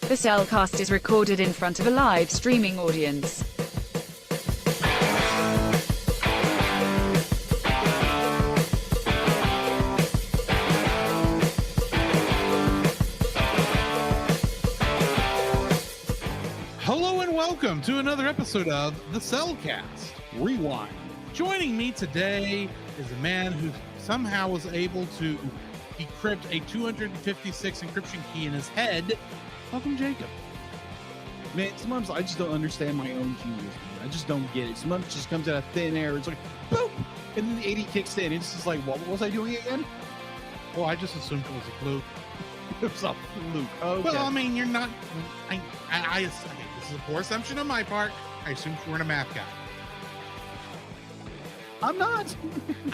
The Cellcast is recorded in front of a live streaming audience. Hello and welcome to another episode of The Cellcast Rewind. Joining me today is a man who somehow was able to decrypt a 256 encryption key in his head. Welcome, Jacob. Man, sometimes I just don't understand my own genius. Man. I just don't get it. Sometimes it just comes out of thin air. It's like, boop! And then the 80 kicks in. It's just like, what was I doing again? Well, I just assumed it was a fluke. It was a fluke. Okay. Well, I mean, you're not... this is a poor assumption on my part. I assumed you weren't a math guy. I'm not.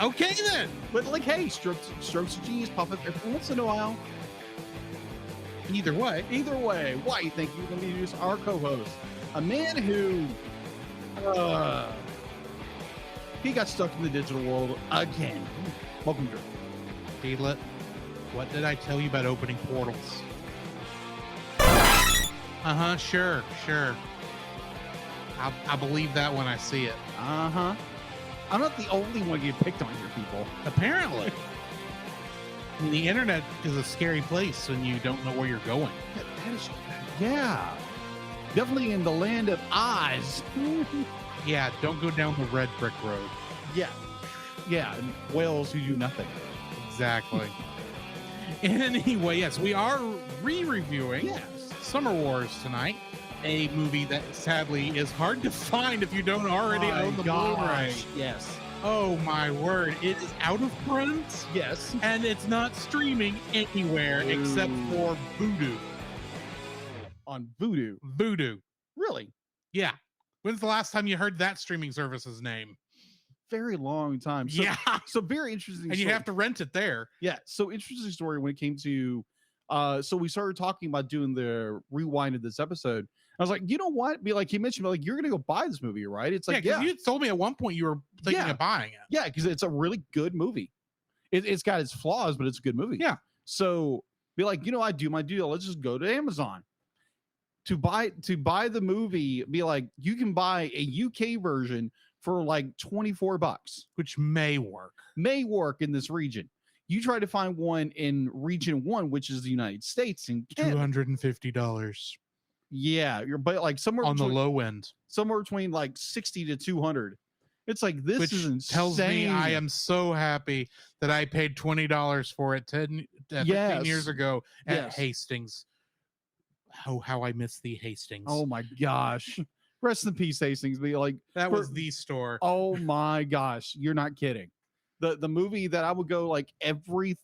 Okay, then. But like, hey, strokes of genius pop up every once in a while. Either way, why you think you're going to introduce our co-host? A man who, he got stuck in the digital world again. Welcome, Drew. Deedlet, what did I tell you about opening portals? Sure. I believe that when I see it. I'm not the only one getting picked on here, people. Apparently. I mean, the internet is a scary place when you don't know where you're going. Yeah. Definitely in the land of Oz. Yeah, don't go down the red brick road. Yeah, and whales who do nothing. Exactly. Anyway, yes, we are re-reviewing Summer Wars tonight, a movie that sadly is hard to find if you don't already own the Blu-ray. Yes. Oh my word, it is out of print. Yes. And it's not streaming anywhere except for Vudu. On Vudu. Vudu. Really? Yeah. When's the last time you heard that streaming service's name? Very long time. So, yeah. So very interesting. And you have to rent it there. Yeah. So interesting story when it came to, so we started talking about doing the rewind of this episode. I was like, you know what? Be like, he mentioned, like, you're going to go buy this movie, right? It's like, you told me at one point you were thinking of buying it. Yeah, because it's a really good movie. It's got its flaws, but it's a good movie. Yeah. So be like, I do my deal. Let's just go to Amazon to buy the movie. Be like, you can buy a UK version for like $24, which may work in this region. You try to find one in region 1, which is the United States, and $250. Yeah, you're but like somewhere on the low end, somewhere between like 60 to 200. It's like this which is insane. Tells me I am so happy that I paid $20 for it 15 years ago at Hastings. Oh, how I miss the Hastings! Oh my gosh, rest in peace, Hastings. Be like that was the store. Oh my gosh, you're not kidding. The movie that I would go like every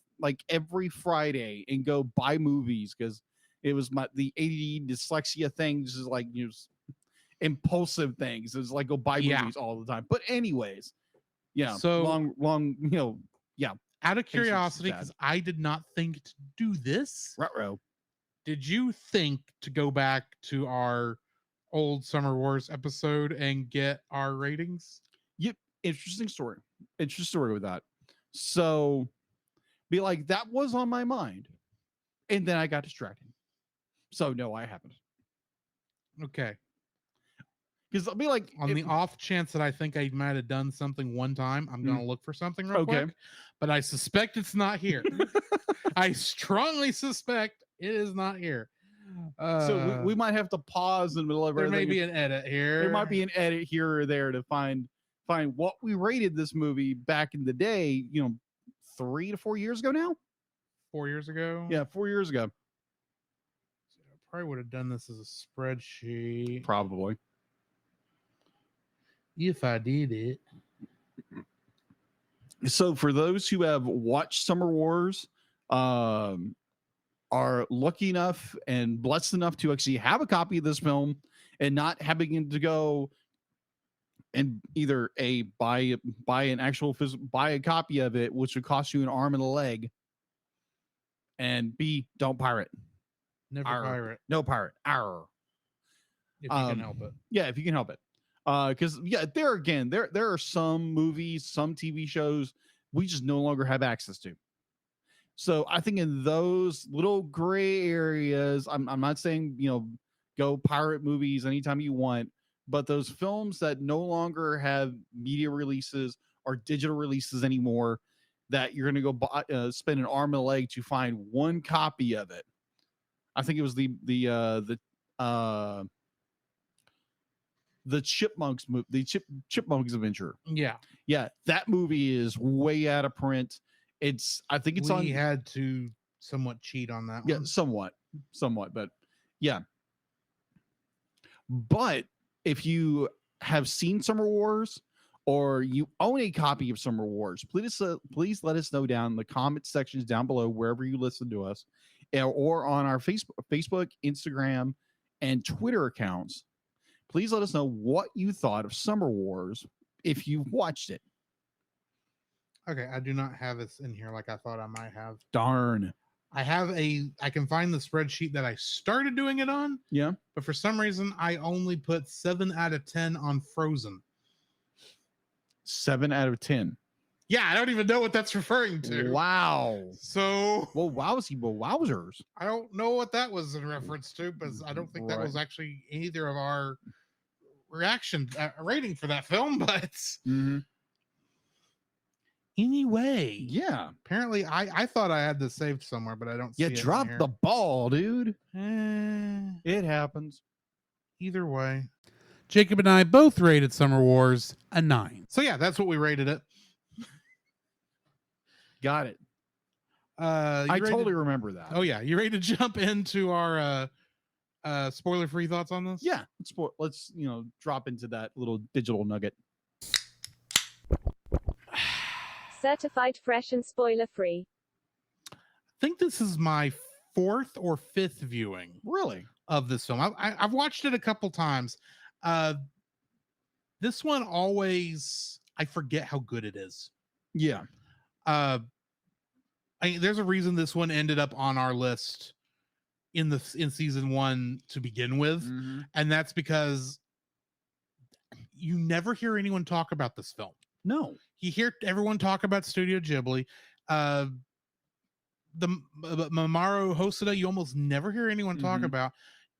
Friday and go buy movies because it was the ADD dyslexia thing, just like impulsive things. It's like go buy movies all the time. But anyways, so long, Out of curiosity, because I did not think to do this. Ruh-roh. Did you think to go back to our old Summer Wars episode and get our ratings? Yep. Interesting story with that. So be like, that was on my mind. And then I got distracted. So no, I haven't. Okay. Because I'll be like, on the off chance that I think I might have done something one time, I'm going to look for something real quick. But I suspect it's not here. I strongly suspect it is not here. So we might have to pause in the middle of there everything. May be an edit here. There might be an edit here or there to find what we rated this movie back in the day, 3 to 4 years ago now. 4 years ago? Yeah, 4 years ago. So I probably would have done this as a spreadsheet. Probably. If I did it. So for those who have watched Summer Wars, are lucky enough and blessed enough to actually have a copy of this film and not having to go and either buy a copy of it, which would cost you an arm and a leg, and B, don't pirate. Never pirate. No pirate. Arr. If you can help it. Yeah, if you can help it. Because there are some movies, some TV shows we just no longer have access to. So I think in those little gray areas, I'm not saying, go pirate movies anytime you want, but those films that no longer have media releases or digital releases anymore, that you're going to go buy, spend an arm and a leg to find one copy of it. I think it was the Chipmunks movie, Chipmunks Adventure. Yeah, That movie is way out of print. I think it's we had to somewhat cheat on that one. somewhat, but yeah. But if you have seen Summer Wars or you own a copy of Summer Wars, please let us know down in the comment sections down below wherever you listen to us, or on our Facebook, Instagram, and Twitter accounts. Please let us know what you thought of Summer Wars if you've watched it. Okay, I do not have this in here like I thought I might have. Darn. I can find the spreadsheet that I started doing it on. Yeah. But for some reason, I only put 7 out of 10 on Frozen. 7 out of 10. Yeah, I don't even know what that's referring to. Wow. So, well, wowzers. I don't know what that was in reference to, because I don't think that was actually either of our reaction rating for that film. But anyway, yeah. Apparently, I thought I had this saved somewhere, but I don't see it. You dropped the ball, dude. It happens. Either way. Jacob and I both rated Summer Wars a 9. So yeah, that's what we rated it. Got it. I totally remember that. Oh yeah, you ready to jump into our spoiler-free thoughts on this? Yeah, let's drop into that little digital nugget. Certified fresh and spoiler-free. I think this is my 4th or 5th viewing. Really? Of this film. I've watched it a couple times. This one always, I forget how good it is. Yeah. There's a reason this one ended up on our list in season 1 to begin with, and that's because you never hear anyone talk about this film. No, you hear everyone talk about Studio Ghibli. The Mamoru Hosoda, you almost never hear anyone talk about.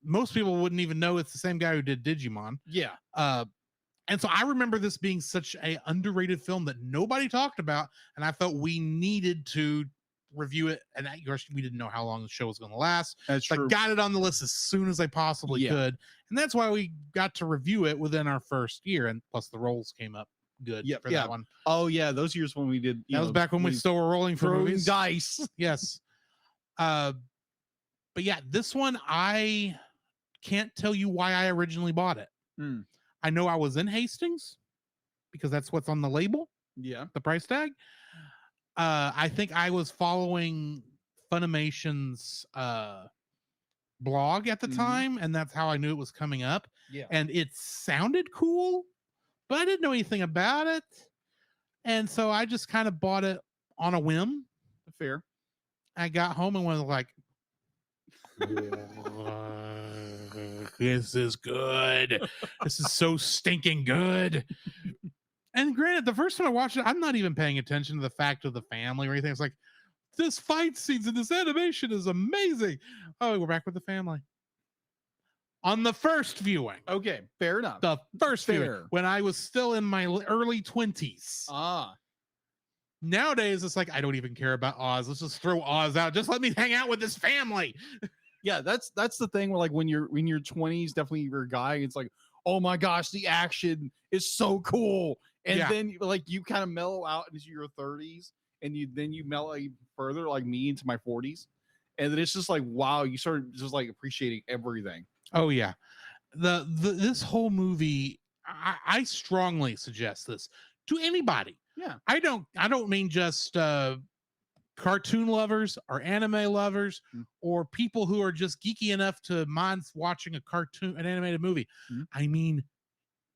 Most people wouldn't even know it's the same guy who did Digimon. Yeah. And so I remember this being such a underrated film that nobody talked about, and I felt we needed to review it. And we didn't know how long the show was going to last. That's true. I got it on the list as soon as I possibly could, and that's why we got to review it within our first year. And plus, the roles came up good for that one. Oh yeah, those years when we did. That was back when we still were rolling for movies. Dice. Yes. But yeah, this one I can't tell you why I originally bought it. I know I was in Hastings because that's what's on the label. Yeah. The price tag. I think I was following Funimation's blog at the time, and that's how I knew it was coming up. Yeah. And it sounded cool, but I didn't know anything about it. And so I just kind of bought it on a whim. Fair. I got home and was like, this is good. This is so stinking good. And granted, the first time I watched it, I'm not even paying attention to the fact of the family or anything. It's like, this fight scenes and this animation is amazing. Oh, we're back with the family. On the first viewing. Okay, fair enough. The first viewing, when I was still in my early 20s. Nowadays, it's like, I don't even care about Oz. Let's just throw Oz out. Just let me hang out with this family. Yeah, that's the thing where, like, when you're in your 20s, definitely you're a guy, it's like, oh my gosh, the action is so cool. And then like you kind of mellow out into your 30s, and you mellow even further, like me, into my 40s. And then it's just like, wow, you start just like appreciating everything. Oh yeah. This whole movie, I strongly suggest this to anybody. Yeah. I don't mean just cartoon lovers or anime lovers or people who are just geeky enough to mind watching an animated movie. I mean,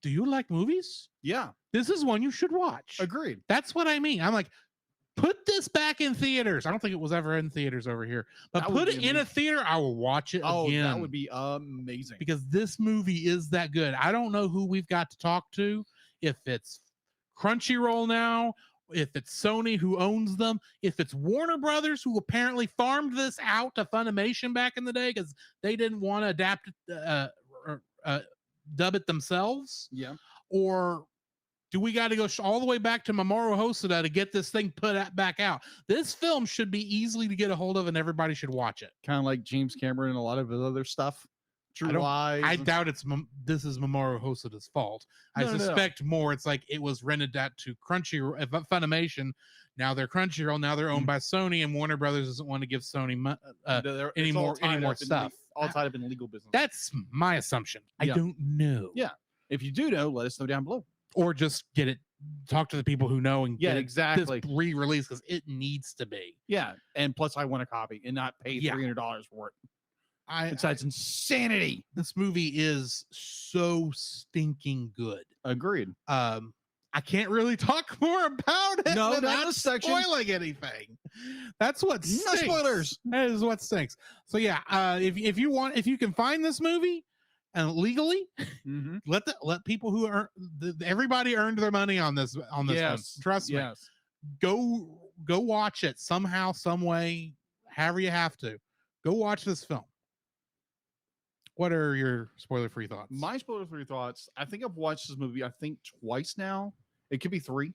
do you like movies? Yeah. This is one you should watch. Agreed. That's what I mean. I'm like, put this back in theaters. I don't think it was ever in theaters over here, but put it in a theater. I will watch it again. That would be amazing. Because this movie is that good. I don't know who we've got to talk to, if it's Crunchyroll now, if it's Sony who owns them, if it's Warner Brothers who apparently farmed this out to Funimation back in the day because they didn't want to adapt it, dub it themselves, Yeah. or do we got to go all the way back to Mamoru Hosoda to get this thing back out? This film should be easily to get a hold of, and everybody should watch it. Kind of like James Cameron and a lot of his other stuff. True Lies. I doubt this is Mamoru Hosoda's fault. I suspect more it's like it was rented out to Crunchyroll, Funimation. Now they're Crunchyroll. Now they're owned by Sony, and Warner Brothers doesn't want to give Sony any more stuff. All tied up in legal business. That's my assumption. I don't know. Yeah. If you do know, let us know down below. Or just talk to the people who know and get exactly this re-release because it needs to be. Yeah. And plus I want a copy and not pay $300 for it. That's insanity. This movie is so stinking good. Agreed. I can't really talk more about it without spoiling anything. That's what stinks. No spoilers. That is what stinks. So yeah, if you can find this movie and legally, let people who everybody earned their money on this one. Trust me. Go watch it somehow, some way, however you have to. Go watch this film. What are your spoiler-free thoughts? My spoiler-free thoughts, I think I've watched this movie, twice now. It could be 3.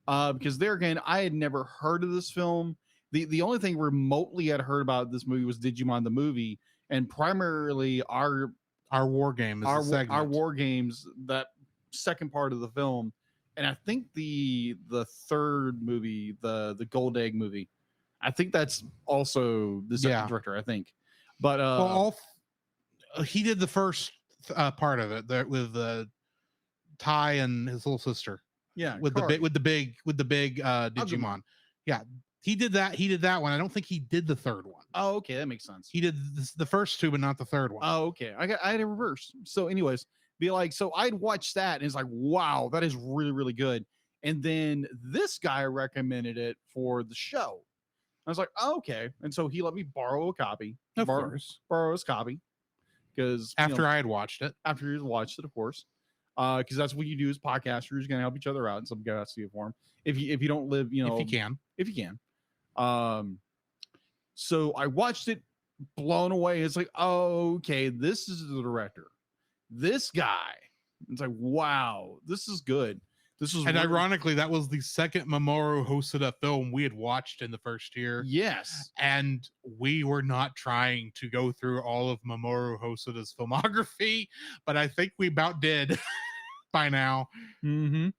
Because there again, I had never heard of this film. The only thing remotely I'd heard about this movie was Digimon the movie, and primarily our war game is our war games, that second part of the film. And I think the third movie, the Gold Egg movie, I think that's also the second director, I think. But he did the first part of it with Ty and his little sister. Yeah, with the big Digimon. Yeah, he did that one. I don't think he did the third one. Oh, okay, that makes sense. He did the first 2, but not the third one. Oh, okay. I had a reverse. So, anyways, so I'd watch that, and it's like, wow, that is really, really good. And then this guy recommended it for the show. I was like, oh, okay. And so he let me borrow a copy. Of course, borrow his copy. Because after I had watched it, of course, because that's what you do as podcasters. You're going to help each other out in some capacity form. If you don't live, if you can. So I watched it, blown away. It's like, oh, okay, this is the director, this guy. It's like, wow, this is good. And ironically, that was the second Mamoru Hosoda film we had watched in the first year. Yes. And we were not trying to go through all of Mamoru Hosoda's filmography, but I think we about did by now. Mm-hmm.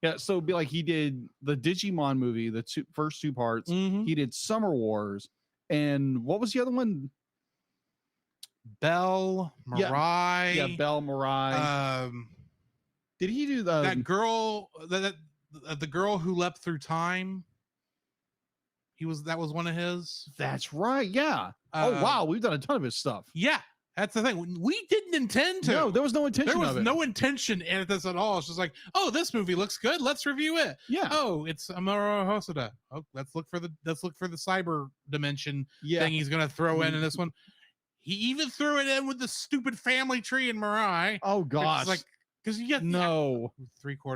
Yeah, so it'd be like he did the Digimon movie, the first 2 parts. He did Summer Wars. And what was the other one? Belle Mirai. Yeah, Belle Mirai. Did he do that girl? The girl who leapt through time. That was one of his. That's right. Yeah. Oh wow, we've done a ton of his stuff. Yeah, that's the thing. We didn't intend to. No, there was no intention. There was no intention in this at all. It's just like, oh, this movie looks good. Let's review it. Yeah. Oh, it's Mamoru Hosoda. Oh, let's look for the cyber dimension thing he's gonna throw in this one. He even threw it in with the stupid family tree in Mirai. Oh gosh. Like, because you get 3/4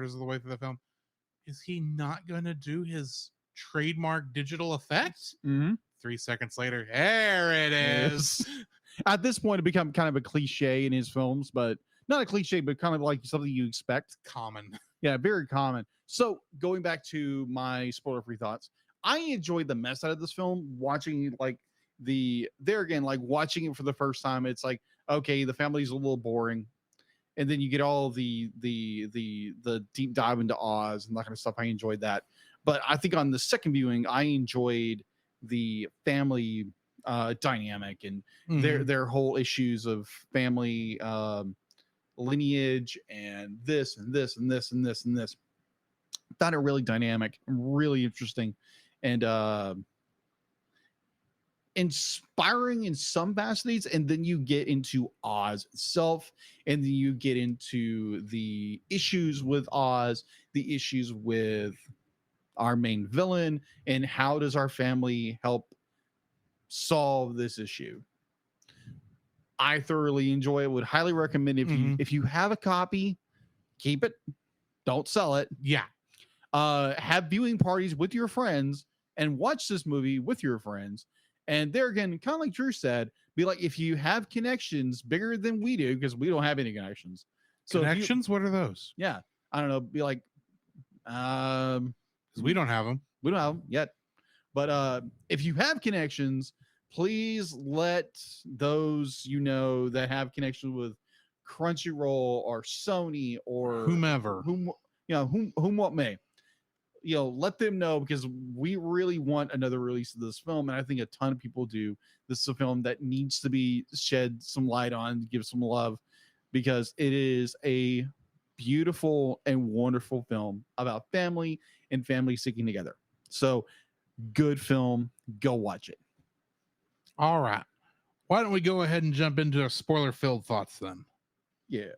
of the way through the film. Is he not going to do his trademark digital effect? 3 seconds later, there it is. At this point, it become kind of a cliche in his films, but not a cliche, but kind of like something you expect. Common. Yeah, very common. So going back to my spoiler-free thoughts, I enjoyed the mess out of this film. Watching watching it for the first time, it's like, okay, the family's a little boring. And then you get all the deep dive into Oz and that kind of stuff. I enjoyed that. But I think on the second viewing, I enjoyed the family dynamic and their whole issues of family lineage and this and this and this and this and this. Found it really dynamic, really interesting, and inspiring in some facets. And then you get into Oz itself, and then you get into the issues with Oz, the issues with our main villain, and how does our family help solve this issue. I thoroughly enjoy it. Would highly recommend if you have a copy, keep it, don't sell it. Yeah. have viewing parties with your friends and watch this movie with your friends. And there again, kind of like Drew said, be like, if you have connections bigger than we do, because we don't have any connections. So Connections? What are those? yeah, I don't know. Be like, 'Cause we don't have them. we don't have them yet. But if you have connections, please let those you know that have connections with Crunchyroll or Sony or Whomever. whom what may, let them know, because we really want another release of this film, and I think a ton of people do. This is a film that needs to be shed some light on, give some love, because it is a beautiful and wonderful film about family and family sticking together. So good film, go watch it. All right. Why don't we go ahead and jump into our spoiler-filled thoughts then? Yeah.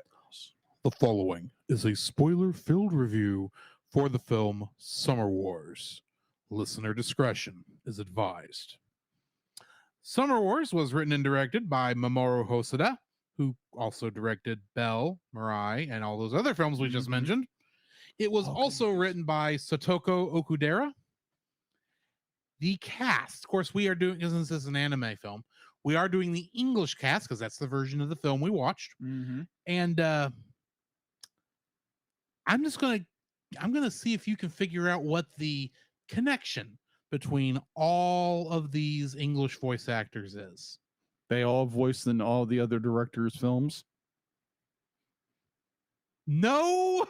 The following is a spoiler-filled review for the film Summer Wars. Listener discretion is advised. Summer Wars was written and directed by Mamoru Hosoda, who also directed Belle, Mirai, and all those other films we just mentioned. It was also written by Satoko Okudera. The cast, of course, we are doing, since this is an anime film, we are doing the English cast because that's the version of the film we watched. And I'm gonna see if you can figure out what the connection between all of these English voice actors is. They all voiced in all the other directors' films. No.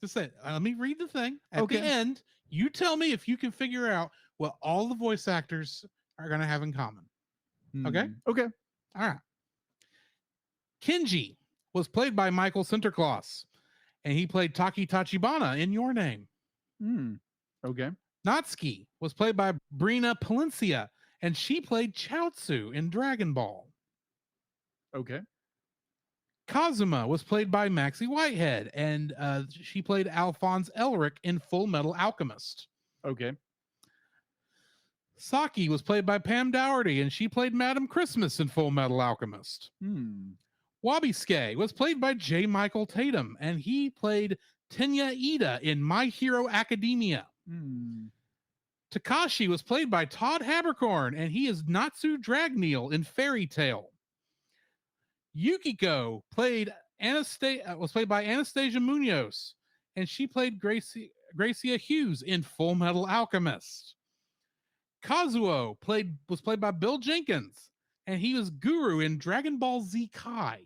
Just say, let me read the thing. At the end, you tell me if you can figure out what all the voice actors are going to have in common. Okay? Okay. All right. Kenji was played by Michael Sinterklaas, and he played Taki Tachibana in Your Name. Okay. Natsuki was played by Brina Palencia, and she played Chaozu in Dragon Ball. Okay. Kazuma was played by Maxie Whitehead, and she played Alphonse Elric in Full Metal Alchemist. Okay. Saki was played by Pam Dougherty, and she played Madame Christmas in Full Metal Alchemist. Wabisuke was played by J. Michael Tatum, and he played Tenya Ida in My Hero Academia. Takashi was played by Todd Habercorn, and he is Natsu Dragneel in Fairy Tale. Yukiko was played by Anastasia Munoz, and she played Gracia Hughes in Full Metal Alchemist. Kazuo was played by Bill Jenkins, and he was Guru in Dragon Ball Z Kai.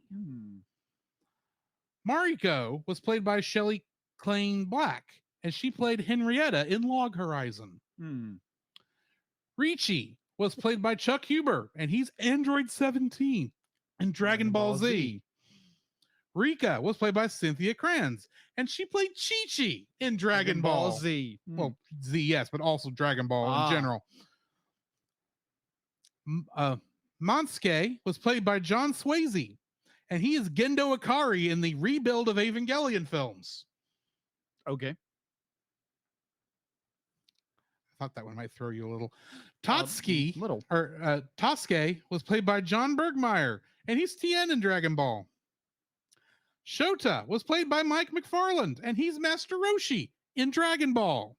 Mariko was played by Shelley Klein Black, and she played Henrietta in Log Horizon. Ricci was played by Chuck Huber, and he's Android 17 in Dragon Ball Z. Rika was played by Cynthia Kranz, and she played Chi-Chi in Dragon Ball Z. Well, Z, yes, but also Dragon Ball in general. Monsuke was played by John Swayze, and he is Gendo Ikari in the rebuild of Evangelion films. Okay. I thought that one might throw you a little. Tatsuki, little. Tasuke was played by John Bergmeyer, and he's Tien in Dragon Ball. Shota was played by Mike McFarland, and he's Master Roshi in Dragon Ball.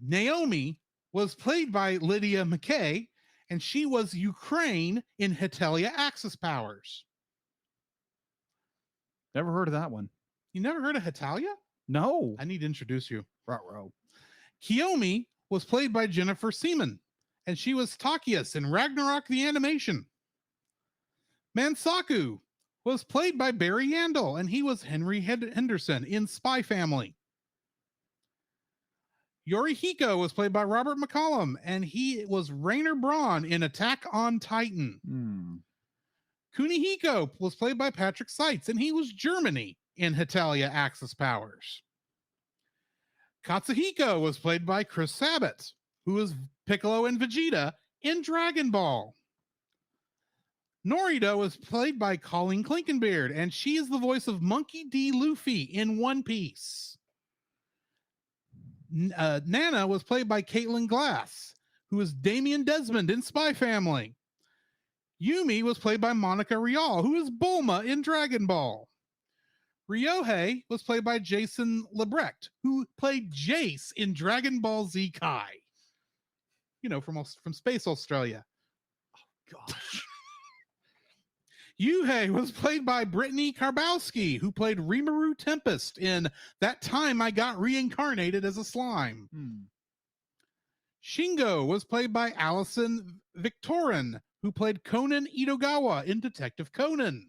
Naomi was played by Lydia McKay, and she was Ukraine in Hetalia Axis Powers. Never heard of that one. You never heard of Hetalia? No. I need to introduce you. Ruh-roh. Kiyomi was played by Jennifer Seaman, and she was Takias in Ragnarok the Animation. Mansaku was played by Barry Yandel, and he was Henry Henderson in Spy Family. Yorihiko was played by Robert McCollum, and he was Rainer Braun in Attack on Titan. Kunihiko was played by Patrick Seitz, and he was Germany in Hetalia Axis Powers. Katsuhiko was played by Chris Sabat, who is Piccolo and Vegeta in Dragon Ball. Norito was played by Colleen Klinkenbeard, and she is the voice of Monkey D. Luffy in One Piece. Nana was played by Caitlin Glass, who is Damien Desmond in Spy Family. Yumi was played by Monica Rial, who is Bulma in Dragon Ball. Ryohei was played by Jason Lebrecht, who played Jace in Dragon Ball Z Kai. You know, from Space Australia. Gosh. Yuhei was played by Brittany Karbowski, who played Rimuru Tempest in That Time I Got Reincarnated as a Slime. Shingo was played by Allison Victorin, who played Conan Itogawa in Detective Conan.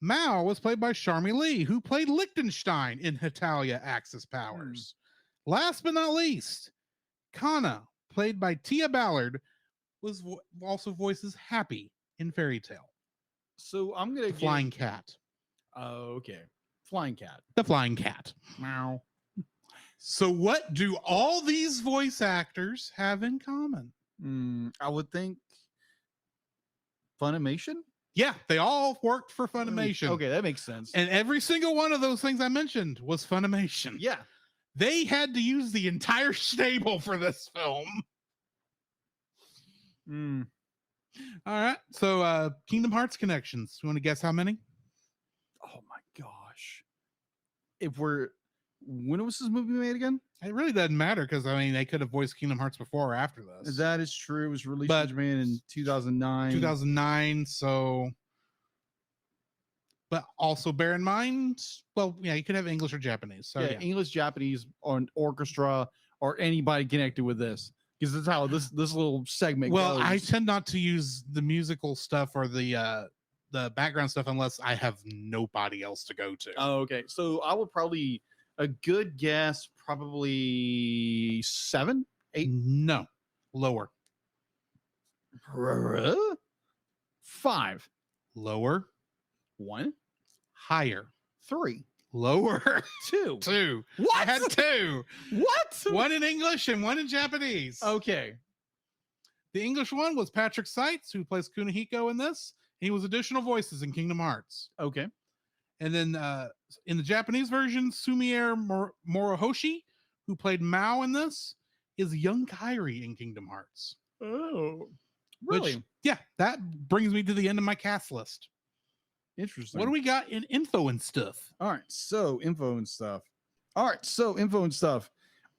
Mao was played by Sharmi Lee, who played Liechtenstein in Hetalia Axis Powers. Last but not least, Kana, played by Tia Ballard, was also voices Happy in Fairy Tale. So I'm gonna Flying cat. Oh, okay. Flying cat. The flying cat. Meow. So what do all these voice actors have in common? I would think Funimation. Yeah, they all worked for Funimation. Okay, that makes sense. And every single one of those things I mentioned was Funimation. Yeah. They had to use the entire stable for this film. All right. So Kingdom Hearts connections. You want to guess how many? Oh my gosh. When was this movie made again? It really doesn't matter because I mean they could have voiced Kingdom Hearts before or after this. That is true. It was released in Japan in 2009. 2009. So, but also bear in mind, well, yeah, you could have English or Japanese. So yeah. English, Japanese, or orchestra, or anybody connected with this, because that's how this little segment Well, goes. I tend not to use the musical stuff or the background stuff unless I have nobody else to go to. Oh, okay. So I would probably, a good guess, probably 7, 8. No, lower. 5. Lower. 1. Higher. 3. Lower. 2. 2. What? I had 2. What? One in English and one in Japanese. Okay. The English one was Patrick Seitz, who plays Kunihiko in this. He was additional voices in Kingdom Hearts. Okay. And then in the Japanese version, Sumier Morohoshi, who played Mao in this, is young Kairi in Kingdom Hearts. Oh, really? Which, yeah, that brings me to the end of my cast list. Interesting. What do we got in info and stuff? All right, so info and stuff.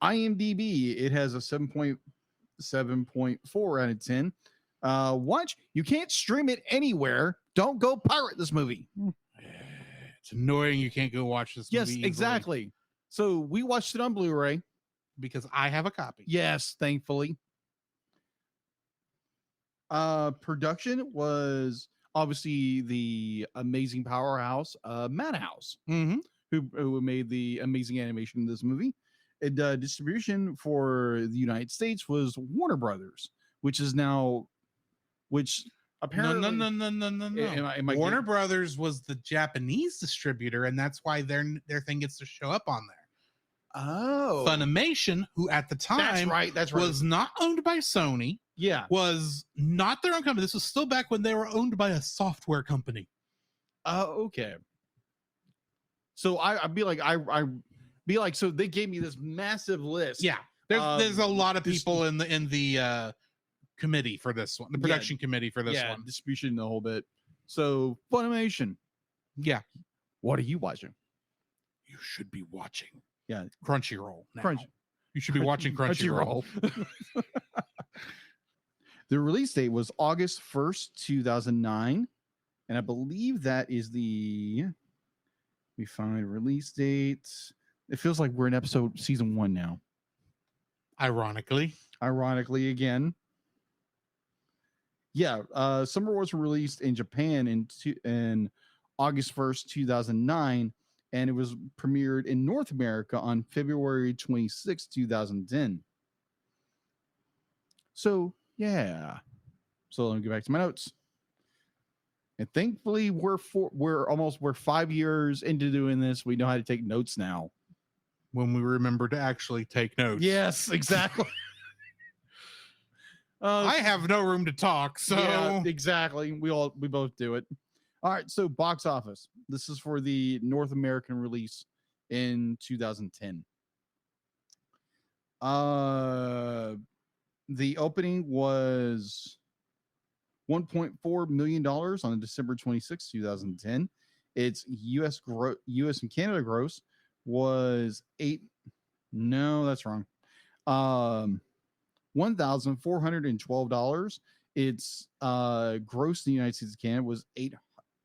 IMDb, it has a 7.4 out of 10. Watch, you can't stream it anywhere. Don't go pirate this movie. It's annoying you can't go watch this movie. Yes, easily exactly. So we watched it on Blu-ray. because I have a copy. Yes, thankfully. Production was obviously the amazing powerhouse, Madhouse, who made the amazing animation in this movie. And distribution for the United States was Warner Brothers, which apparently No. Warner Brothers was the Japanese distributor, and that's why their thing gets to show up on there. Oh, Funimation, who at the time that's right, was not owned by Sony, was not their own company. This was still back when they were owned by a software company. Okay. So I'd be like, so they gave me this massive list. Yeah, there's a lot of people in the committee for this one, the production committee for this one, distribution, the whole bit. So Funimation, what are you watching? You should be watching. Yeah, Crunchyroll. You should be watching Crunchyroll. The release date was August 1st, 2009, and I believe that is the. Let me find release date. It feels like we're in season 1 now. Ironically again. Yeah, Summer Wars were released in Japan in August 1st, 2009, and it was premiered in North America on February 26, 2010. So, yeah. So let me get back to my notes. And thankfully, we're 5 years into doing this. We know how to take notes now. When we remember to actually take notes. Yes, exactly. I have no room to talk, so yeah, exactly. We both do it. All right, so box office. This is for the North American release in 2010. The opening was $1.4 million on December 26, 2010. Its U.S. and Canada gross was No, that's wrong. $1,412. Its gross in the United States and Canada was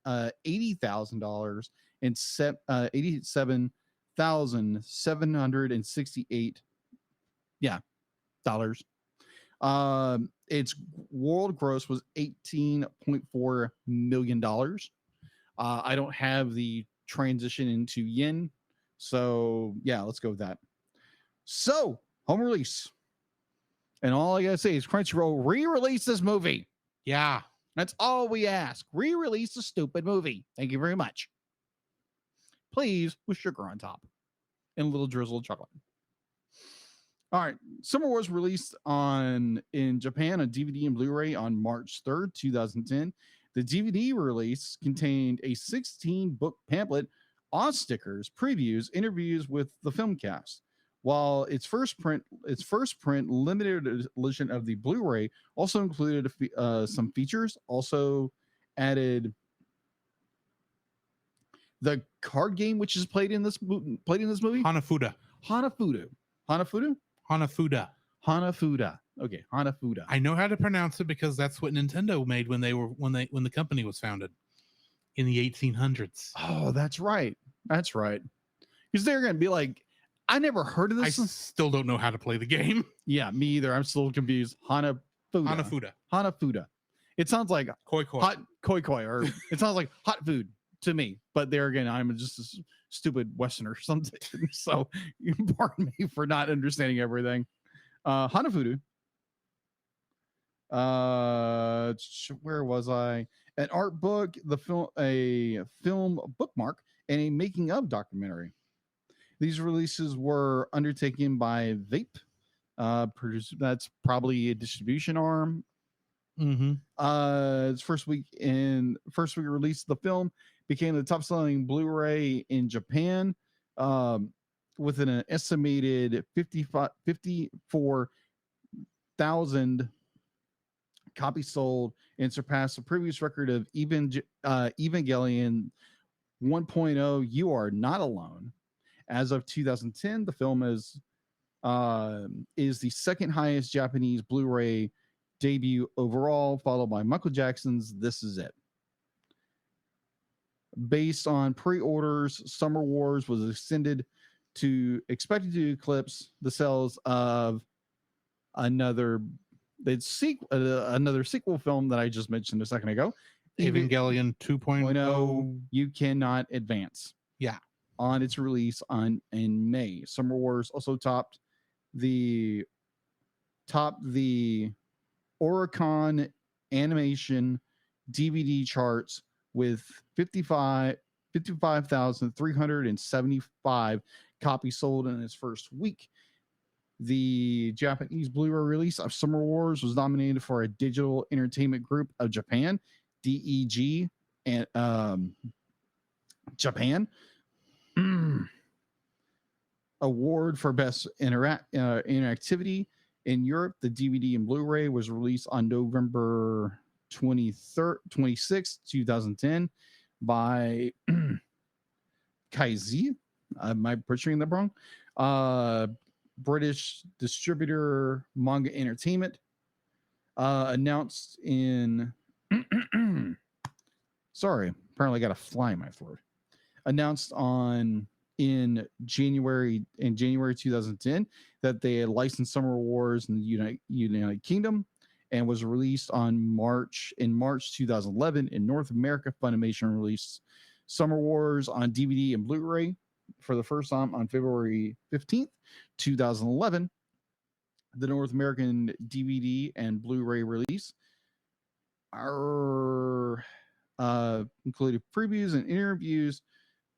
$80,000 and $87,768 dollars. Its world gross was $18.4 million. I don't have the transition into yen, so yeah, let's go with that. So home release, and all I gotta say is Crunchyroll re-release this movie. Yeah. That's all we ask. Re-release the stupid movie. Thank you very much. Please, with sugar on top and a little drizzle of chocolate. All right. Summer Wars released in Japan on DVD and Blu-ray on March 3rd, 2010. The DVD release contained a 16-book pamphlet, on stickers, previews, interviews with the film cast. While its first print limited edition of the Blu-ray also included some features, also added the card game which is played in this movie. Hanafuda. Hanafuda. Okay, Hanafuda. I know how to pronounce it because that's what Nintendo made when the company was founded in the 1800s. Oh, that's right. That's right. Because they're going to be like, I never heard of this. I still don't know how to play the game. Yeah, me either. I'm still confused. Hanafuda. It sounds like koi, hot koi, or it sounds like hot food to me. But there again, I'm just a stupid Westerner or something. So pardon me for not understanding everything. Hanafuda. Where was I? An art book, a film bookmark, and a making of documentary. These releases were undertaken by Vape. That's probably a distribution arm. Mm-hmm. Its first week release of the film became the top-selling Blu-ray in Japan, with an estimated 54,000 copies sold, and surpassed the previous record of Evangelion 1.0. You Are Not Alone. As of 2010, the film is the second highest Japanese Blu-ray debut overall, followed by Michael Jackson's This Is It. Based on pre-orders, Summer Wars was expected to eclipse the sales of another sequel film that I just mentioned a second ago, Evangelion 2.0. You Cannot Advance. Yeah. On its release in May. Summer Wars also topped the Oricon animation DVD charts with 55,375 copies sold in its first week. The Japanese Blu-ray release of Summer Wars was nominated for a Digital Entertainment Group of Japan, DEG, and Japan award for best interactivity. In Europe, the DVD and Blu-ray was released on November 26, 2010 by Kaizi. Am I butchering that wrong? British distributor Manga Entertainment announced in sorry, apparently I got a fly in my throat. Announced in January 2010 that they had licensed Summer Wars in the United Kingdom, and was released in March 2011 in North America. Funimation released Summer Wars on DVD and Blu-ray for the first time on February 15th, 2011. The North American DVD and Blu-ray release included previews and interviews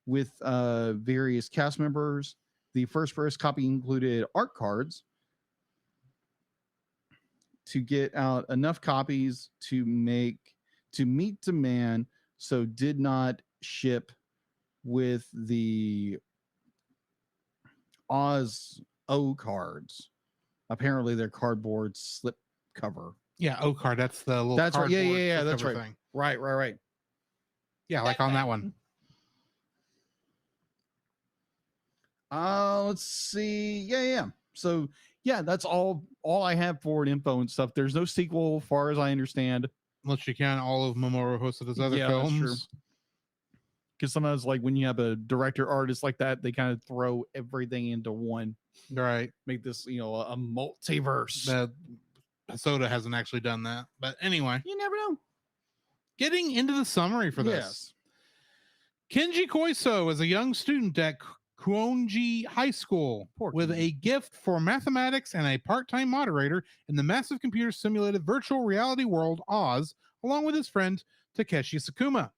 with various cast members. The first copy included art cards to get out enough copies to meet demand, so did not ship with the Oz O cards. Apparently they're cardboard slip cover. Yeah, O card. That's the little. That's right. Yeah. That's right. Thing. Right. Yeah, like on that one. Let's see. Yeah. So yeah, that's all I have for info and stuff. There's no sequel, far as I understand. Unless you count all of Mamoru Hosoda's other Yeah, that's true. films. Because sometimes, like when you have a director artist like that, they kind of throw everything into one, Right. make this a multiverse. That Hosoda hasn't actually done that. But anyway, You never know. getting into the summary for this. Kenji Koiso is a young student at Kuonji High School Poor with Kenji. a gift for mathematics and a part-time moderator in the massive computer simulated virtual reality world Oz, along with his friend Takeshi Sakuma.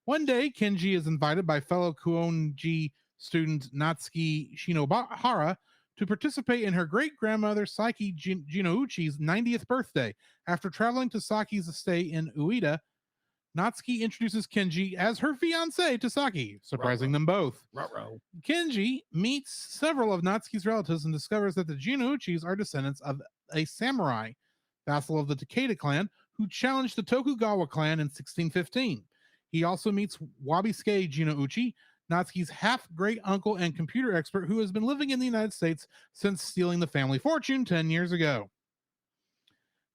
One day, Kenji is invited by fellow Kuonji student Natsuki Shinohara to participate in her great-grandmother Saki Jinouchi's 90th birthday. After traveling to Saki's estate in Ueda, Natsuki introduces Kenji as her fiancé to Saki, surprising them both. Kenji meets several of Natsuki's relatives and discovers that the Jinouchis are descendants of a samurai, vassal of the Takeda clan, who challenged the Tokugawa clan in 1615. He also meets Wabisuke Jinouchi, Natsuki's half-great uncle and computer expert who has been living in the United States since stealing the family fortune 10 years ago.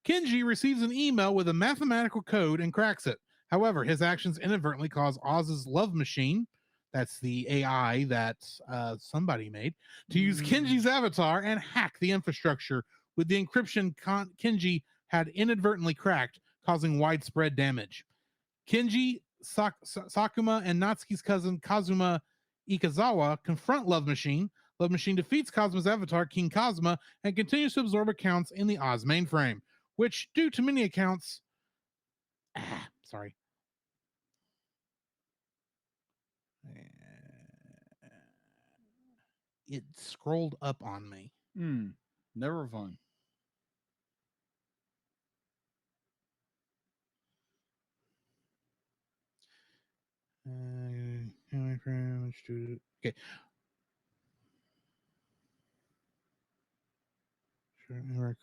Kenji receives an email with a mathematical code and cracks it. However, his actions inadvertently cause Oz's love machine, that's the AI that somebody made, to use Kenji's avatar and hack the infrastructure with the encryption Kenji had inadvertently cracked, causing widespread damage. Kenji, Sakuma, and Natsuki's cousin Kazuma Ikazawa confront Love Machine. Love Machine defeats Kazuma's avatar, King Kazuma, and continues to absorb accounts in the Oz mainframe, which, due to many accounts... sorry. It scrolled up on me. Never fun. Okay. Correct.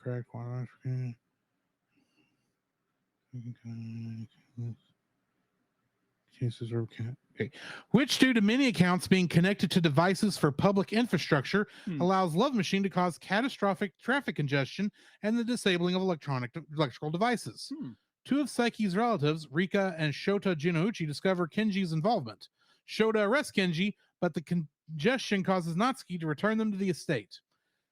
Okay. Which, due to many accounts being connected to devices for public infrastructure, allows Love Machine to cause catastrophic traffic congestion and the disabling of electrical devices. Two of Saiki's relatives, Rika and Shota Jinouchi, discover Kenji's involvement. Shota arrests Kenji, but the congestion causes Natsuki to return them to the estate.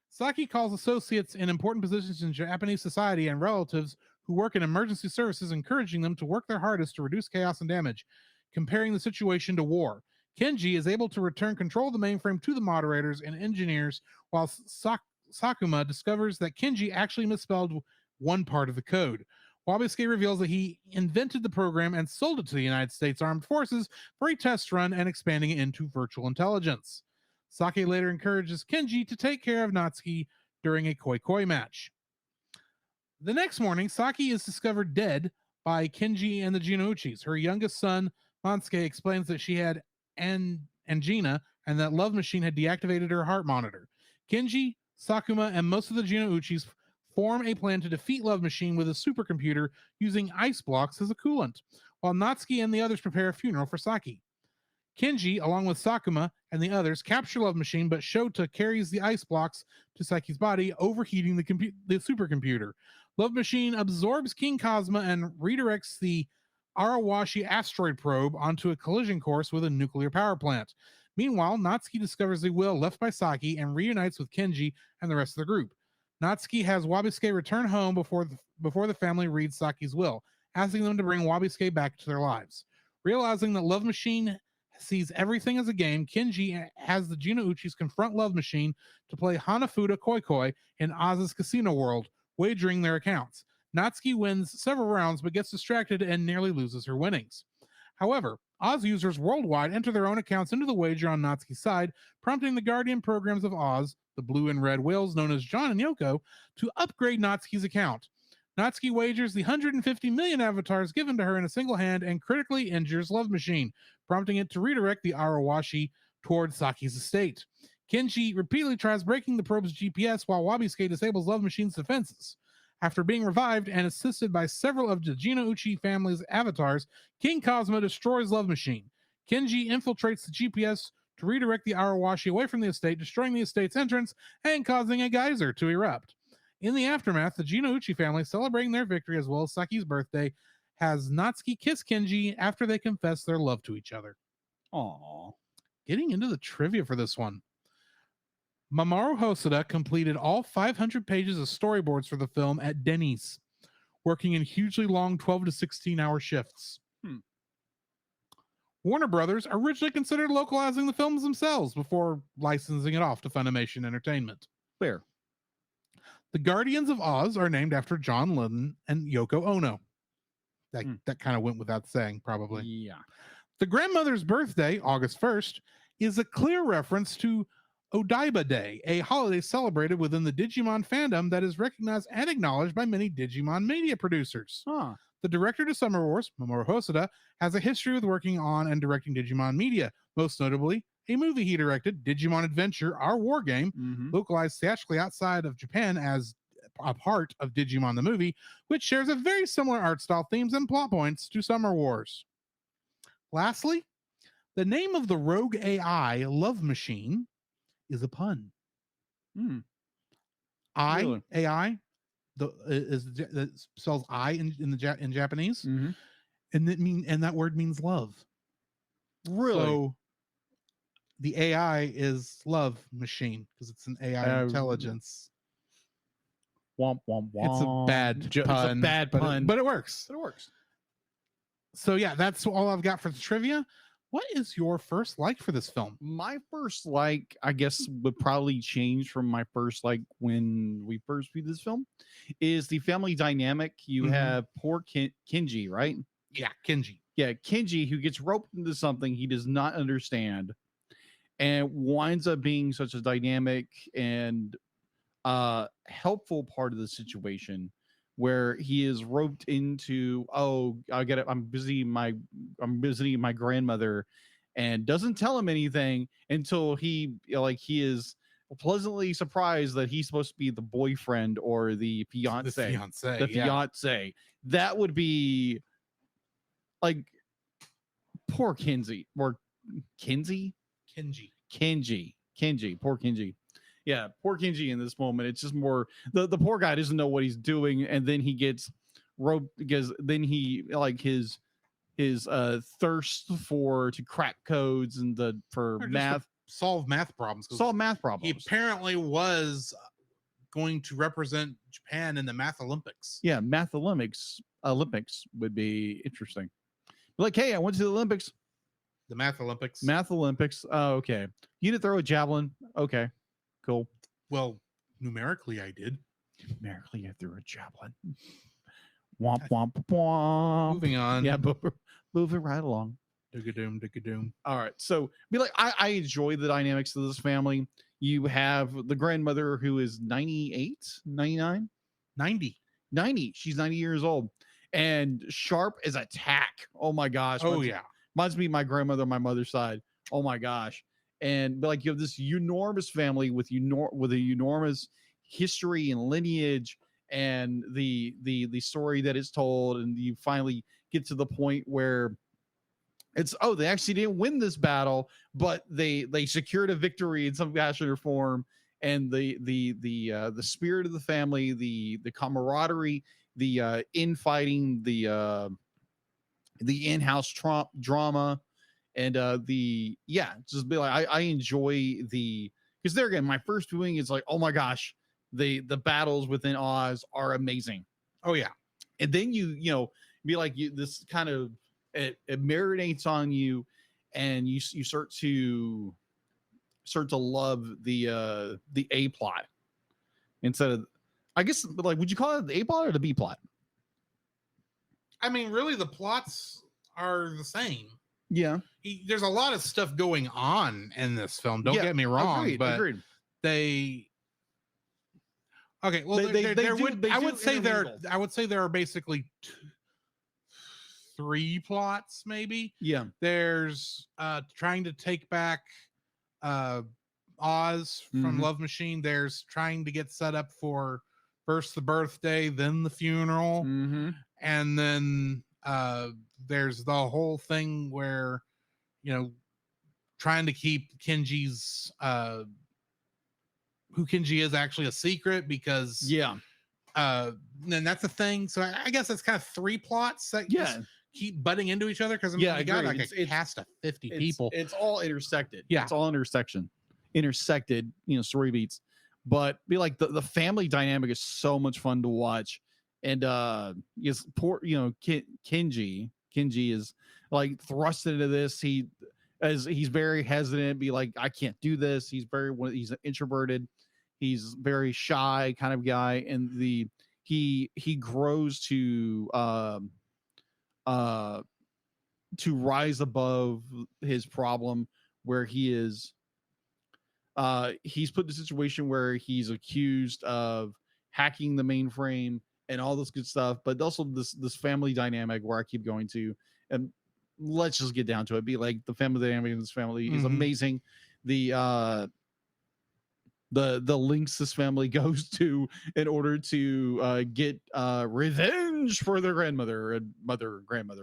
Saki calls associates in important positions in Japanese society and relatives who work in emergency services, encouraging them to work their hardest to reduce chaos and damage, comparing the situation to war. Kenji is able to return control of the mainframe to the moderators and engineers, while Sakuma discovers that Kenji actually misspelled one part of the code. Wabisuke reveals that he invented the program and sold it to the United States Armed Forces for a test run and expanding it into virtual intelligence. Saki later encourages Kenji to take care of Natsuki during a koi match. The next morning, Saki is discovered dead by Kenji and the Jinouchis. Her youngest son, Mansuke, explains that she had angina and that Love Machine had deactivated her heart monitor. Kenji, Sakuma, and most of the Jinouchis form a plan to defeat Love Machine with a supercomputer using ice blocks as a coolant, while Natsuki and the others prepare a funeral for Saki. Kenji, along with Sakuma and the others, capture Love Machine, but Shota carries the ice blocks to Saki's body, overheating the supercomputer. Love Machine absorbs King Kazuma and redirects the Arawashi asteroid probe onto a collision course with a nuclear power plant. Meanwhile, Natsuki discovers the will left by Saki and reunites with Kenji and the rest of the group. Natsuki has Wabisuke return home before the family reads Saki's will, asking them to bring Wabisuke back to their lives. Realizing that Love Machine sees everything as a game, Kenji has the Jinouchis confront Love Machine to play Hanafuda Koi in Oz's casino world, wagering their accounts. Natsuki wins several rounds but gets distracted and nearly loses her winnings. However, Oz users worldwide enter their own accounts into the wager on Natsuki's side, prompting the Guardian programs of Oz, the blue and red whales known as John and Yoko, to upgrade Natsuki's account. Natsuki wagers the 150 million avatars given to her in a single hand and critically injures Love Machine, prompting it to redirect the Arawashi toward Saki's estate. Kenji repeatedly tries breaking the probe's GPS while Wabisuke disables Love Machine's defenses. After being revived and assisted by several of the Jinouchi family's avatars, King Kazuma destroys Love Machine. Kenji infiltrates the GPS to redirect the Arawashi away from the estate, destroying the estate's entrance and causing a geyser to erupt. In the aftermath, the Jinouchi family, celebrating their victory as well as Saki's birthday, has Natsuki kiss Kenji after they confess their love to each other. Aww. Getting into the trivia for this one. Mamoru Hosoda completed all 500 pages of storyboards for the film at Denny's, working in hugely long 12 to 16-hour shifts. Warner Brothers originally considered localizing the films themselves before licensing it off to Funimation Entertainment. Fair. The Guardians of Oz are named after John Lennon and Yoko Ono. That kind of went without saying, probably. Yeah. The grandmother's birthday, August 1st, is a clear reference to Odaiba Day, a holiday celebrated within the Digimon fandom that is recognized and acknowledged by many Digimon media producers. Huh. The director to Summer Wars, Mamoru Hosoda, has a history with working on and directing Digimon media, most notably a movie he directed, Digimon Adventure, Our War Game, localized theatrically outside of Japan as a part of Digimon the movie, which shares a very similar art style, themes, and plot points to Summer Wars. Lastly, the name of the rogue AI, Love Machine, is a pun. Really? AI, that spells I in Japanese, and that word means love. Really? So the AI is Love Machine because it's an AI intelligence. Womp womp womp. It's a bad pun. It's a bad pun, but it works. It works. So yeah, that's all I've got for the trivia. What is your first like for this film? My first like, I guess, would probably change from my first like when we first viewed this film, is the family dynamic. You have poor Kenji, right? Yeah, Kenji. Yeah, Kenji, who gets roped into something he does not understand and winds up being such a dynamic and helpful part of the situation, where he is roped into, oh, I get it, I'm visiting my grandmother, and doesn't tell him anything until he is pleasantly surprised that he's supposed to be the boyfriend or the fiance. Fiance. That would be like poor Kenji. Or Kenji? Kenji. Poor Kenji. Yeah, poor Kenji in this moment. It's just more the poor guy doesn't know what he's doing, and then he gets roped because then he like his thirst to crack codes and for math, solve math problems. He apparently was going to represent Japan in the Math Olympics. Yeah, Math Olympics would be interesting. Like, hey, I went to the Olympics. The Math Olympics. Oh, okay. You didn't throw a javelin. Okay. Cool. Well, numerically, I did. Numerically, I threw a javelin. Womp womp womp. Moving on. Yeah, moving right along. Dig-a-doom. All right. So, I enjoy the dynamics of this family. You have the grandmother who is 98, 99, 90. She's 90 years old, and sharp as a tack. Oh my gosh. Reminds me of my grandmother on my mother's side. Oh my gosh. And you have this enormous family with a enormous history and lineage, and the story that is told, and you finally get to the point where it's, oh, they actually didn't win this battle, but they secured a victory in some fashion or form, and the spirit of the family, the camaraderie, the infighting, the in-house drama. And just be like, I enjoy because there again, my first viewing is like, oh my gosh, the battles within Oz are amazing. Oh yeah. And then you be like, this kind of it marinates on you, and you start to love the A plot instead of, I guess, would you call it the A plot or the B plot? I mean, really, the plots are the same. Yeah, there's a lot of stuff going on in this film. Don't get me wrong, agreed. Okay, well, I would say there are basically three plots, maybe. Yeah, there's trying to take back Oz from Love Machine. There's trying to get set up for first the birthday, then the funeral, and then there's the whole thing where trying to keep Kenji's who Kenji is actually a secret because and that's the thing. So I guess that's kind of three plots that just keep butting into each other because you got like a cast of 50 people. It's all intersected. Yeah, it's all intersected, story beats. But be like the family dynamic is so much fun to watch. And yes, poor, Kenji is like thrust into this. He's very hesitant, be like, I can't do this. He's introverted. He's very shy kind of guy. And he grows to rise above his problem where he's put in a situation where he's accused of hacking the mainframe and all this good stuff, but also this family dynamic where I keep going to, and let's just get down to it. Be like the family dynamic in this family is amazing. The links this family goes to in order to get revenge for their grandmother,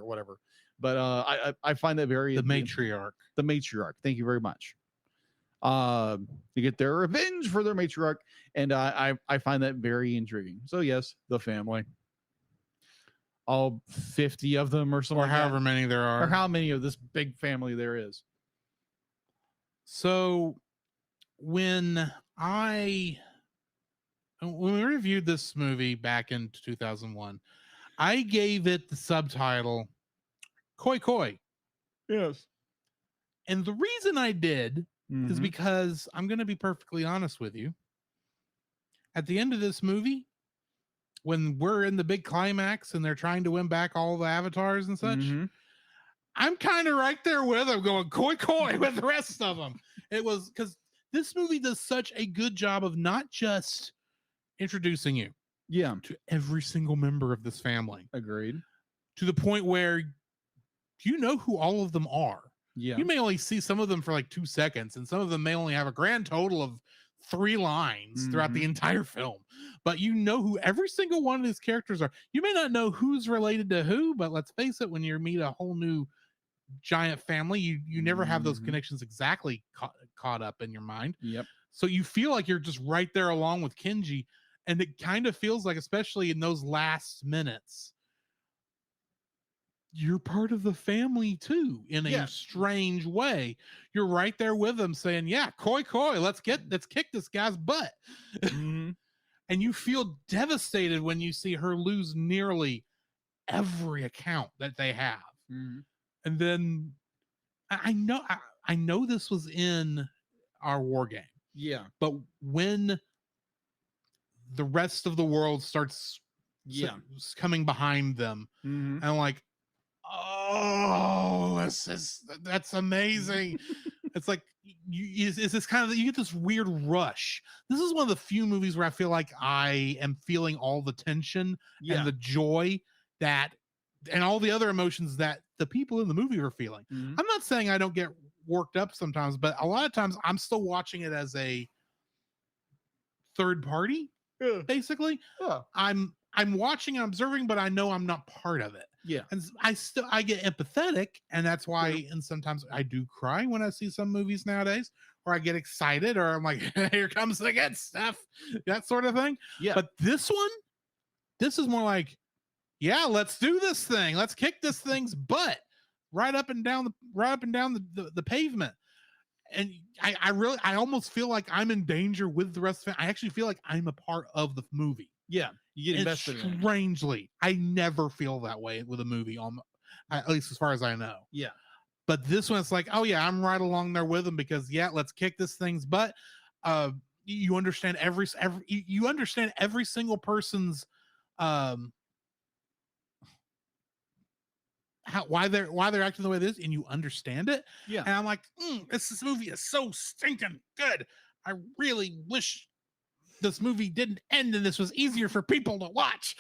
whatever. But I find that very the matriarch. Thank you very much. To get their revenge for their matriarch, and I find that very intriguing. So yes, the family, all 50 of them or something, or however many there are, or how many of this big family there is. So when we reviewed this movie back in 2001, I gave it the subtitle Koi Koi. Yes. And the reason I did is because I'm going to be perfectly honest with you. At the end of this movie, when we're in the big climax and they're trying to win back all the avatars and such, I'm kind of right there with them going koi koi with the rest of them. It was because this movie does such a good job of not just introducing you to every single member of this family. Agreed. To the point where you know who all of them are. Yeah. You may only see some of them for like 2 seconds, and some of them may only have a grand total of 3 lines throughout the entire film. But you know who every single one of these characters are. You may not know who's related to who, but let's face it, when you meet a whole new giant family, you never have those connections exactly caught up in your mind. Yep. So you feel like you're just right there along with Kenji, and it kind of feels like, especially in those last minutes, you're part of the family too, in a strange way. You're right there with them saying, yeah, koi koi, let's kick this guy's butt. And you feel devastated when you see her lose nearly every account that they have. And then I know this was in our war game. Yeah. But when the rest of the world starts coming behind them, and I'm like, oh, that's amazing. It's like is this kind of, you get this weird rush. This is one of the few movies where I feel like I am feeling all the tension and the joy that, and all the other emotions that the people in the movie are feeling. I'm not saying I don't get worked up sometimes, but a lot of times I'm still watching it as a third party. Basically, I'm watching and observing, but I know I'm not part of it. Yeah. And I get empathetic, and that's why and sometimes I do cry when I see some movies nowadays, or I get excited, or I'm like, here comes the good stuff, that sort of thing. Yeah. But this is more like, yeah, let's do this thing. Let's kick this thing's butt right up and down the pavement. And I almost feel like I'm in danger with the rest of it. I actually feel like I'm a part of the movie. Yeah, you get invested in it. Strangely, I never feel that way with a movie, at least as far as I know. Yeah. But this one, it's like, oh yeah, I'm right along there with them because let's kick this thing's butt. You understand every single person's why they're acting the way it is, and you understand it. Yeah. And I'm like, this movie is so stinking good. I really wish this movie didn't end and this was easier for people to watch.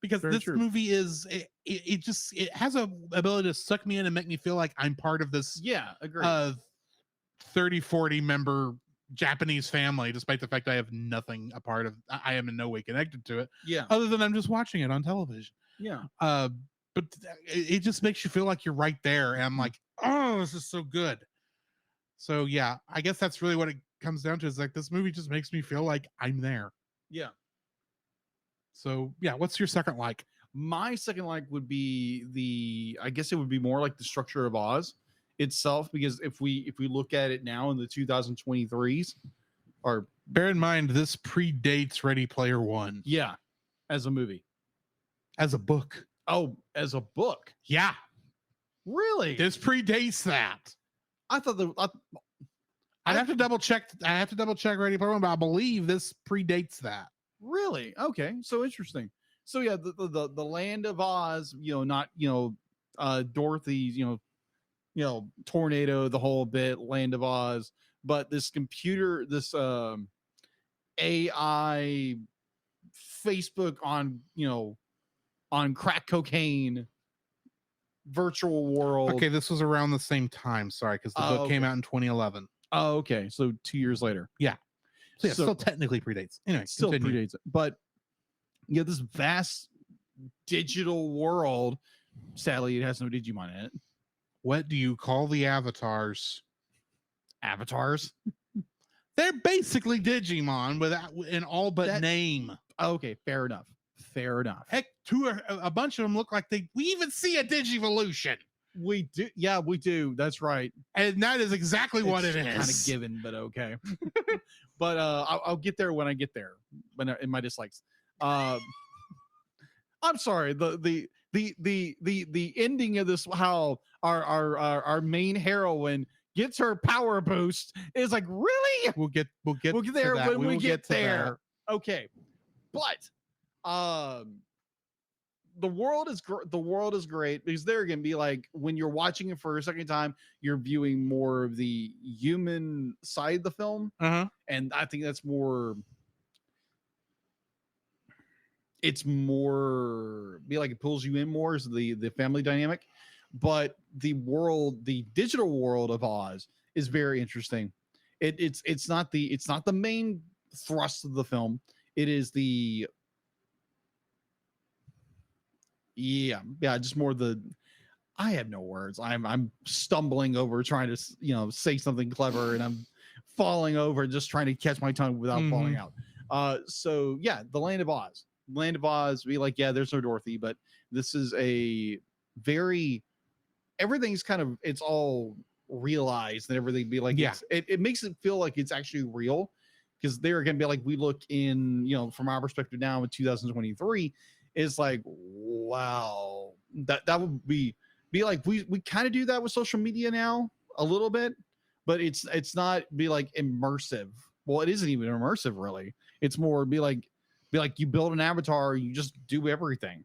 Because this movie is it has a ability to suck me in and make me feel like I'm part of this 30-40 member Japanese family, despite the fact I have nothing a part of. I am in no way connected to it. Yeah. Other than I'm just watching it on television. Yeah. But it just makes you feel like you're right there. And I'm like, oh, this is so good. So yeah, I guess that's really what it comes down to. Is like this movie just makes me feel like I'm there. Yeah. So yeah, what's your second like? My second like would be I guess it would be more like the structure of Oz itself, because if we look at it now in the 2023s, or Bear in mind this predates Ready Player One. yeah, as a movie. As a book. Oh, as a book. Yeah. Really? This predates that. I thought I'd have to double check. I have to double check Ready Player One, but I believe this predates that. Really? Okay. So interesting. So yeah, the land of Oz, not, Dorothy's, tornado, the whole bit, land of Oz, but this AI Facebook on crack cocaine virtual world. Okay, this was around the same time. Sorry, because the book came out in 2011. Oh, okay. So 2 years later. Yeah. So yeah, still technically predates. Anyway, still continue. predates it. But yeah, this vast digital world. Sadly, it has no Digimon in it. What do you call the avatars? Avatars? They're basically Digimon without in all but name. Okay, fair enough. Heck, a bunch of them look like we even see a Digivolution. We do. Yeah, we do. That's right. And that is exactly what it is. Kind of given, but okay. But I'll get there when I get there. In my dislikes. I'm sorry. The ending of this, how our main heroine gets her power boost, is like, really? We'll get there when we get there. That. Okay, but the world is great, because there can be like, when you're watching it for a second time, you're viewing more of the human side of the film, and I think that's more. It's more it pulls you in more, is the family dynamic, but the digital world of Oz is very interesting. It's not the main thrust of the film. It is just more I have no words. I'm stumbling over trying to say something clever, and I'm falling over just trying to catch my tongue without falling out. So yeah, the land of Oz. Be like, yeah, there's no Dorothy, but this is a very, everything's kind of, it's all realized, and everything be like, it makes it feel like it's actually real, because they're gonna be like, we look in, from our perspective now in 2023, it's like, wow, that would be like, we like do that with social media now a little bit, but it's not be like immersive. Well, it isn't even immersive, really. It's more be like you build an avatar, you just do everything.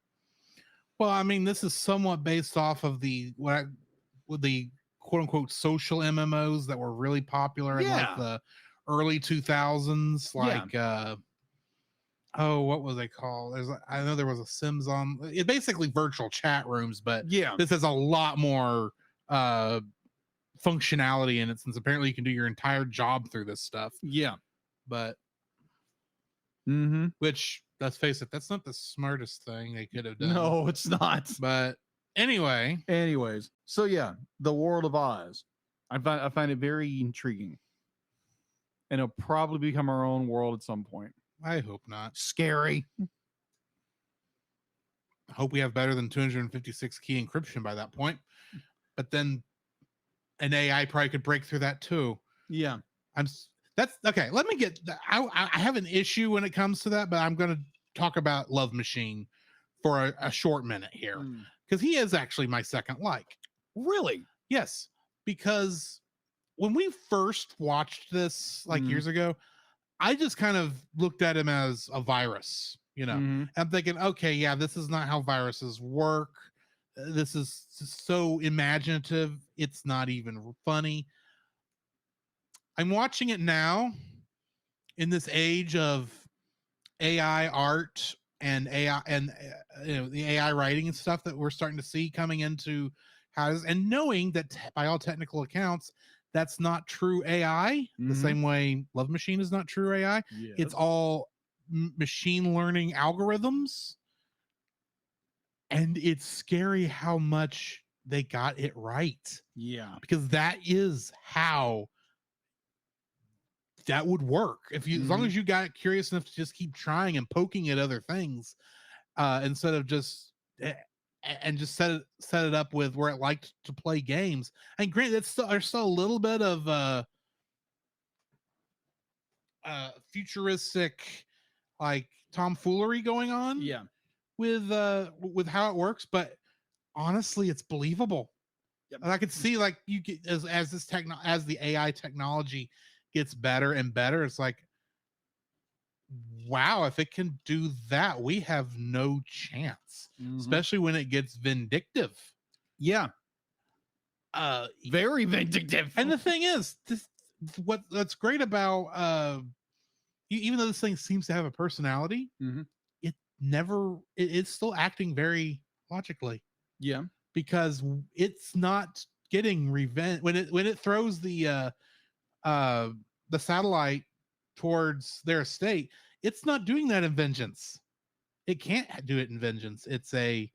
Well, I mean, this is somewhat based off of the quote unquote social MMOs that were really popular in like the early 2000s, like what was they called? I know there was a Sims on it, basically virtual chat rooms, but this has a lot more functionality in it, since apparently you can do your entire job through this stuff. But which, let's face it, that's not the smartest thing they could have done. No, it's not. But anyways, so yeah, the world of Oz, I find it very intriguing, and it'll probably become our own world at some point. I hope not. Scary. I hope we have better than 256 key encryption by that point, but then an AI probably could break through that too. Yeah, that's okay. Let me get. I have an issue when it comes to that, but I'm going to talk about Love Machine for a short minute here, because he is actually my second like. Really? Yes, because when we first watched this years ago, I just kind of looked at him as a virus. I'm thinking, okay, yeah, this is not how viruses work. This is so imaginative. It's not even funny. I'm watching it now in this age of AI art and AI and the AI writing and stuff that we're starting to see coming into houses, and knowing that by all technical accounts, that's not true AI. The same way Love Machine is not true AI. Yes. It's all machine learning algorithms, and it's scary how much they got it right. Yeah, because that is how that would work if you, as long as you got curious enough to just keep trying and poking at other things, instead of just and just set it up with where it liked to play games. And granted, there's still a little bit of futuristic like tomfoolery going on. Yeah. With how it works, but honestly, it's believable. Yep. And I could see like you get as as the AI technology gets better and better, it's like, wow, if it can do that, we have no chance. Especially when it gets vindictive. Yeah. Very vindictive. And the thing is, what's great about even though this thing seems to have a personality, it's still acting very logically. Yeah. Because it's not getting revenge when it throws the satellite towards their estate. It's not doing that in vengeance. It can't do it in vengeance. It's a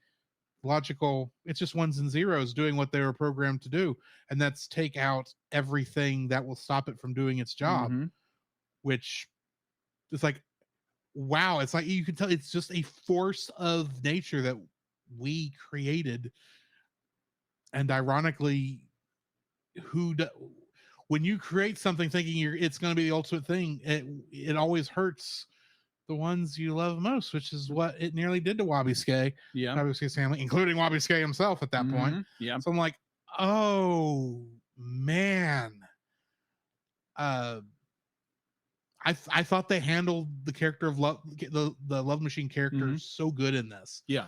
logical, it's just ones and zeros doing what they were programmed to do, and that's take out everything that will stop it from doing its job. Which it's like, wow, it's like you can tell it's just a force of nature that we created. And ironically, when you create something thinking it's going to be the ultimate thing, it always hurts the ones you love most, which is what it nearly did to Wabi-Skay. Yeah. Wabi-Skay's family, including Wabi-Skay himself at that point. Yeah. So I'm like, oh man. I thought they handled the character of Love, the Love Machine character so good in this. Yeah.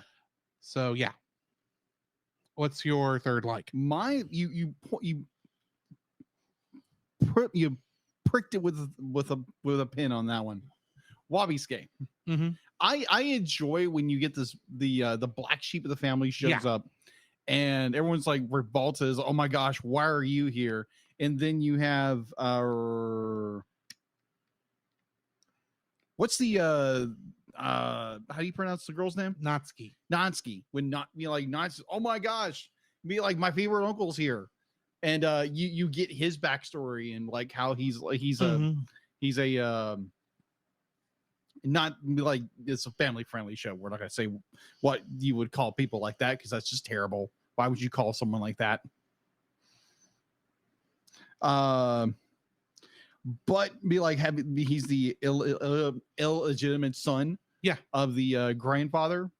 So yeah. What's your third like? You pricked it with a pin on that one. Wabi-Skay. I enjoy when you get the black sheep of the family shows up, and everyone's like, revolta is, oh my gosh, why are you here? And then you have what's the how do you pronounce the girl's name? Natsuki. When not be like Natsuki, oh my gosh, be like, my favorite uncle's here. And you get his backstory and like how he's a not like, it's a family friendly show. We're not gonna say what you would call people like that, because that's just terrible. Why would you call someone like that? But be like, he's the illegitimate son of the grandfather.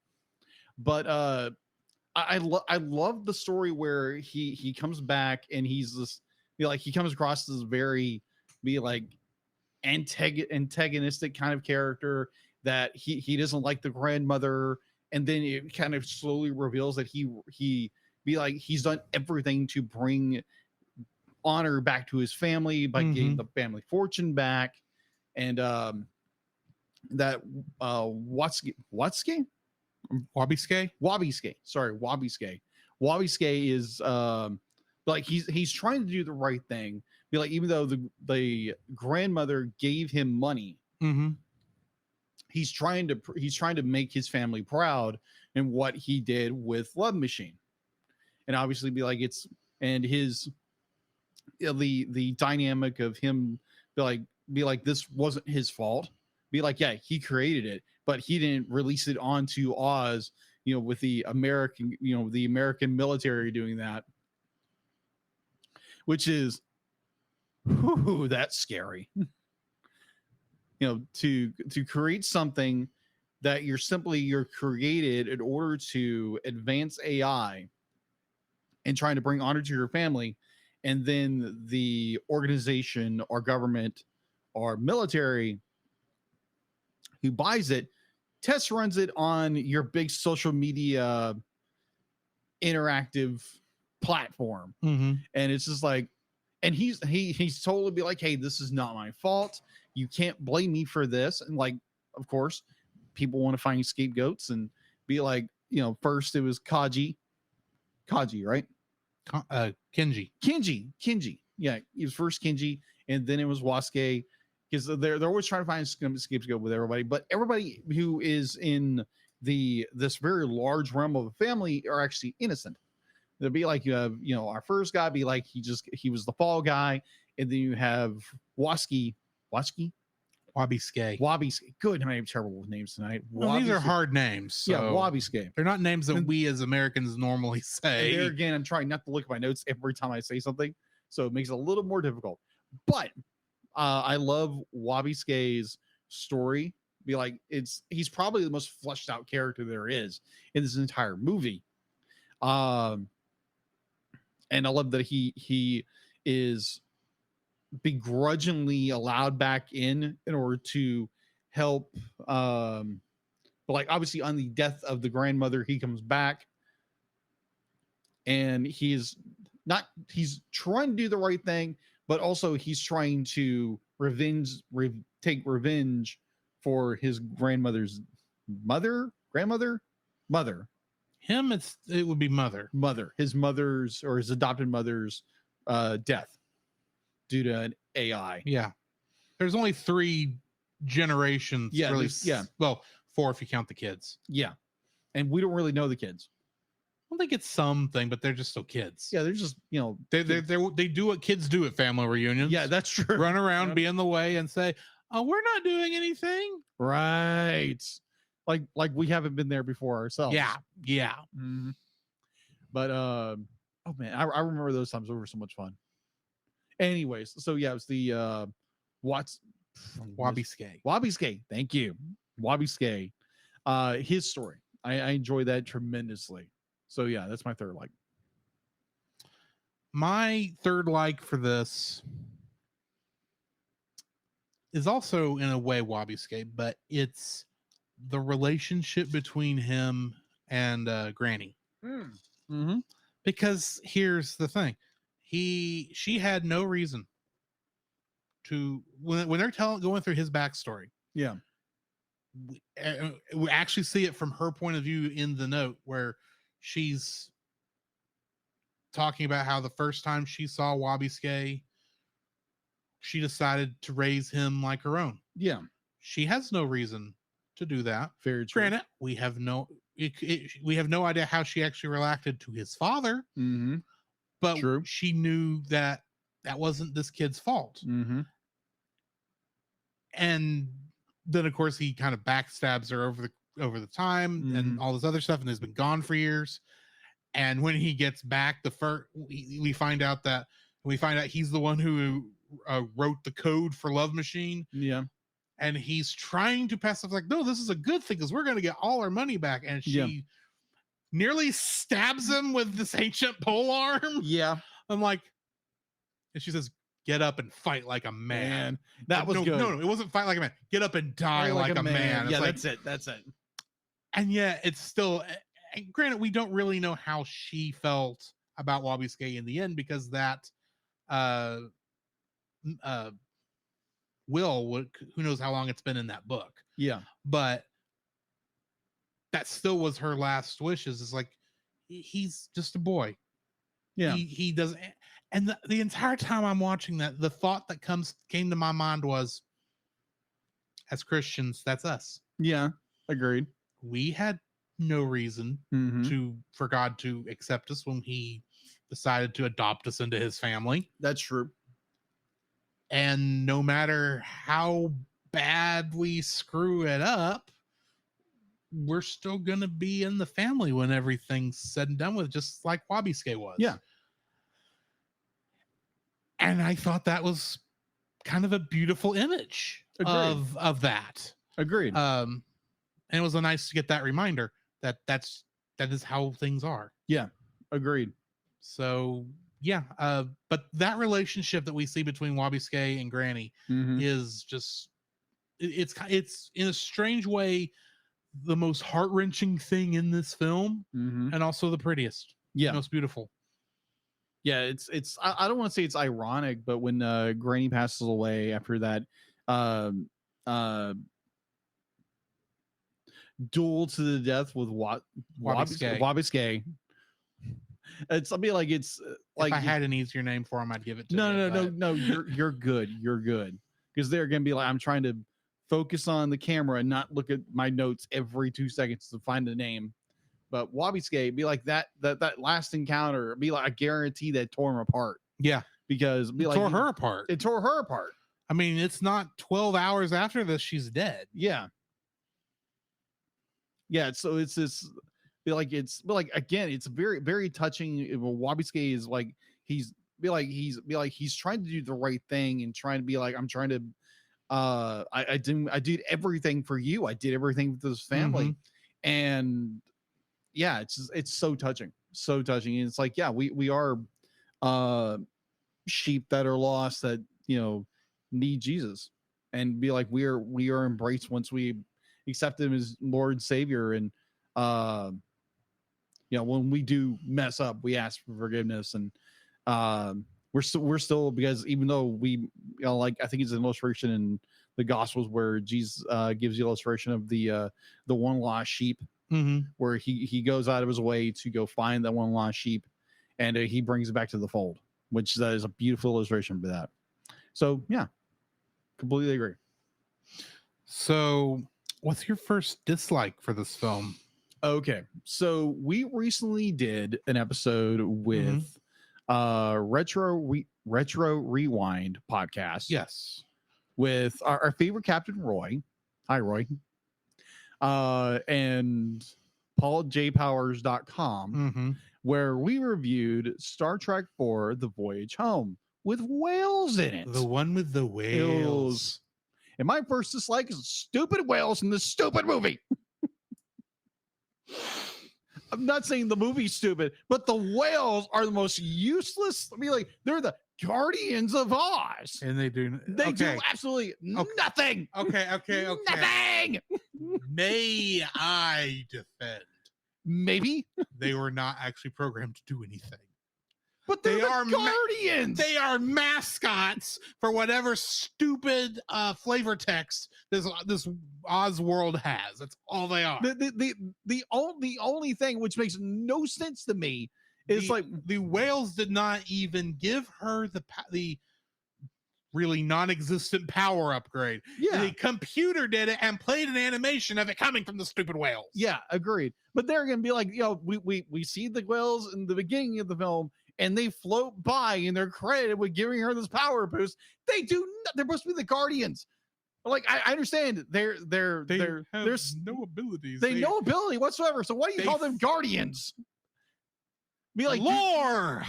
But I love the story where he comes back and he's this, he comes across this very antagonistic kind of character, that he doesn't like the grandmother, and then it kind of slowly reveals that he's done everything to bring honor back to his family by getting the family fortune back. And that Wabi-Skay is he's trying to do the right thing. Even though the grandmother gave him money, he's trying to make his family proud in what he did with Love Machine. And obviously the dynamic of him be like this wasn't his fault. He created it, but he didn't release it onto Oz, with the American military doing that, which is, that's scary. To create something that you're created in order to advance AI and trying to bring honor to your family, and then the organization or government or military who buys it test runs it on your big social media interactive platform. And it's just like, and he's totally be like, hey, this is not my fault, you can't blame me for this. And of course people want to find scapegoats and be like, first it was Kaji, right? Kenji. Yeah, it was first Kenji, and then it was Wasuke, because they're always trying to find a scapegoat with everybody. But everybody who is in this very large realm of a family are actually innocent. They'll be like, you have, our first guy be like, he was the fall guy, and then you have Wasuke, Watsky? Wabi-Skay. Wabi-Skay. Good. I'm terrible with names tonight. Well, these are Wabi-Skay. hard names. So Yeah, Wabi-Skay. they're not names that we as Americans normally say. And there again, I'm trying not to look at my notes every time I say something, so it makes it a little more difficult. But I love Wabi-Skay's story. Be like, he's probably the most fleshed out character there is in this entire movie. And I love that he is begrudgingly allowed back in order to help. But like obviously on the death of the grandmother, he comes back, and he's trying to do the right thing, but also he's trying to take revenge for his grandmother's mother. Him, it would be mother. His mother's or his adopted mother's death due to an AI. Yeah. There's only 3 generations. Yeah, really. yeah. Well, 4 if you count the kids. Yeah. And we don't really know the kids. Well, they get something, but they're just still kids. Yeah, they're just, they do what kids do at family reunions. Yeah, that's true. Run around, be in the way, and say, "Oh, we're not doing anything." Right. Like we haven't been there before ourselves. Yeah. Mm-hmm. But oh man, I remember those times. They were so much fun. Anyways, so yeah, it was the Wabi-Skay. Wabi-Skay. Thank you, Wabi-Skay. His story. I enjoy that tremendously. So yeah, that's my third like. My third like for this is also in a way Wabi-Skay, but it's the relationship between him and Granny. Mm-hmm. Because here's the thing, she had no reason to when they're going through his backstory. Yeah, we actually see it from her point of view in the note where she's talking about how the first time she saw Wabi-Skay, she decided to raise him like her own. Yeah, she has no reason to do that. Very true. Granted, we have no idea how she actually reacted to his father. Mm-hmm. But True. She knew that wasn't this kid's fault. Mm-hmm. And then, of course, he kind of backstabs her over the time and all this other stuff, and has been gone for years. And when he gets back, we find out he's the one who wrote the code for Love Machine. Yeah. And he's trying to pass off like, no, this is a good thing because we're going to get all our money back. And she nearly stabs him with this ancient pole arm. Yeah. I'm like, and she says, get up and fight like a man. That was good. No, it wasn't fight like a man. Get up and die like a man. Yeah, like, that's it. And yeah, it's still, and granted, we don't really know how she felt about Wabi-Skay in the end because that who knows how long it's been in that book. Yeah. But that still was her last wishes. Is like, he's just a boy. Yeah. He doesn't. And the entire time I'm watching that, the thought that came to my mind was, as Christians, that's us. Yeah. Agreed. We had no reason for God to accept us when he decided to adopt us into his family. That's true. And no matter how bad we screw it up, we're still going to be in the family when everything's said and done with, just like Wabi-Skay was. Yeah. And I thought that was kind of a beautiful image of that. Agreed. And it was nice to get that reminder that is how things are. Yeah. Agreed. So yeah, but that relationship that we see between Wabi-Skay and Granny is just it's in a strange way the most heart-wrenching thing in this film, and also the prettiest, most beautiful. Yeah, it's I don't want to say it's ironic, but when Granny passes away after that duel to the death with Wabi-Skay. It's something like it's like, if I had an easier name for him, I'd give it to no. You're good. You're good. Because they're gonna be like, I'm trying to focus on the camera and not look at my notes every 2 seconds to find the name. But Wabi-Skay be like that last encounter, be like, I guarantee that tore him apart. Yeah. Because it tore her apart. It tore her apart. I mean, it's not 12 hours after this, she's dead. Yeah. Yeah. So it's this, it's again, it's very, very touching. Wabisuke is like, he's trying to do the right thing and trying to be like, I'm trying to, I did everything for you. I did everything for this family. And yeah, it's so touching. So touching. And it's like, yeah, we are sheep that are lost that, need Jesus, and be like, we are embraced once we accept him as Lord and Savior. And when we do mess up, we ask for forgiveness. And we're still, because even though we, I think it's an illustration in the Gospels where Jesus gives the illustration of the one lost sheep, where he goes out of his way to go find that one lost sheep, and he brings it back to the fold, which that is a beautiful illustration for that. So yeah, completely agree. So what's your first dislike for this film? Okay, so we recently did an episode with Retro Rewind podcast. Yes. With our favorite Captain Roy. Hi, Roy. And PaulJPowers.com, where we reviewed Star Trek IV: The Voyage Home with whales in it. The one with the whales. And my first dislike is stupid whales in this stupid movie. I'm not saying the movie's stupid, but the whales are the most useless. I mean, like, they're the Guardians of Oz. And they do absolutely nothing. Okay. Nothing. May I defend? Maybe. They were not actually programmed to do anything. But they are Guardians. They are mascots for whatever stupid flavor text this Oz world has. That's all they are. The only thing which makes no sense to me is the whales did not even give her the really non-existent power upgrade. Yeah, the computer did it and played an animation of it coming from the stupid whales. Yeah, agreed. But they're gonna be like, we see the whales in the beginning of the film, and they float by and they're credited with giving her this power boost. They're supposed to be the Guardians. Like, I understand there's no abilities. They no ability whatsoever. So why do you call them Guardians? Be like, lore,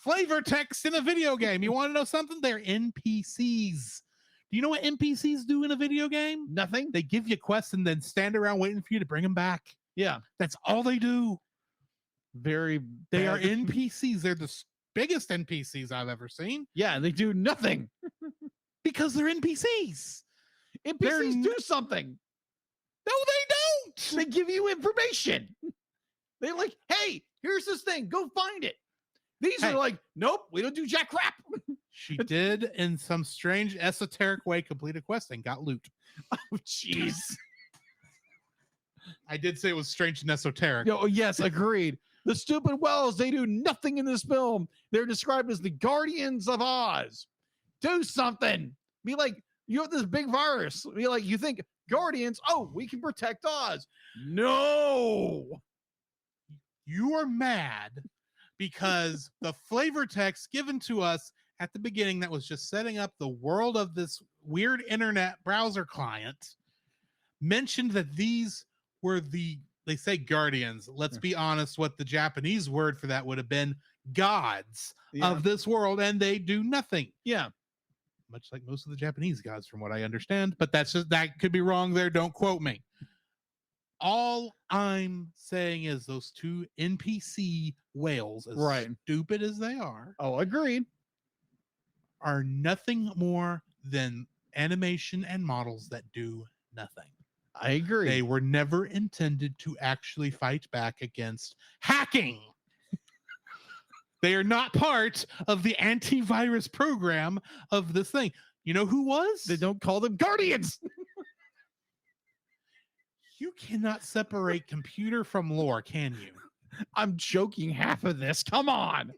flavor text in a video game. You want to know something? They're NPCs. Do you know what NPCs do in a video game? Nothing. They give you quests and then stand around waiting for you to bring them back. Yeah, that's all they do. They are NPCs. They're the biggest NPCs I've ever seen. Yeah, they do nothing because they're NPCs. NPCs do something. No, they don't. They give you information. They're like, hey, here's this thing. Go find it. These are like, nope, we don't do jack crap. She did, in some strange esoteric way, complete a quest and got loot. Oh, jeez. I did say it was strange and esoteric. Yes, agreed. The stupid whales, they do nothing in this film. They're described as the Guardians of Oz. Do something. Be like, you have this big virus. Be like, you think Guardians, we can protect Oz. No. You are mad because the flavor text given to us at the beginning that was just setting up the world of this weird internet browser client mentioned that these were they say Guardians. Let's be honest, what the Japanese word for that would have been gods of this world, and they do nothing. Yeah. Much like most of the Japanese gods, from what I understand. But that could be wrong there. Don't quote me. All I'm saying is those two NPC whales, as stupid as they are, agreed, are nothing more than animation and models that do nothing. I agree. They were never intended to actually fight back against hacking. They are not part of the antivirus program of this thing. You know who was? They don't call them Guardians. You cannot separate computer from lore, can you? I'm joking half of this. Come on.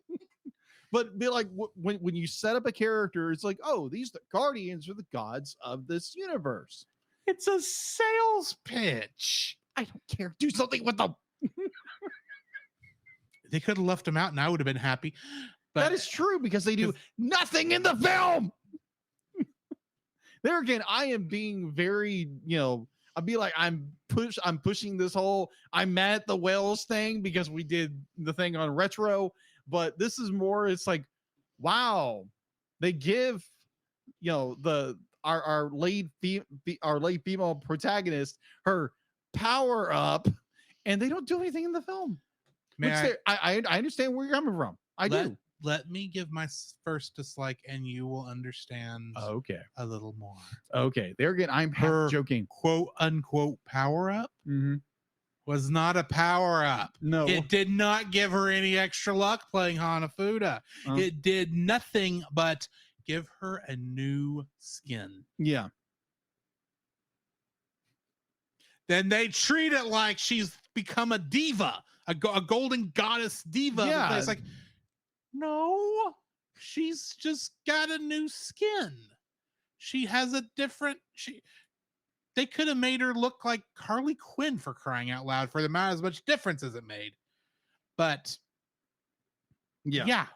But be like, when you set up a character, it's like, these Guardians are the gods of this universe. It's a sales pitch. I don't care. Do something with them. They could have left them out and I would have been happy. But that is true because they do nothing in the film. there again, I am being very, I'd be like, I'm pushing this whole I'm mad at the whales thing because we did the thing on retro, but this is more, it's like, wow, they give, our lead female protagonist her power up, and they don't do anything in the film. I understand where you're coming from. I do. Let me give my first dislike, and you will understand. Okay. A little more. Okay. There again, I'm her joking. "Quote unquote" power up was not a power up. No, it did not give her any extra luck playing Hanafuda. It did nothing but give her a new skin. Yeah. Then they treat it like she's become a diva, a golden goddess diva. Yeah. It's like, no, she's just got a new skin. She has a different. They could have made her look like Harley Quinn, for crying out loud, for the amount as much difference as it made. But yeah.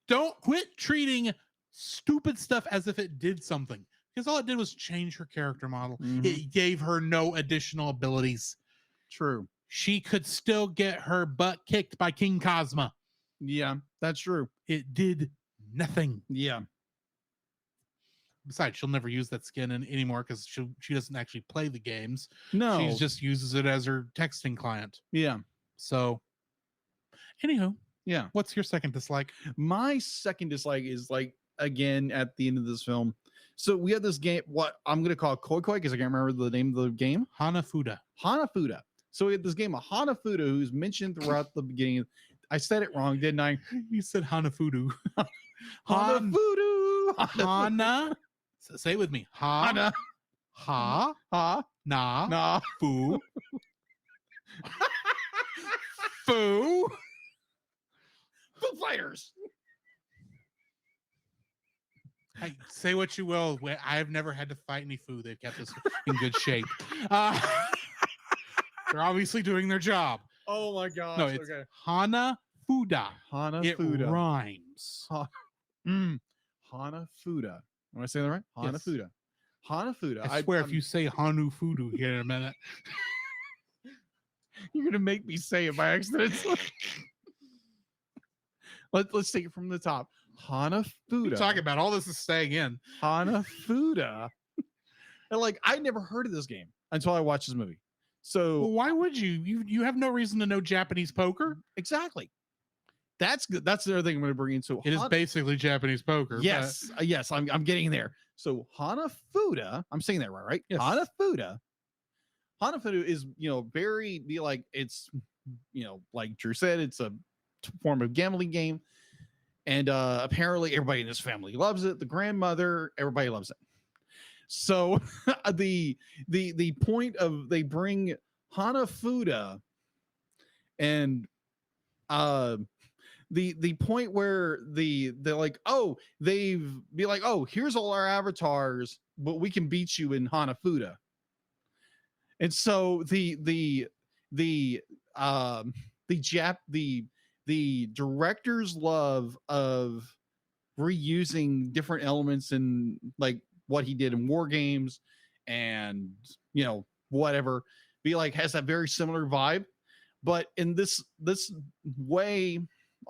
Don't quit treating stupid stuff as if it did something, because all it did was change her character model. It gave her no additional abilities. True. She could still get her butt kicked by King Cosma. Yeah, that's true. It did nothing. Yeah. Besides, she'll never use that skin anymore because she doesn't actually play the games. No. She just uses it as her texting client. Yeah. So, anywho. Yeah. What's your second dislike? My second dislike is, like, again, at the end of this film. So we have this game, what I'm going to call Koi Koi, because I can't remember the name of the game. Hanafuda. So we have this game of Hanafuda, who's mentioned throughout the beginning. I said it wrong, didn't I? You said Hanafudu. Hanafudu. Hana. Say it with me. Hana. Ha. Ha. Na. Fu. Fu. Foo Fighters. Say what you will. I have never had to fight any Fu. They've kept us in good shape. They're obviously doing their job. Oh my gosh. No, it's Hanafuda. Hanafuda. It rhymes. Hanafuda. Am I saying that right? Hanafuda. Yes. Hanafuda. I swear, if you say Hanufudu here in a minute, you're gonna make me say it by accident. Let's take it from the top. Hanafuda. Talking about all this is staying in. Hanafuda. And, like, I never heard of this game until I watched this movie. So well, why would you? You have no reason to know Japanese poker. Exactly. That's good. That's the other thing I'm going to bring in. So it is basically Japanese poker. Yes, yes, I'm getting there. So Hanafuda, I'm saying that right? Yes. Hanafuda is, it's, like Drew said, it's a form of gambling game, and apparently everybody in this family loves it. The grandmother, everybody loves it. So the point of, they bring Hanafuda, and the point where they're like, oh, they've be like, oh, here's all our avatars, but we can beat you in Hanafuda. And so the director's love of reusing different elements in, like, what he did in War Games and, whatever, has that very similar vibe. But in this way,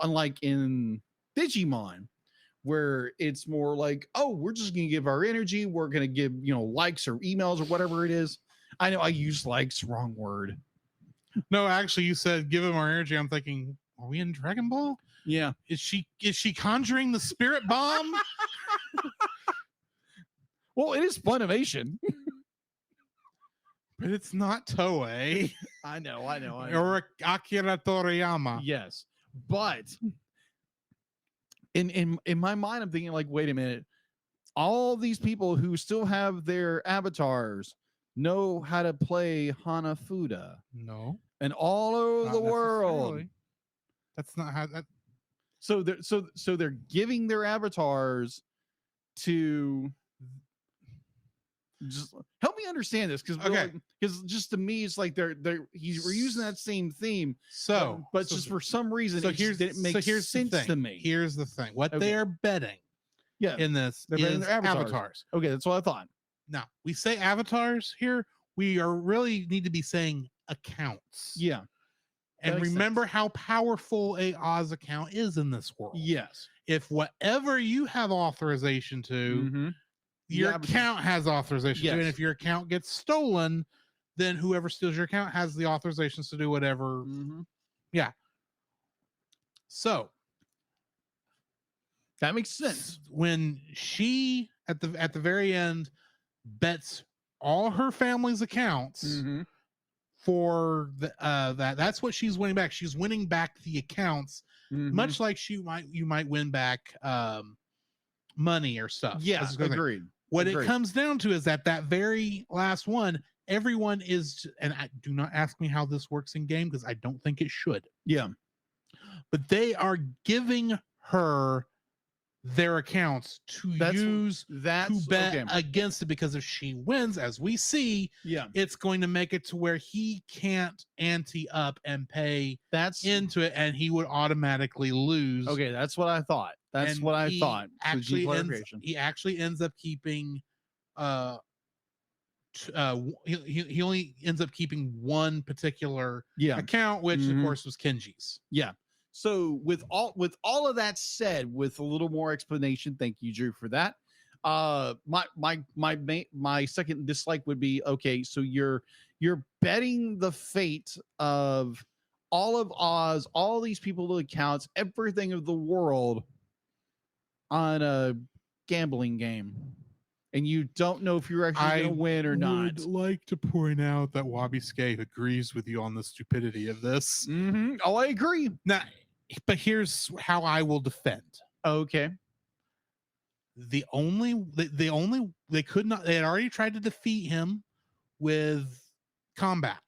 unlike in Digimon, where it's more like, oh, we're just going to give our energy. We're going to give, likes or emails or whatever it is. I know I use likes, wrong word. No, actually, you said give him our energy. I'm thinking, are we in Dragon Ball? Yeah. Is she conjuring the spirit bomb? Well, it is Funimation. But it's not Toei. I know. Or Akira Toriyama. Yes. But in my mind, I'm thinking, like, wait a minute. All these people who still have their avatars know how to play Hanafuda. No. And all over the world. That's not how that. So they're giving their avatars to. Just help me understand this, because just to me it's like we're using that same theme. But just for some reason, it didn't make sense to me. Here's the thing: what they are betting Yeah. in this They're betting is their avatars. Okay, that's what I thought. Now, we say avatars here, we are really need to be saying accounts. Yeah. And makes remember sense. how powerful a Oz account is in this world. Yes. If whatever you have authorization to, Mm-hmm. your account has authorization to, and Yes. if your account gets stolen, then whoever steals your account has the authorizations to do whatever. Mm-hmm. Yeah. So that makes sense. When she at the very end bets all her family's accounts for that's what she's winning back. She's winning back the accounts, much like you might win back money or stuff. Yeah, agreed. What it comes down to is that very last one, everyone is, and do not ask me how this works in game because I don't think it should. Yeah. But they are giving her their accounts to use to bet against it, because if she wins, as we see, it's going to make it to where he can't ante up and pay into it, and he would automatically lose. Okay, that's what I thought. That's what I thought. Actually, he actually ends up keeping he only ends up keeping one particular account, which of course was Kenji's. Yeah. So with all of that said, with a little more explanation, thank you, Drew, for that. My second dislike would be, okay, so you're betting the fate of all of Oz, all these people, accounts, everything of the world on a gambling game, and you don't know if you're actually going to win or not. I would like to point out that Wabi-Skate agrees with you on the stupidity of this. Oh, I agree. Now, but here's how I will defend. Okay. They could not. They had already tried to defeat him with combat.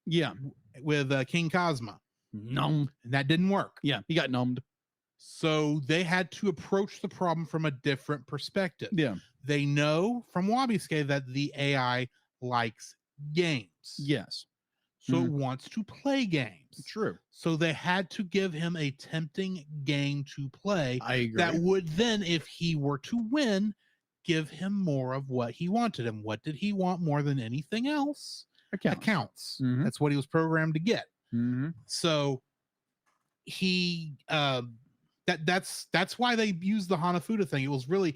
Yeah, with King Cosma. And that didn't work. Yeah, he got numbed. So they had to approach the problem from a different perspective. Yeah. They know from Wabi-Skate that the AI likes games. Yes. So it wants to play games. True. So they had to give him a tempting game to play. I agree. That would then, if he were to win, give him more of what he wanted. And what did he want more than anything else? Accounts. That's what he was programmed to get. So he that's why they used the Hanafuda thing. It was really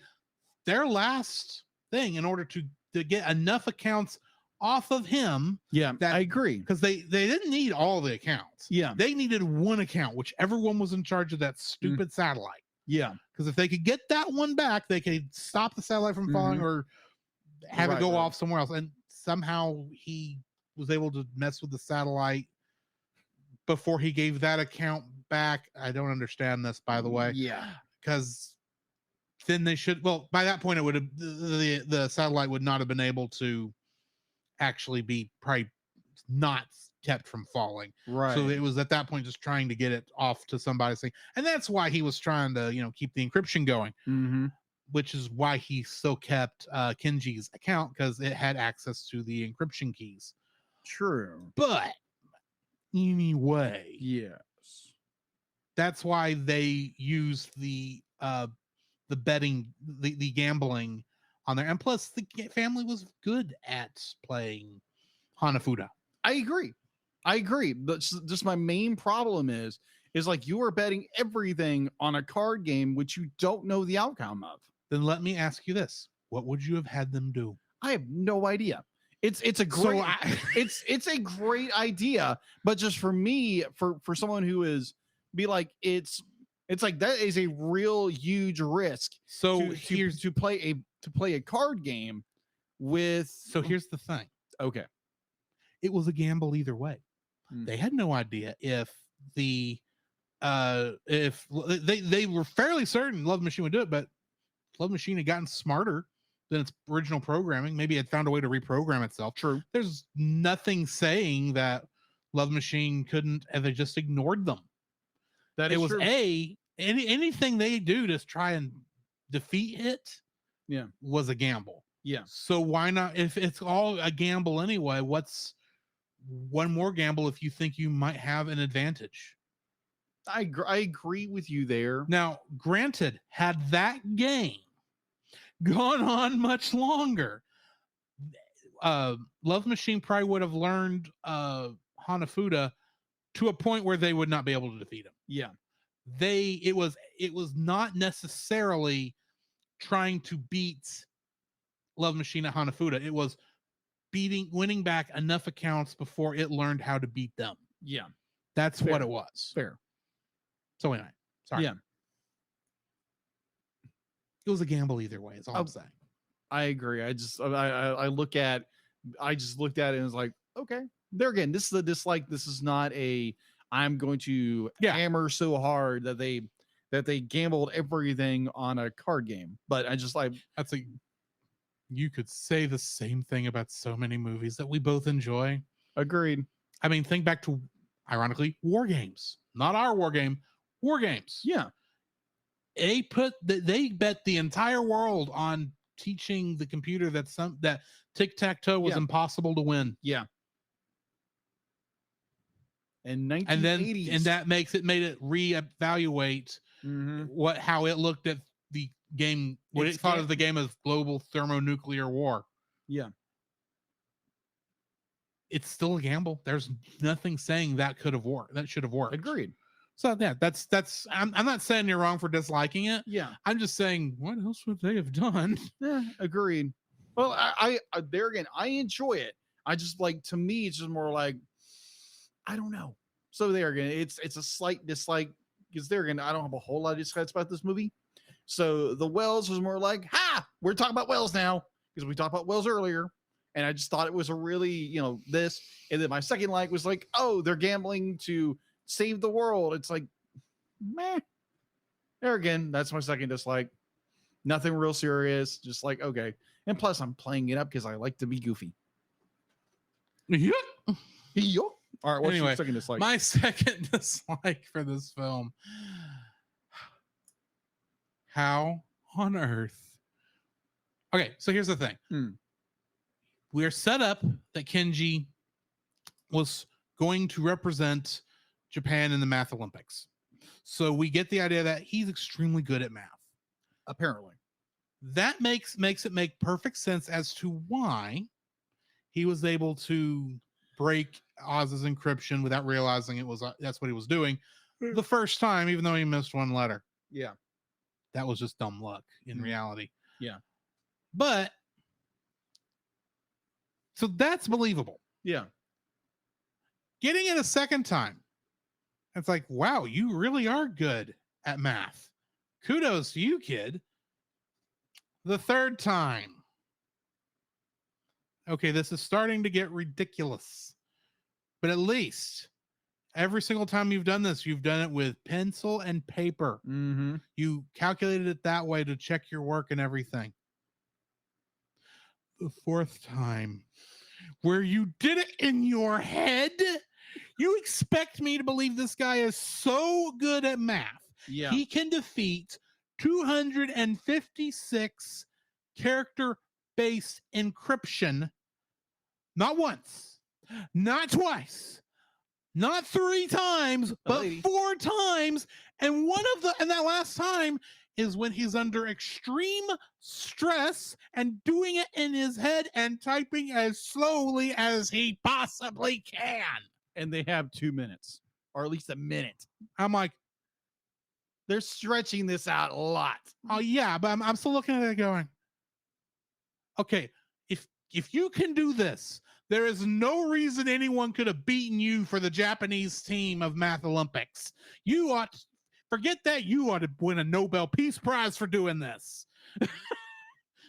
their last thing in order to get enough accounts off of him. Yeah, I agree. Because they didn't need all the accounts. Yeah. They needed one account, whichever one was in charge of that stupid satellite. Yeah. Because if they could get that one back, they could stop the satellite from falling or have it go off somewhere else. And somehow he was able to mess with the satellite before he gave that account back. I don't understand this, by the way. Yeah. Because then they should, well, by that point, it would have, the satellite would not have been able to actually be probably not kept from falling. Right. So it was at that point just trying to get it off to somebody's thing. And that's why he was trying to, keep the encryption going. Which is why he still kept Kenji's account, because it had access to the encryption keys. True. But anyway, yes, that's why they used the betting, the gambling on there. And plus, the family was good at playing Hanafuda. I agree. But just my main problem is like you are betting everything on a card game which you don't know the outcome of. Then let me ask you this: what would you have had them do? I have no idea. It's a great it's a great idea, but just for me, for someone who is be like, it's like that is a real huge risk. So to play a card game with. So here's the thing. Okay, it was a gamble either way. They had no idea if they were fairly certain Love Machine would do it, but Love Machine had gotten smarter than its original programming. Maybe it found a way to reprogram itself. True. There's nothing saying that Love Machine couldn't have they just ignored them. That it was true. Anything they do to try and defeat it. Yeah, was a gamble. Yeah. So why not? If it's all a gamble anyway, what's one more gamble if you think you might have an advantage? I agree with you there. Now, granted, had that game gone on much longer, Love Machine probably would have learned Hanafuda to a point where they would not be able to defeat him. Yeah. It was not necessarily trying to beat Love Machine at Hanafuda. It was winning back enough accounts before it learned how to beat them. Yeah. That's Fair. what it was. Fair. So anyway, sorry. Yeah. It was a gamble either way, is all I'm saying. I agree. I just looked at it and was like, okay, there again, this is a dislike. This is not a I'm going to hammer so hard that they gambled everything on a card game. But I just like you could say the same thing about so many movies that we both enjoy. Agreed. I mean, think back to, ironically, War Games. Not our War Game, War Games. Yeah. They bet the entire world on teaching the computer that tic-tac-toe was impossible to win. Yeah. In 1980s. And that made it reevaluate how it looked at the game, what it thought of the game as global thermonuclear war. Yeah. It's still a gamble. There's nothing saying that could have worked. That should have worked. Agreed. So yeah, that's I'm not saying you're wrong for disliking it. Yeah. I'm just saying, what else would they have done? Yeah, agreed. Well, I there again, I enjoy it. I just like, to me, it's just more like, I don't know. So there again, it's a slight dislike, because there again, I don't have a whole lot of dislikes about this movie. So the Wells was more like, we're talking about Wells now, because we talked about Wells earlier. And I just thought it was a really, this. And then my second like was like, oh, they're gambling to save the world. It's like, meh. There again, that's my second dislike. Nothing real serious. Just like, okay. And plus, I'm playing it up because I like to be goofy. Yeah. All right, what's anyway, your second dislike? My second dislike for this film. How on earth? Okay, so here's the thing. We're set up that Kenji was going to represent Japan in the Math Olympics. So we get the idea that he's extremely good at math. Apparently. That makes it make perfect sense as to why he was able to break Oz's encryption without realizing that's what he was doing the first time, even though he missed one letter. Yeah. That was just dumb luck in reality. Yeah. But so that's believable. Yeah. Getting it a second time, it's like, wow, you really are good at math. Kudos to you, kid. The third time. Okay, this is starting to get ridiculous. But at least every single time you've done this, you've done it with pencil and paper. Mm-hmm. You calculated it that way to check your work and everything. The fourth time, where you did it in your head, you expect me to believe this guy is so good at math. Yeah. He can defeat 256 character-based encryption, not once, not twice, not 3 times, but 4 times. And that last time is when he's under extreme stress and doing it in his head and typing as slowly as he possibly can. And they have 2 minutes, or at least a minute. I'm like, they're stretching this out a lot. Oh yeah, but I'm still looking at it going, okay, if you can do this, there is no reason anyone could have beaten you for the Japanese team of Math Olympics. You ought to forget that. You ought to win a Nobel Peace Prize for doing this.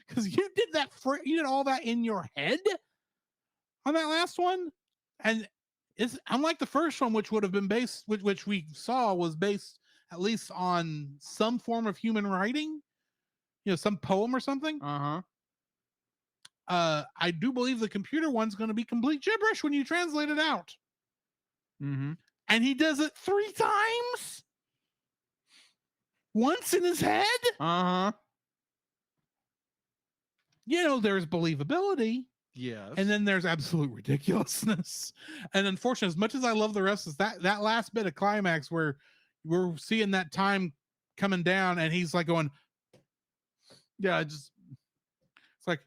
Because you did all that in your head on that last one. And it's unlike the first one, which would have been based, which we saw was based at least on some form of human writing, some poem or something. I do believe the computer one's going to be complete gibberish when you translate it out. Mm-hmm. And he does it 3 times? Once in his head? There's believability. Yes. And then there's absolute ridiculousness. And unfortunately, as much as I love the rest of that last bit of climax where we're seeing that time coming down, and he's like going, Yeah, it's like,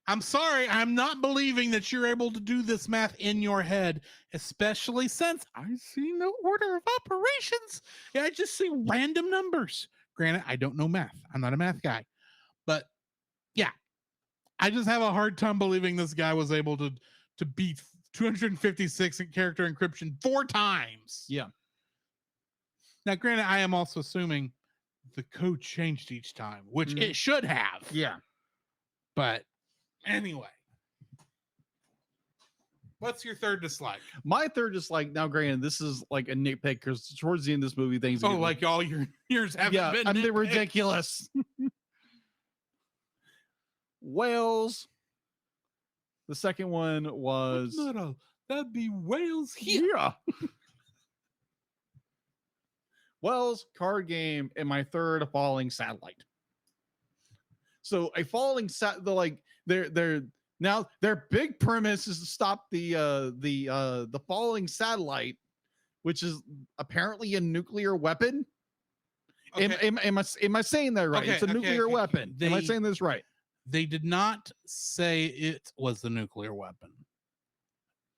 I'm sorry, I'm not believing that you're able to do this math in your head, especially since I see no order of operations. Yeah, I just see random numbers. Granted, I don't know math. I'm not a math guy. But yeah, I just have a hard time believing this guy was able to beat 256 in character encryption 4 times. Yeah. Now, granted, I am also assuming the code changed each time, which it should have. Yeah. But anyway, what's your third dislike? My third dislike, now granted, this is like a nitpick because towards the end of this movie, things like all your years haven't been they're ridiculous. Whales. The second one was that'd be Whales here. Yeah. Wells, card game, and my third, a falling satellite. So a falling their big premise is to stop the falling satellite, which is apparently a nuclear weapon. Okay. Am I saying that right? Okay, It's a nuclear weapon. Am I saying this right? They did not say it was the nuclear weapon.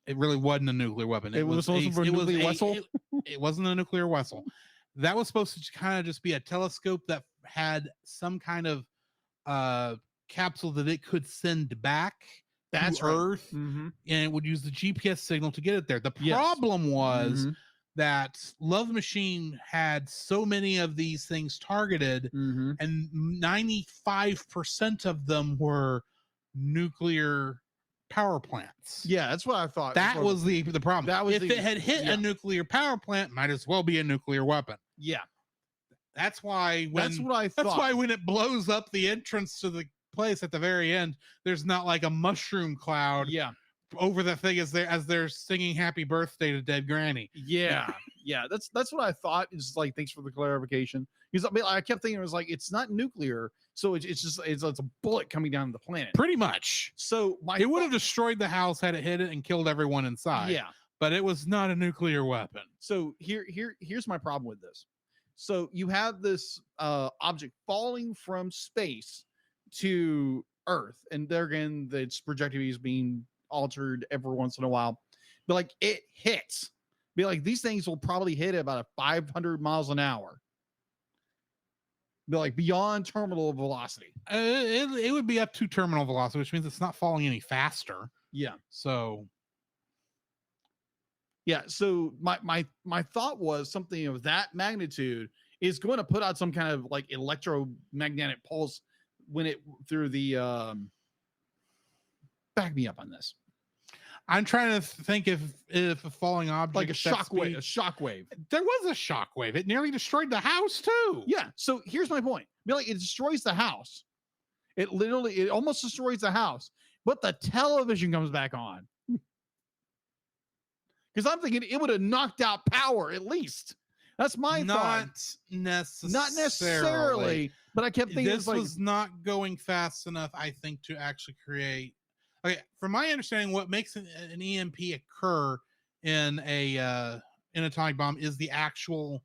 It really wasn't a nuclear weapon. It was supposed to be a nuclear vessel. It wasn't a nuclear vessel. That was supposed to kind of just be a telescope that had some kind of capsule that it could send back to Earth, and it would use the GPS signal to get it there. The problem was that Love Machine had so many of these things targeted, and 95% of them were nuclear power plants. Yeah, that's what I thought. That was the problem. That was if it had hit a nuclear power plant, might as well be a nuclear weapon. Yeah. That's why that's what I thought. That's why when it blows up the entrance to the place at the very end, there's not like a mushroom cloud over the thing as they're singing happy birthday to dead granny. Yeah. That's what I thought. Is like, thanks for the clarification. Because I kept thinking it was like, it's not nuclear, so it's a bullet coming down the planet. Pretty much. So it would have destroyed the house had it hit it and killed everyone inside. Yeah. But it was not a nuclear weapon. So here's my problem with this. So you have this object falling from space to Earth, and there again, its trajectory is being altered every once in a while. But like, it hits. Be like, these things will probably hit at about 500 miles an hour. Be like beyond terminal velocity. It would be up to terminal velocity, which means it's not falling any faster. Yeah. So my thought was something of that magnitude is going to put out some kind of like electromagnetic pulse when it through the back me up on this. I'm trying to think if a falling object, like a shockwave. There was a shockwave. It nearly destroyed the house too. Yeah. So here's my point. Like, it destroys the house. It almost destroys the house, but the television comes back on. Because I'm thinking it would have knocked out power at least. That's my thought. Not necessarily. But I kept thinking this was not going fast enough, I think, to actually create. Okay, from my understanding, what makes an EMP occur in an atomic bomb is the actual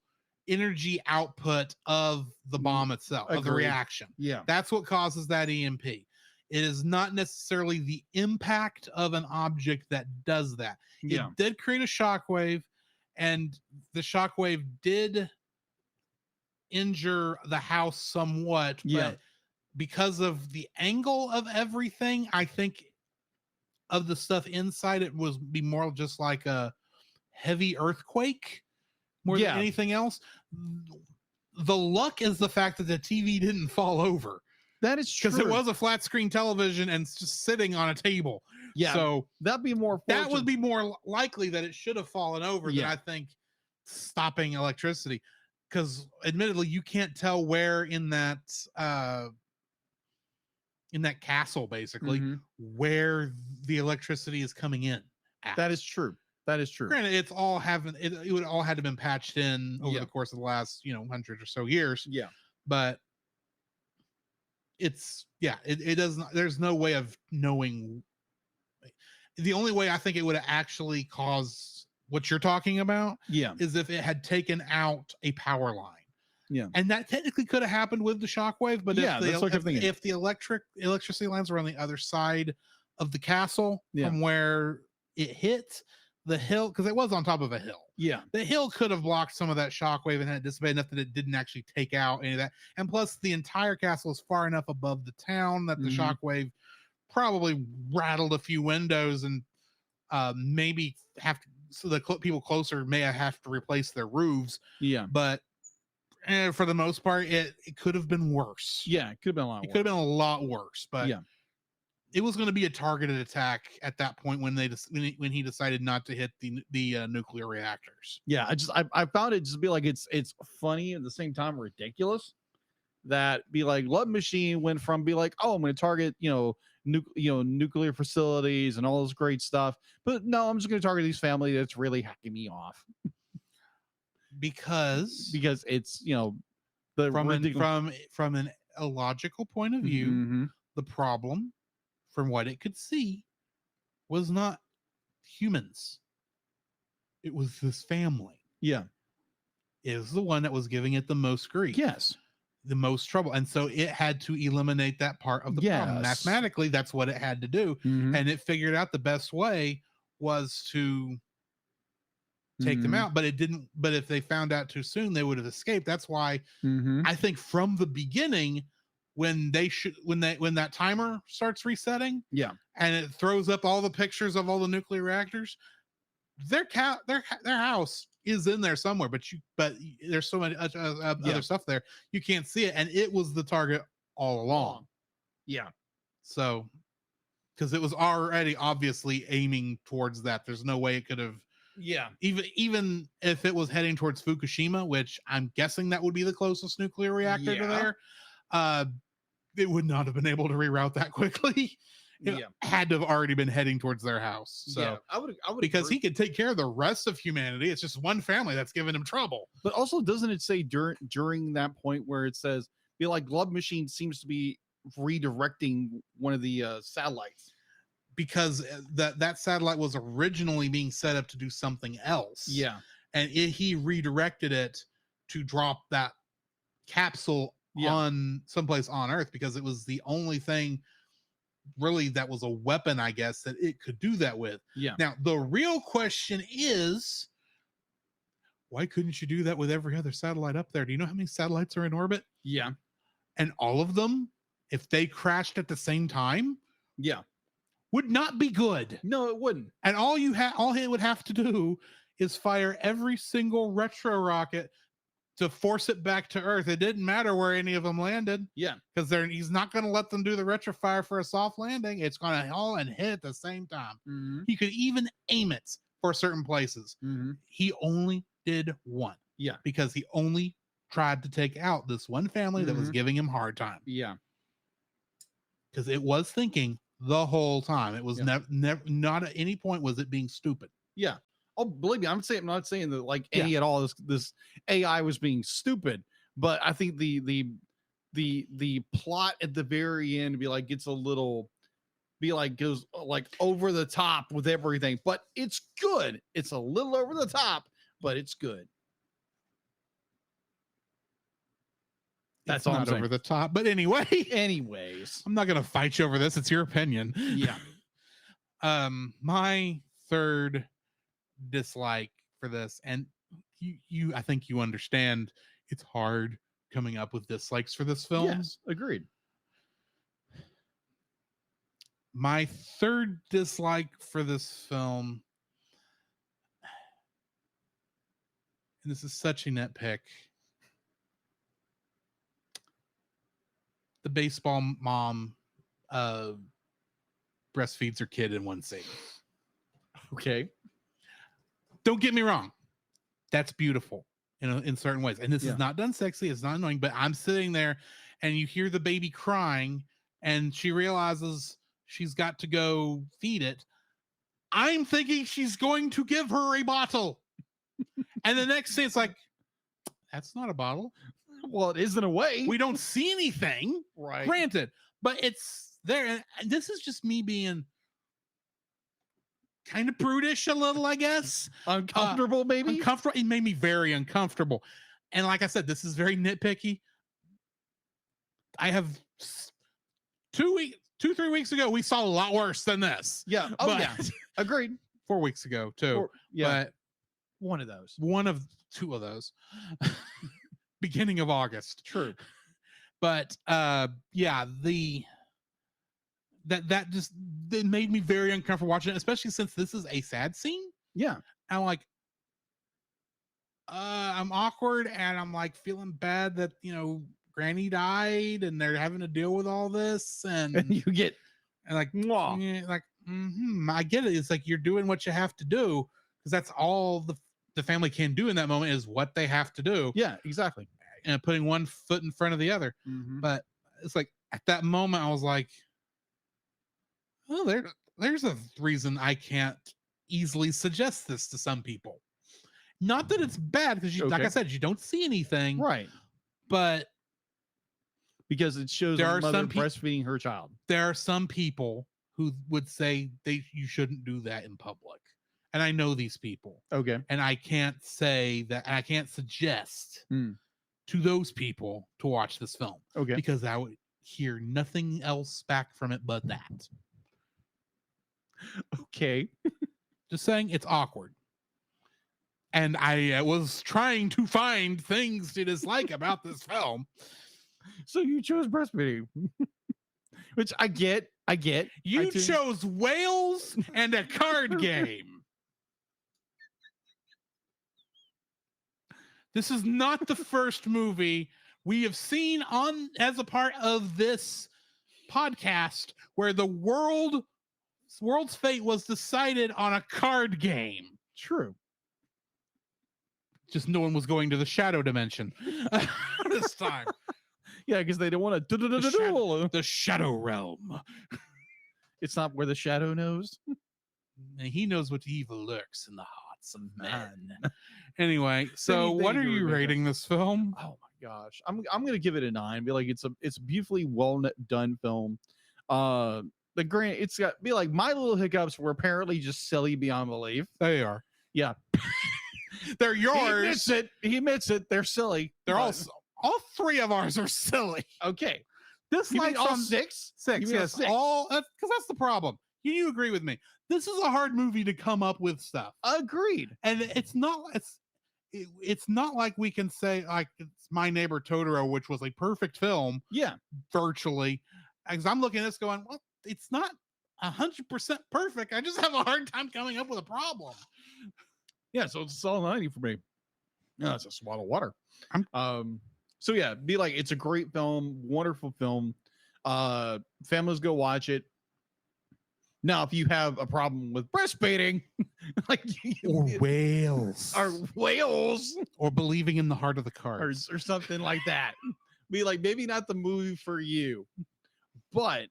energy output of the bomb itself, of the reaction. Yeah, that's what causes that EMP. It is not necessarily the impact of an object that does that. It did create a shockwave, and the shockwave did injure the house somewhat. But because of the angle of everything, I think of the stuff inside it be more just like a heavy earthquake more than anything else. The luck is the fact that the TV didn't fall over. That is true. Because it was a flat screen television and just sitting on a table. Yeah. So that'd be more fortunate. That would be more likely that it should have fallen over than I think stopping electricity. Because admittedly, you can't tell where in that castle, basically, where the electricity is coming in at. That is true. Granted, it would all had to been patched in over the course of the last 100 or so years. Yeah, but it doesn't. There's no way of knowing. The only way I think it would have actually caused what you're talking about Yeah. is if it had taken out a power line. Yeah. And that technically could have happened with the shockwave, but Yeah, that's what I'm thinking. if the electricity lines were on the other side of the castle from where it hit the hill, because it was on top of a hill. Yeah. The hill could have blocked some of that shockwave and had dissipated enough that it didn't actually take out any of that. And plus, the entire castle is far enough above the town that the shockwave probably rattled a few windows and maybe have to, so the people closer may have to replace their roofs. Yeah. But for the most part, it could have been worse. Yeah, it could have been a lot. It could have been a lot worse, but yeah, it was going to be a targeted attack at that point when when he decided not to hit the nuclear reactors. Yeah, I found it just be like it's funny at the same time ridiculous that be like Love Machine went from be like, oh, I'm going to target nuclear facilities and all this great stuff, but no, I'm just going to target these family that's really hacking me off because it's from an illogical point of view, the problem from what it could see was not humans. It was this family. Yeah. It was the one that was giving it the most grief. Yes. The most trouble. And so it had to eliminate that part of the problem. Mathematically, that's what it had to do. And it figured out the best way was to take them out, but it didn't. But if they found out too soon, they would have escaped. That's why I think from the beginning, when that timer starts resetting, and it throws up all the pictures of all the nuclear reactors, their house is in there somewhere, but there's so much other stuff there you can't see it, and it was the target all along. Yeah. So, because it was already obviously aiming towards that, there's no way it could have. Yeah. Even if it was heading towards Fukushima, which I'm guessing that would be the closest nuclear reactor to there, it would not have been able to reroute that quickly. It had to have already been heading towards their house. So I would because he could take care of the rest of humanity. It's just one family that's giving him trouble. But also, doesn't it say during that point where it says be like Love Machine seems to be redirecting one of the satellites? Because that satellite was originally being set up to do something else. Yeah. And he redirected it to drop that capsule on someplace on Earth, because it was the only thing really that was a weapon, I guess, that it could do that with. Yeah. Now, the real question is, why couldn't you do that with every other satellite up there? Do you know how many satellites are in orbit? Yeah. And all of them, if they crashed at the same time, would not be good. No, it wouldn't. And all he would have to do is fire every single retro rocket to force it back to Earth. It didn't matter where any of them landed. Yeah. Because he's not going to let them do the retro fire for a soft landing. It's going to haul and hit at the same time. He could even aim it for certain places. He only did one. Yeah. Because he only tried to take out this one family that was giving him a hard time. Yeah. Because it was thinking the whole time. It was never not at any point was it being stupid. Yeah. Oh, believe me, I'm not saying that like any at all this AI was being stupid, but I think the plot at the very end gets a little goes like over the top with everything, but it's good. It's a little over the top, but it's good. That's all. Not over the top, but anyways, I'm not gonna fight you over this. It's your opinion. Yeah. My third dislike for this, and you I think you understand it's hard coming up with dislikes for this film. Yes, agreed. My third dislike for this film, and this is such a nitpick, the baseball mom breastfeeds her kid in one scene. Okay. Don't get me wrong. That's beautiful in certain ways. And this is not done sexy. It's not annoying, but I'm sitting there and you hear the baby crying and she realizes she's got to go feed it. I'm thinking she's going to give her a bottle. And the next thing it's like, that's not a bottle. Well, it is in a way. We don't see anything. Right. Granted, but it's there. And this is just me being kind of prudish a little, I guess. Uncomfortable, maybe. Uncomfortable. It made me very uncomfortable. And like I said, this is very nitpicky. I have 3 weeks ago, we saw a lot worse than this. Yeah. Oh, yeah. Agreed. 4 weeks ago, too. Yeah. But one of those. One of two of those. Beginning of August. True. But yeah, that just it made me very uncomfortable watching it, especially since this is a sad scene. Yeah. I'm like, I'm awkward and I'm like feeling bad that, Granny died and they're having to deal with all this. And you get, and like, mwah. like, I get it. It's like you're doing what you have to do because that's all the family can do in that moment is what they have to do. Yeah, exactly. And putting one foot in front of the other. Mm-hmm. But it's like at that moment, I was like, oh, there's a reason I can't easily suggest this to some people. Not that it's bad because like I said, you don't see anything. Right. But because it shows there a are mother some breastfeeding her child. There are some people who would say you shouldn't do that in public. And I know these people. Okay. And I can't say that, and I can't suggest to those people to watch this film. Okay. Because I would hear nothing else back from it but that. Okay. Just saying it's awkward. And I was trying to find things to dislike about this film. So you chose breastfeeding, which I get. You chose whales and a card game. This is not the first movie we have seen as a part of this podcast where the world's fate was decided on a card game. True. Just no one was going to the shadow dimension this time. Yeah, because they don't want to the shadow realm. It's not where the shadow knows. And he knows what evil lurks in the hearts of men. Anyway, so what are you rating this film? Oh my gosh, I'm gonna give it a 9. Be like it's a beautifully well done film. The grant it's got be like my little hiccups were apparently just silly beyond belief. They are. Yeah. They're yours. He admits it. They're silly. They're all three of ours are silly. Okay. This like all six? Yes. Six? All because that's the problem. You agree with me. This is a hard movie to come up with stuff. Agreed. And it's not like we can say like it's My Neighbor Totoro, which was a perfect film. Yeah. Virtually. Because I'm looking at this going, well, it's not 100% perfect. I just have a hard time coming up with a problem. Yeah, so it's a solid 90 for me. Yeah, it's a swallow of water. So yeah, be like it's a great film, wonderful film. Families go watch it. Now, if you have a problem with breastfeeding, like or whales, or believing in the heart of the cards, or something like that, be like maybe not the movie for you. But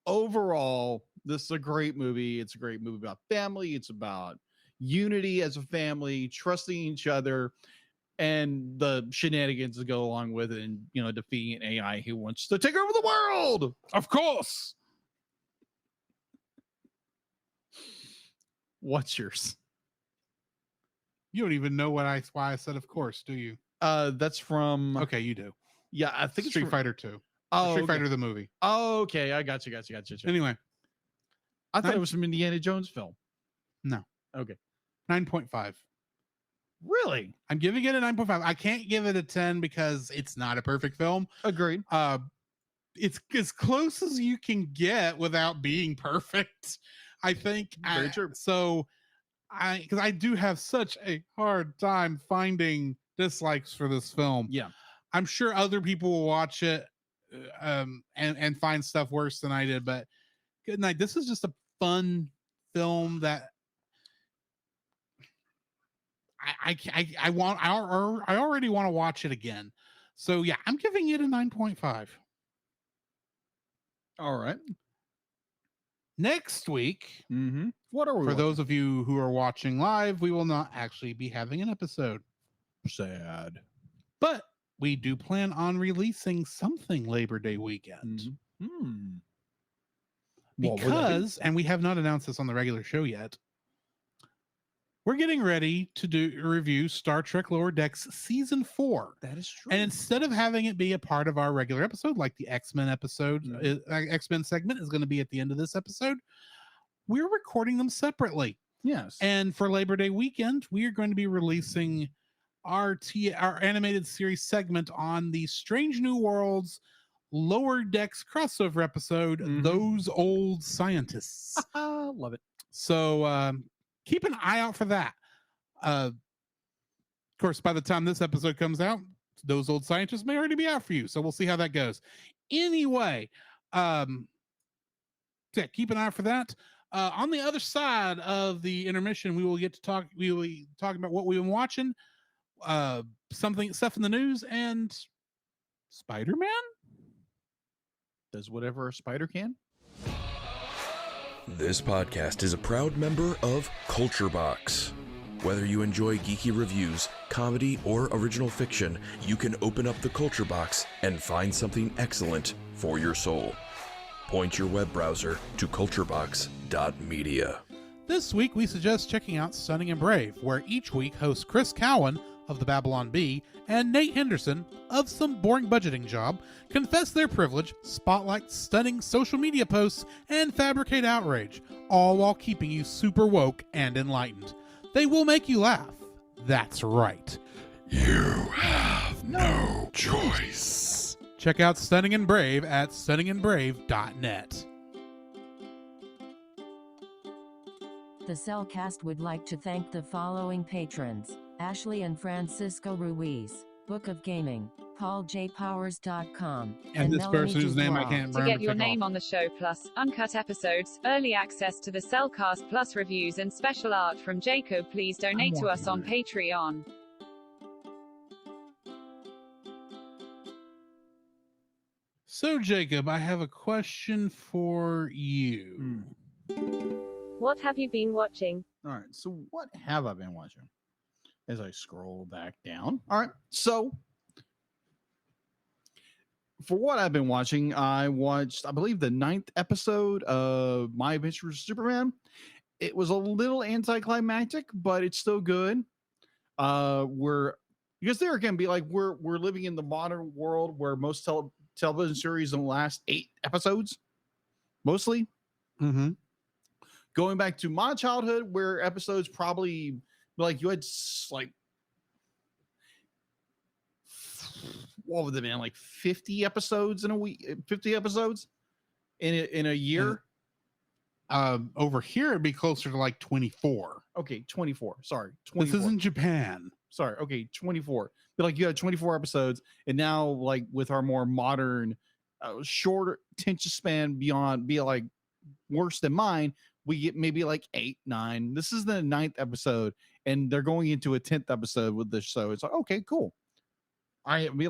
overall, this is a great movie. It's a great movie about family. It's about unity as a family, trusting each other, and the shenanigans that go along with it, and defeating an AI who wants to take over the world. Of course. What's yours? You don't even know why I said of course, do you? That's from okay, you do. Yeah, I think Street Fighter 2. Oh, Street Fighter the movie. Oh, okay, I got you. Anyway, I thought it was from Indiana Jones film. No. Okay. 9.5. Really? I'm giving it a 9.5. I can't give it a 10 because it's not a perfect film. Agreed. It's as close as you can get without being perfect, I think. Very true. So because I do have such a hard time finding dislikes for this film. Yeah. I'm sure other people will watch it and find stuff worse than I did, but good night. This is just a fun film that I already want to watch it again. So yeah, I'm giving it a 9.5. All right. Next week, what are we? For those of you who are watching live, we will not actually be having an episode. Sad. But we do plan on releasing something Labor Day weekend. What would that be? Because, and we have not announced this on the regular show yet, we're getting ready to review Star Trek Lower Decks Season 4. That is true. And instead of having it be a part of our regular episode, like the X-Men episode, X-Men segment is going to be at the end of this episode, we're recording them separately. Yes. And for Labor Day weekend, we are going to be releasing our animated series segment on the Strange New Worlds Lower Decks crossover episode, Those Old Scientists. Love it. So keep an eye out for that. Of course, by the time this episode comes out, Those Old Scientists may already be out for you. So we'll see how that goes. Anyway, yeah, keep an eye out for that. On the other side of the intermission, we will be talking about what we've been watching, stuff in the news, and Spider-Man does whatever a spider can. This podcast is a proud member of Culture Box. Whether you enjoy geeky reviews, comedy, or original fiction, you can open up the Culture Box and find something excellent for your soul. Point your web browser to culturebox.media. This week, we suggest checking out Stunning and Brave, where each week hosts Chris Cowan of the Babylon Bee and Nate Henderson of Some Boring Budgeting Job confess their privilege, spotlight stunning social media posts, and fabricate outrage, all while keeping you super woke and enlightened. They will make you laugh. That's right. You have no choice. Check out Stunning and Brave at stunningandbrave.net. The Cellcast would like to thank the following patrons: Ashley and Francisco Ruiz, Book of Gaming, PaulJPowers.com, And this Melanie person whose name I Dubois. can't To remember. get your name on the show, plus uncut episodes, early access to the Cellcast Plus reviews, and special art from Jacob, please donate to us on Patreon. So, Jacob, I have a question for you. What have you been watching? All right. So what have I been watching? As I scroll back down. All right. So for what I've been watching, I watched, I believe, the 9th episode of My Adventures with Superman. It was a little anticlimactic, but it's still good. Because there again, we're living in the modern world where most television series in the last 8 episodes, mostly. Mm-hmm. Going back to my childhood, where episodes probably you had what would they been, 50 episodes in a week, 50 episodes in a year. Over here, it'd be closer to 24. Okay, 24. Sorry, 24. This isn't Japan. Sorry. Okay, 24. But you had 24 episodes, and now with our more modern, shorter attention span worse than mine, we get maybe 8, 9. This is the 9th episode, and they're going into a 10th episode with this. So it's okay, cool. I'm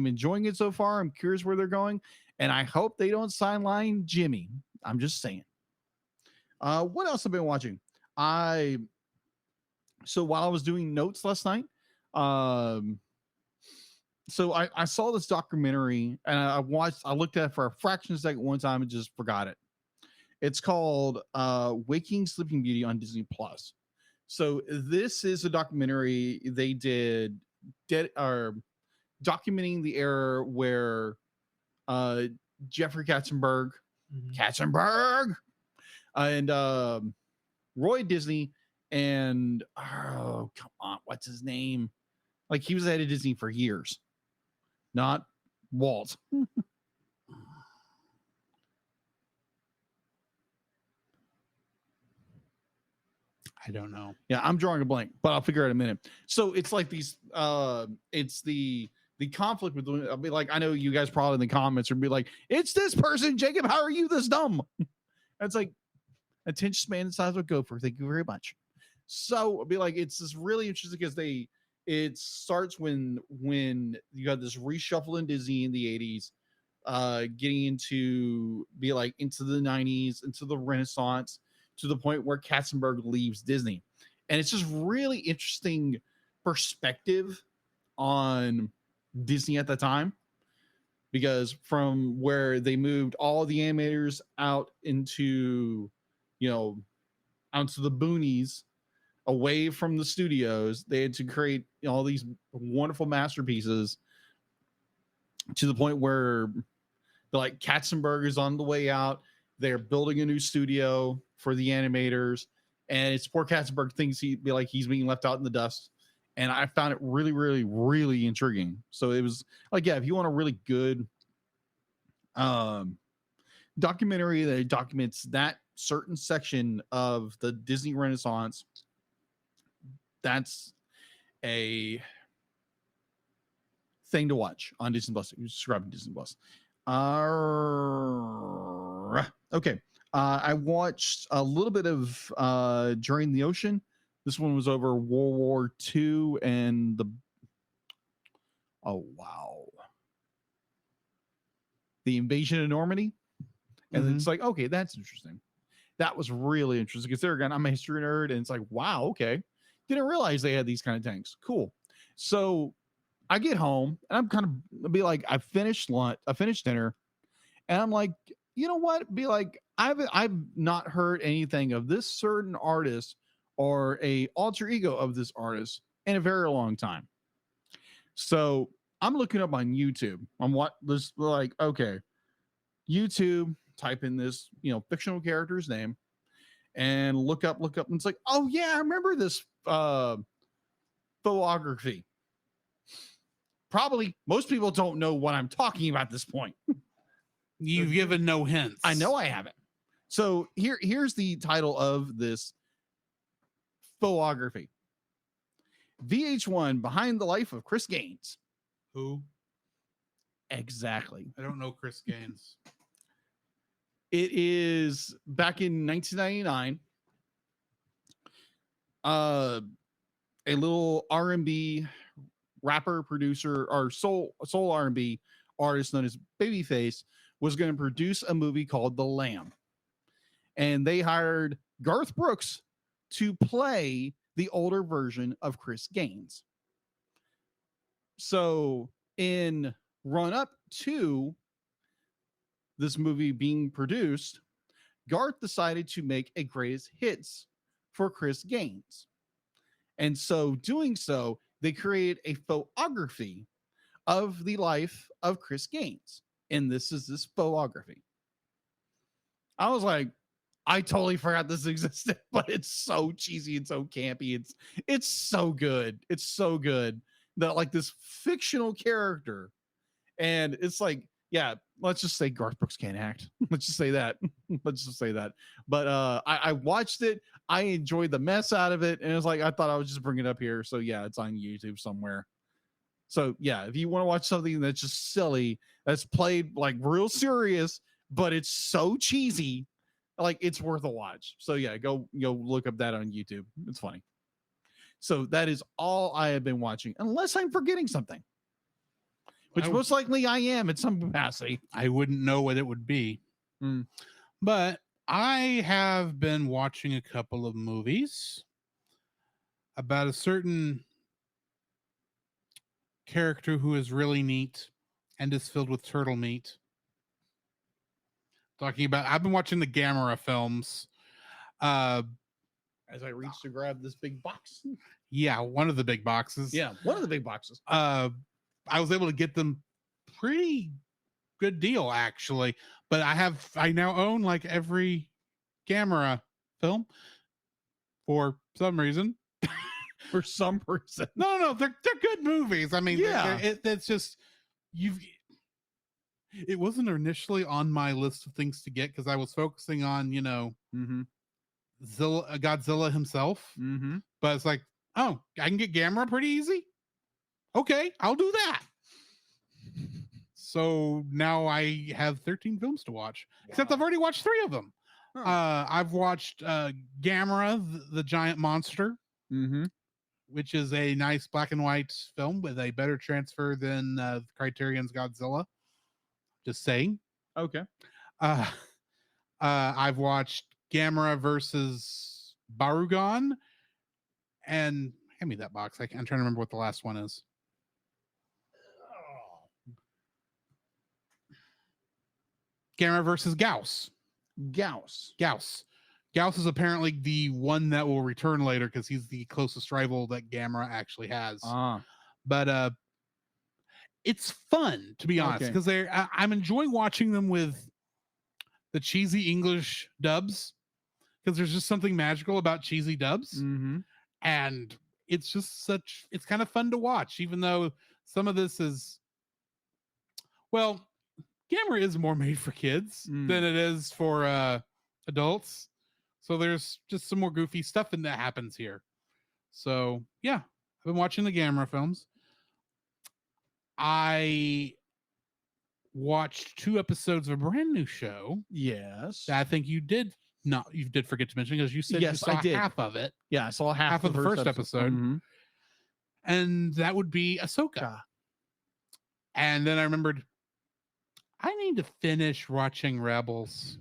enjoying it so far. I'm curious where they're going, and I hope they don't sideline Jimmy. I'm just saying. What else have I been watching? So while I was doing notes last night, so I saw this documentary, and I looked at it for a fraction of a second one time and just forgot it. It's called Waking Sleeping Beauty on Disney Plus. So this is a documentary they did documenting the era where Jeffrey Katzenberg and Roy Disney and oh come on, what's his name? He was head of Disney for years, not Walt. I don't know. Yeah, I'm drawing a blank, but I'll figure it out in a minute. So it's these it's the conflict between, I'll be I know you guys probably in the comments would be it's this person, Jacob, how are you this dumb? It's attention span the size of a gopher. Thank you very much. So it'd be it's this really interesting because it starts when you got this reshuffle in Disney in the 80s, getting into into the 90s, into the Renaissance, to the point where Katzenberg leaves Disney. And it's just really interesting perspective on Disney at the time. because from where they moved all the animators out into, out to the boonies, away from the studios, they had to create all these wonderful masterpieces to the point where like Katzenberg is on the way out. They're building a new studio for the animators, and it's poor Katzenberg thinks he's being left out in the dust. And I found it really, really, really intriguing. So it was like, yeah, if you want a really good documentary that documents that certain section of the Disney Renaissance, that's a thing to watch on Disney Plus. Subscribe to Disney Plus. Okay. I watched a little bit of During the Ocean. This one was over World War II and the invasion of Normandy. And it's like, okay, that's interesting. That was really interesting because there again, I'm a history nerd, and it's like, wow, okay. Didn't realize they had these kind of tanks. Cool. So I get home and I'm kind of be like, I finished lunch, I finished dinner, and I'm like, you know what? Be like, I've not heard anything of this certain artist or a alter ego of this artist in a very long time. So I'm looking up on YouTube. I'm like, okay, YouTube, type in this, fictional character's name and look up. And it's like, oh yeah, I remember this photography. Probably most people don't know what I'm talking about at this point. You've given no hints. I know I haven't. So here's the title of this photography. VH1 Behind the Life of Chris Gaines. Who? Exactly. I don't know Chris Gaines. It is back in 1999. A little R&B rapper, producer, or soul R&B artist known as Babyface was going to produce a movie called The Lamb. And they hired Garth Brooks to play the older version of Chris Gaines. So in run up to this movie being produced, Garth decided to make a greatest hits for Chris Gaines. And so doing so, they created a photography of the life of Chris Gaines. And this is this photography. I was like, I totally forgot this existed, but it's so cheesy and so campy. It's so good. It's so good that like this fictional character, and it's like, yeah, let's just say Garth Brooks can't act. Let's just say that. Let's just say that. But I watched it. I enjoyed the mess out of it, and it was like I thought I would just bring it up here. So yeah, it's on YouTube somewhere. So yeah, if you want to watch something that's just silly, that's played like real serious, but it's so cheesy, like it's worth a watch. So yeah, go look up that on YouTube. It's funny. So that is all I have been watching, unless I'm forgetting something, which most likely I am at some capacity. I wouldn't know what it would be. But I have been watching a couple of movies about a certain character who is really neat and is filled with turtle meat. I've been watching the Gamera films. As I reach to grab this big box. Yeah, one of the big boxes. Yeah, one of the big boxes. I was able to get them pretty good deal, actually. But I now own like every Gamera film for some reason. For some reason. No, they're good movies. I mean, yeah, it's just it wasn't initially on my list of things to get because I was focusing on, Godzilla himself. But it's like, oh, I can get Gamera pretty easy. Okay, I'll do that. So now I have 13 films to watch, except I've already watched 3 of them. I've watched Gamera, the Giant Monster, which is a nice black and white film with a better transfer than Criterion's Godzilla. Just saying. Okay. I've watched Gamera versus Barugon, and hand me that box. I'm trying to remember what the last one is. Gamera versus Gauss. Gauss. Gauss is apparently the one that will return later because he's the closest rival that Gamera actually has. But it's fun, to be honest, because I'm enjoying watching them with the cheesy English dubs, because there's just something magical about cheesy dubs. And it's just it's kind of fun to watch, even though some of this is, well, Gamera is more made for kids than it is for adults. So there's just some more goofy stuff that happens here. So yeah, I've been watching the Gamera films. I watched 2 episodes of a brand new show. Yes. That I think you did forget to mention, because you said you saw I did. half of it. Yeah, I saw half of the first episode. And that would be Ahsoka. And then I remembered I need to finish watching Rebels.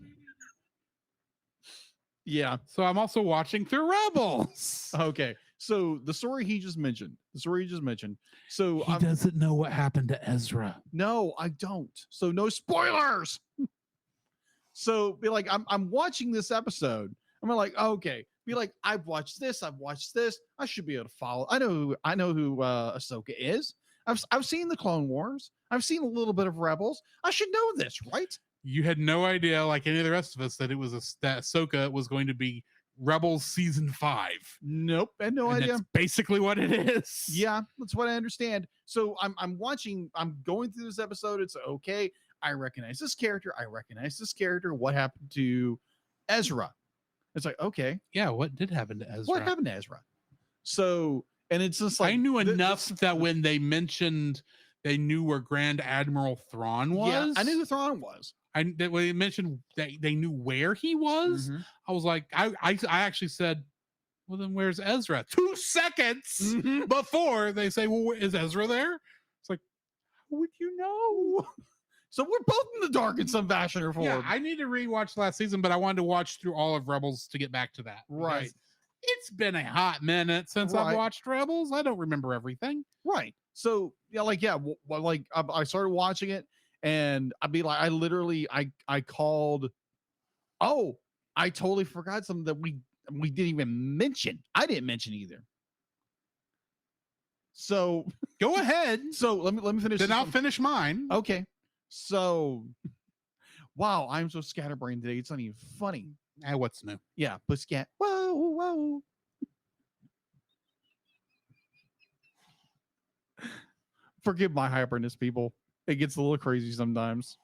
Yeah. So I'm also watching through Rebels. Okay. So the story he just mentioned. So he doesn't know what happened to Ezra. No, I don't. So no spoilers. So be like, I'm watching this episode. I'm like, okay. Be like, I've watched this. I should be able to follow. I know who Ahsoka is. I've seen the Clone Wars. I've seen a little bit of Rebels. I should know this, right? You had no idea, like any of the rest of us, that it was that Ahsoka was going to be Rebels season 5. Nope, I had no idea. That's basically what it is. Yeah, that's what I understand. So I'm watching. I'm going through this episode. It's okay. I recognize this character. What happened to Ezra? It's like, okay, yeah. What did happen to Ezra? So, and it's just like, I knew enough that when they mentioned they knew where Grand Admiral Thrawn was. Yeah, I knew who Thrawn was. When they mentioned they knew where he was, I was like, I actually said, well, then where's Ezra? 2 seconds before they say, well, is Ezra there? It's like, how would you know? So we're both in the dark in some fashion or form. Yeah, I need to rewatch last season, but I wanted to watch through all of Rebels to get back to that. Right. It's been a hot minute since I've watched Rebels. I don't remember everything. Right. So I started watching it, and I'd be like, I called. Oh, I totally forgot something that we didn't even mention. I didn't mention either. So go ahead. So let me finish. Then I'll finish mine. Okay. So, wow, I'm so scatterbrained today. It's not even funny. What's new? Yeah, Pussycat. Whoa. Forgive my hyperness, people. It gets a little crazy sometimes.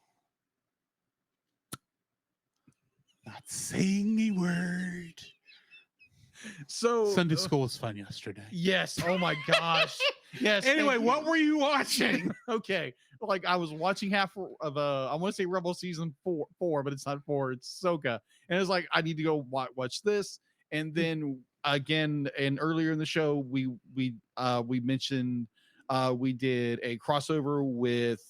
Not saying a word. So Sunday school was fun yesterday. Yes. Oh my gosh. Yes. Anyway, what were you watching? Okay. Like I was watching half of I want to say Rebel season 4, but it's not 4. It's Ahsoka, and it's like I need to go watch this, and then again, and earlier in the show we mentioned we did a crossover with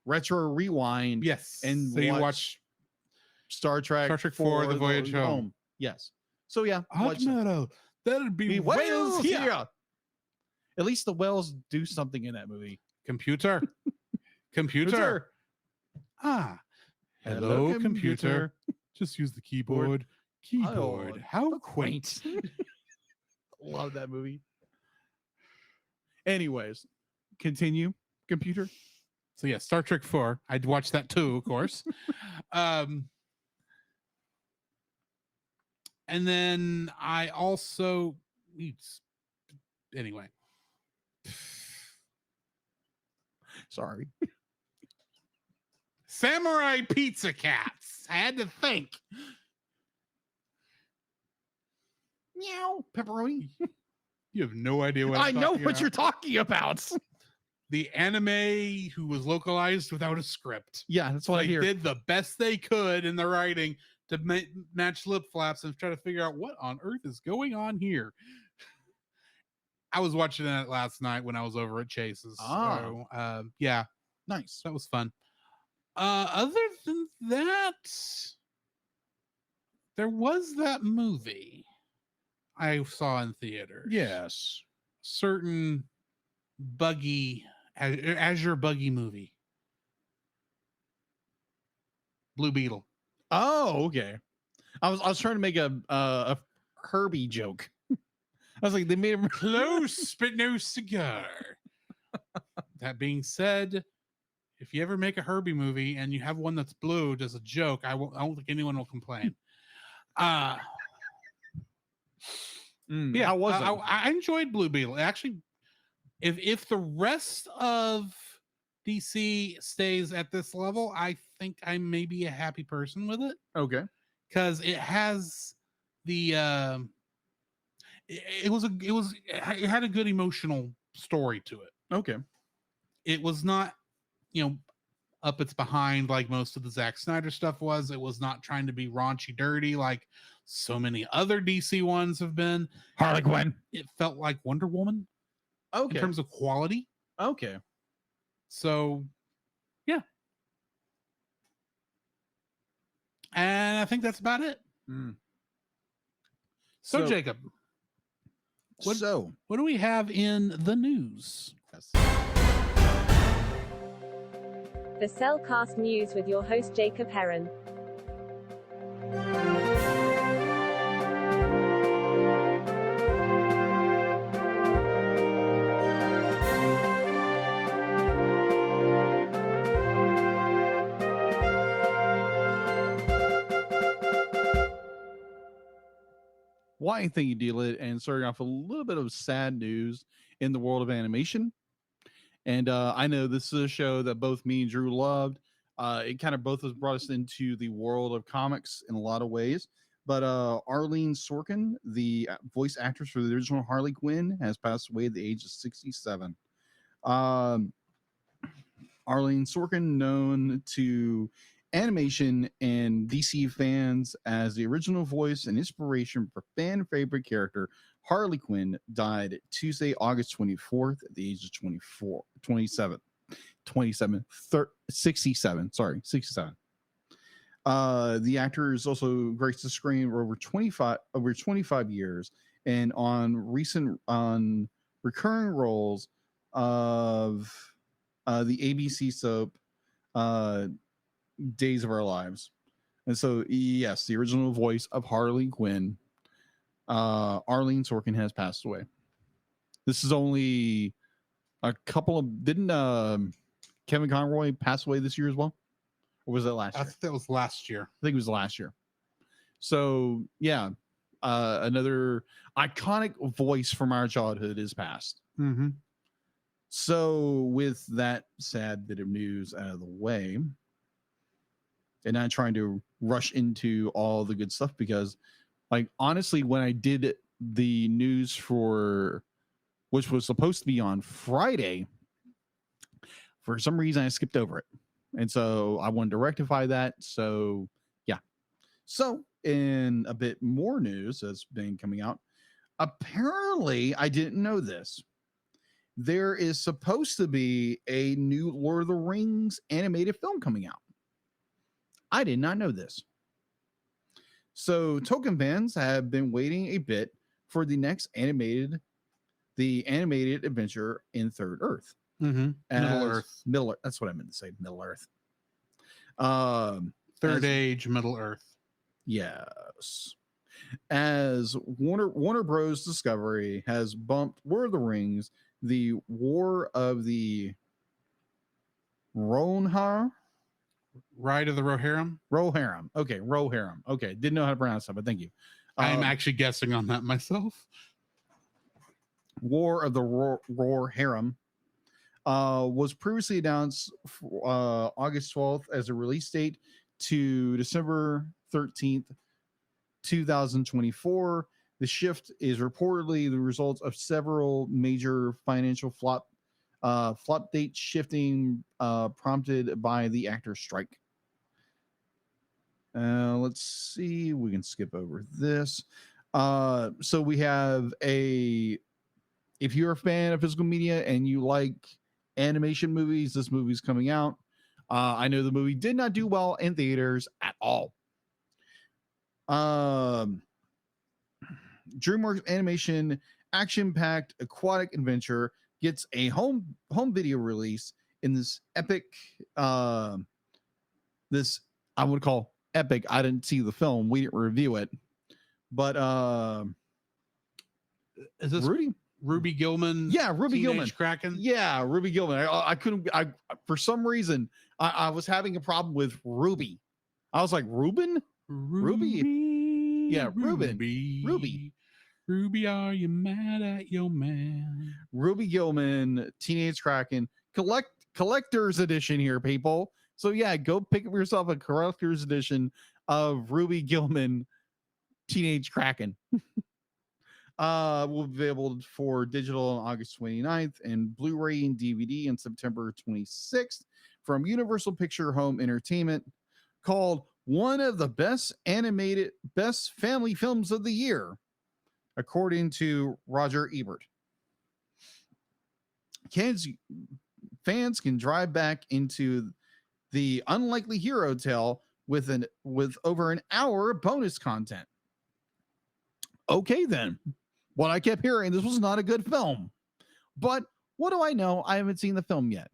Retro Rewind. Yes, and so you watch Star Trek 4: The Voyage Home. Yes. So yeah, Admiral, that'd be whales here. At least the whales do something in that movie. Computer. Hello, computer. Just use the keyboard. Oh, how quaint. Love that movie. Anyways, continue, computer. So yeah, Star Trek 4. I'd watch that too, of course. And then I also anyway. Sorry. Samurai Pizza Cats. I had to think. Meow. Pepperoni. You have no idea what I know what you're talking about. The anime who was localized without a script. Yeah, that's what I hear. They did the best they could in the writing to match lip flaps and try to figure out what on earth is going on here. I was watching that last night when I was over at Chase's. So, yeah. Nice. That was fun. Other than that, there was that movie I saw in theaters. Yes. Certain Azure Buggy movie. Blue Beetle. Oh, okay. I was trying to make a Herbie joke. I was like, they made him Close, but no cigar. That being said, if you ever make a Herbie movie and you have one that's blue as a joke, I don't think anyone will complain. Yeah, how was it? I enjoyed Blue Beetle. Actually, if the rest of DC stays at this level, I think I may be a happy person with it. Okay. Because it has the it had a good emotional story to it. Okay. It was not, up its behind like most of the Zack Snyder stuff was. It was not trying to be raunchy dirty like so many other DC ones have been. Harley Quinn. It felt like Wonder Woman in terms of quality. Okay. So yeah. And I think that's about it. So Jacob, what do we have in the news? The Cellcast News with your host Jacob Heron. Why thank you, D-Lit, and starting off a little bit of sad news in the world of animation. And I know this is a show that both me and Drew loved. It kind of both has brought us into the world of comics in a lot of ways. But Arlene Sorkin, the voice actress for the original Harley Quinn, has passed away at the age of 67. Arlene Sorkin, known to animation and DC fans as the original voice and inspiration for fan favorite character Harley Quinn, died Tuesday, August 24th at the age of 67. 67. The actor is also graced the screen for over 25 years and on recurring roles of the ABC soap Days of Our Lives. And so, yes, the original voice of Harley Quinn, Arlene Sorkin, has passed away. This is only a couple of... Didn't Kevin Conroy pass away this year as well? Or was it last year? I think that was last year. I think it was last year. So, yeah, another iconic voice from our childhood is passed. Mm-hmm. So, with that sad bit of news out of the way, and not trying to rush into all the good stuff, because, like, honestly, when I did the news for, which was supposed to be on Friday, for some reason I skipped over it. And so I wanted to rectify that. So, yeah. So, in a bit more news that's been coming out, apparently, I didn't know this, there is supposed to be a new Lord of the Rings animated film coming out. I did not know this. So Tolkien fans have been waiting a bit for the next animated adventure in Third Earth. Mm-hmm. Middle Earth. That's what I meant to say. Middle Earth. Third Age, Middle Earth. Yes. As Warner Bros. Discovery has bumped Lord of the Rings, the War of the Rohirrim. Ride of the Rohirrim. Rohirrim. Okay, Rohirrim. Okay, didn't know how to pronounce that, but thank you. I'm actually guessing on that myself. War of the Rohirrim was previously announced August 12th as a release date to December 13th, 2024. The shift is reportedly the result of several major financial flop date shifting prompted by the actors' strike. Let's see. We can skip over this. So we have if you're a fan of physical media and you like animation movies, this movie's coming out. I know the movie did not do well in theaters at all. DreamWorks animation action-packed aquatic adventure gets a home video release in this epic I would call epic. I didn't see the film. We didn't review it. But is this Ruby Gillman? Yeah, Ruby Gillman. Kraken? Yeah, Ruby Gillman. I couldn't, for some reason, I was having a problem with Ruby. I was like, Ruben? Ruby? Yeah, Ruben. Ruby. Ruby, are you mad at your man? Ruby Gillman, Teenage Kraken, collector's edition here, people. So yeah, go pick up yourself a collector's edition of Ruby Gillman, Teenage Kraken. Will be available for digital on August 29th and Blu-ray and DVD on September 26th from Universal Picture Home Entertainment, called one of the best family films of the year, according to Roger Ebert. Fans can drive back into the unlikely hero tale with over an hour of bonus content. Okay, then. What I kept hearing, this was not a good film. But what do I know? I haven't seen the film yet.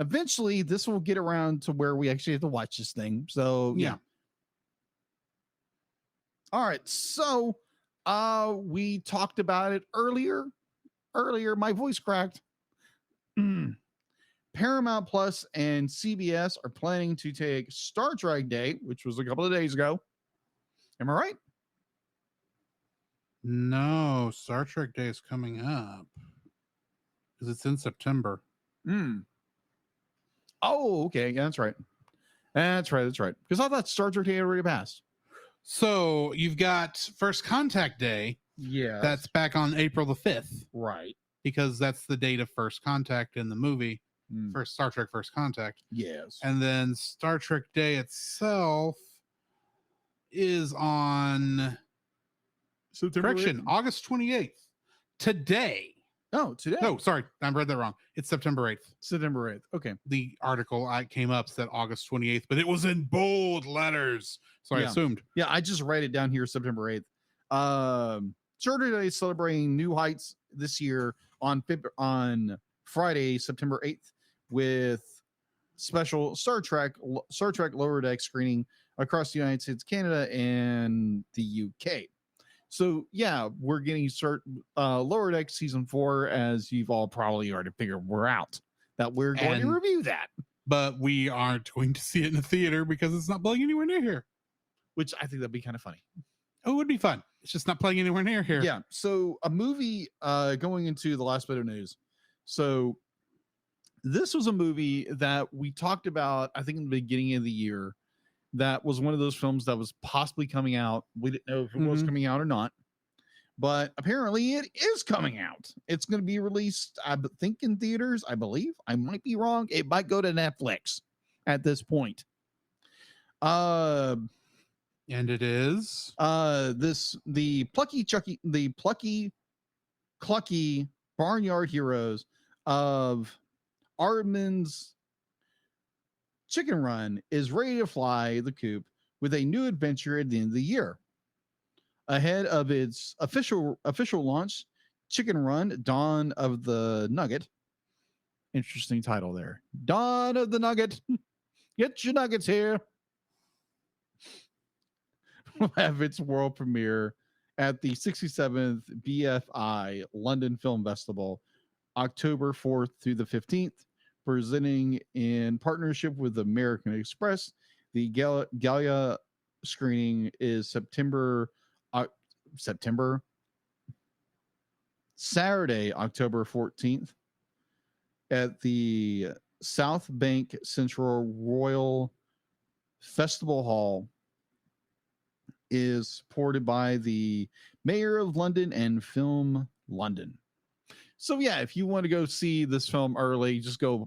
Eventually, this will get around to where we actually have to watch this thing. So, yeah. All right. So, we talked about it earlier. My voice cracked. Paramount Plus and CBS are planning to take Star Trek Day, which was a couple of days ago. Am I right? No, Star Trek Day is coming up because it's in September. Oh, okay. Yeah, that's right. That's right. Because I thought Star Trek Day already passed. So you've got First Contact Day. Yeah. That's back on April the 5th. Right. Because that's the date of First Contact in the movie. First Star Trek First Contact. Yes. And then Star Trek Day itself is on August 28th. Today. Oh, today. No, sorry. I read that wrong. It's September 8th. September 8th. Okay. The article I came up said August 28th, but it was in bold letters. So I assumed. Yeah, I just write it down here, September 8th. Star Trek Day is celebrating new heights this year on Friday, September 8th, with special Star Trek Lower Deck screening across the United States, Canada, and the UK. So yeah, we're getting Lower Deck season 4, as you've all probably already figured we're out. That we're going to review that, but we aren't going to see it in the theater because it's not playing anywhere near here. Which I think that'd be kind of funny. Oh, it would be fun. It's just not playing anywhere near here. Yeah. So a movie going into the last bit of news. So this was a movie that we talked about, I think, in the beginning of the year. That was one of those films that was possibly coming out. We didn't know if it was coming out or not, but apparently it is coming out. It's going to be released, I think, in theaters, I believe. I might be wrong. It might go to Netflix at this point. And it is the plucky clucky barnyard heroes of Aardman's Chicken Run is ready to fly the coop with a new adventure at the end of the year. Ahead of its official launch, Chicken Run: Dawn of the Nugget. Interesting title there. Dawn of the Nugget. Get your nuggets here. Will have its world premiere at the 67th BFI London Film Festival, October 4th through the 15th. Presenting in partnership with American Express. The Gala screening is Saturday, October 14th at the South Bank Central Royal Festival Hall. Is supported by the Mayor of London and Film London. So yeah, if you want to go see this film early, just go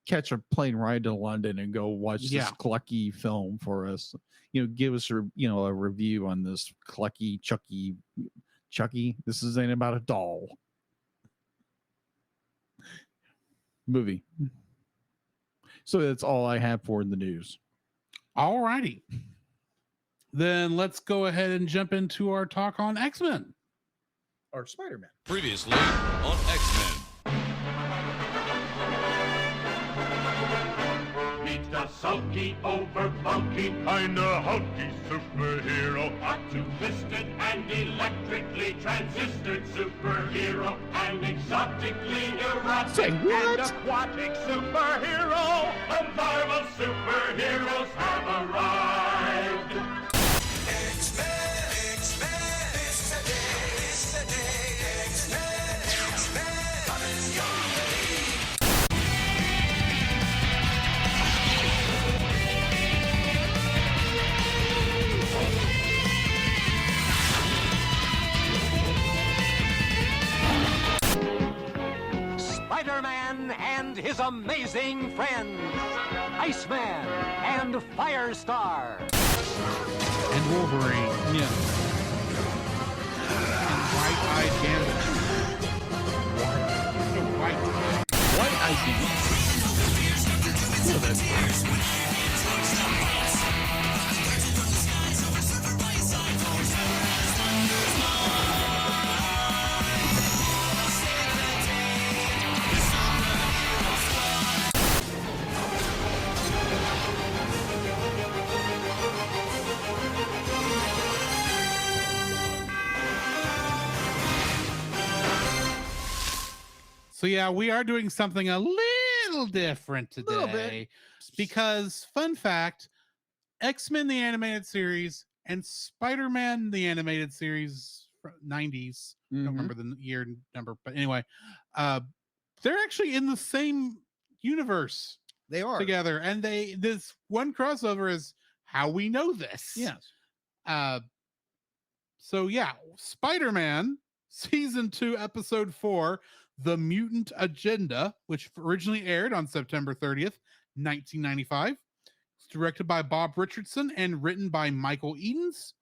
catch a plane ride to London and go watch this clucky film for us. Give us a review on this clucky Chucky. This isn't about a doll movie. So that's all I have for the news. All righty. Then let's go ahead and jump into our talk on X-Men. Or Spider-Man. Previously on X-Men. Meet the A sulky, over bulky, kinda hulky superhero. A two-fisted and electrically transistored superhero. An exotically erotic and aquatic superhero. The Marvel superheroes have arrived. X-Men, X-Men, it's the day, X-Men, X-Men, coming your way. Spider-Man and his amazing friends, Iceman and Firestar. And Wolverine. Yeah. And White-Eyed Gambit. White-Eyed So yeah, we are doing something a little different today because, fun fact, X-Men the animated series and Spider-Man the animated series 90s. I don't remember the year number, but anyway, they're actually in the same universe. They are together, and this one crossover is how we know this. Yes. So yeah, Spider-Man season 2, episode 4, The Mutant Agenda, which originally aired on September 30th, 1995. It's directed by Bob Richardson and written by Michael Edens.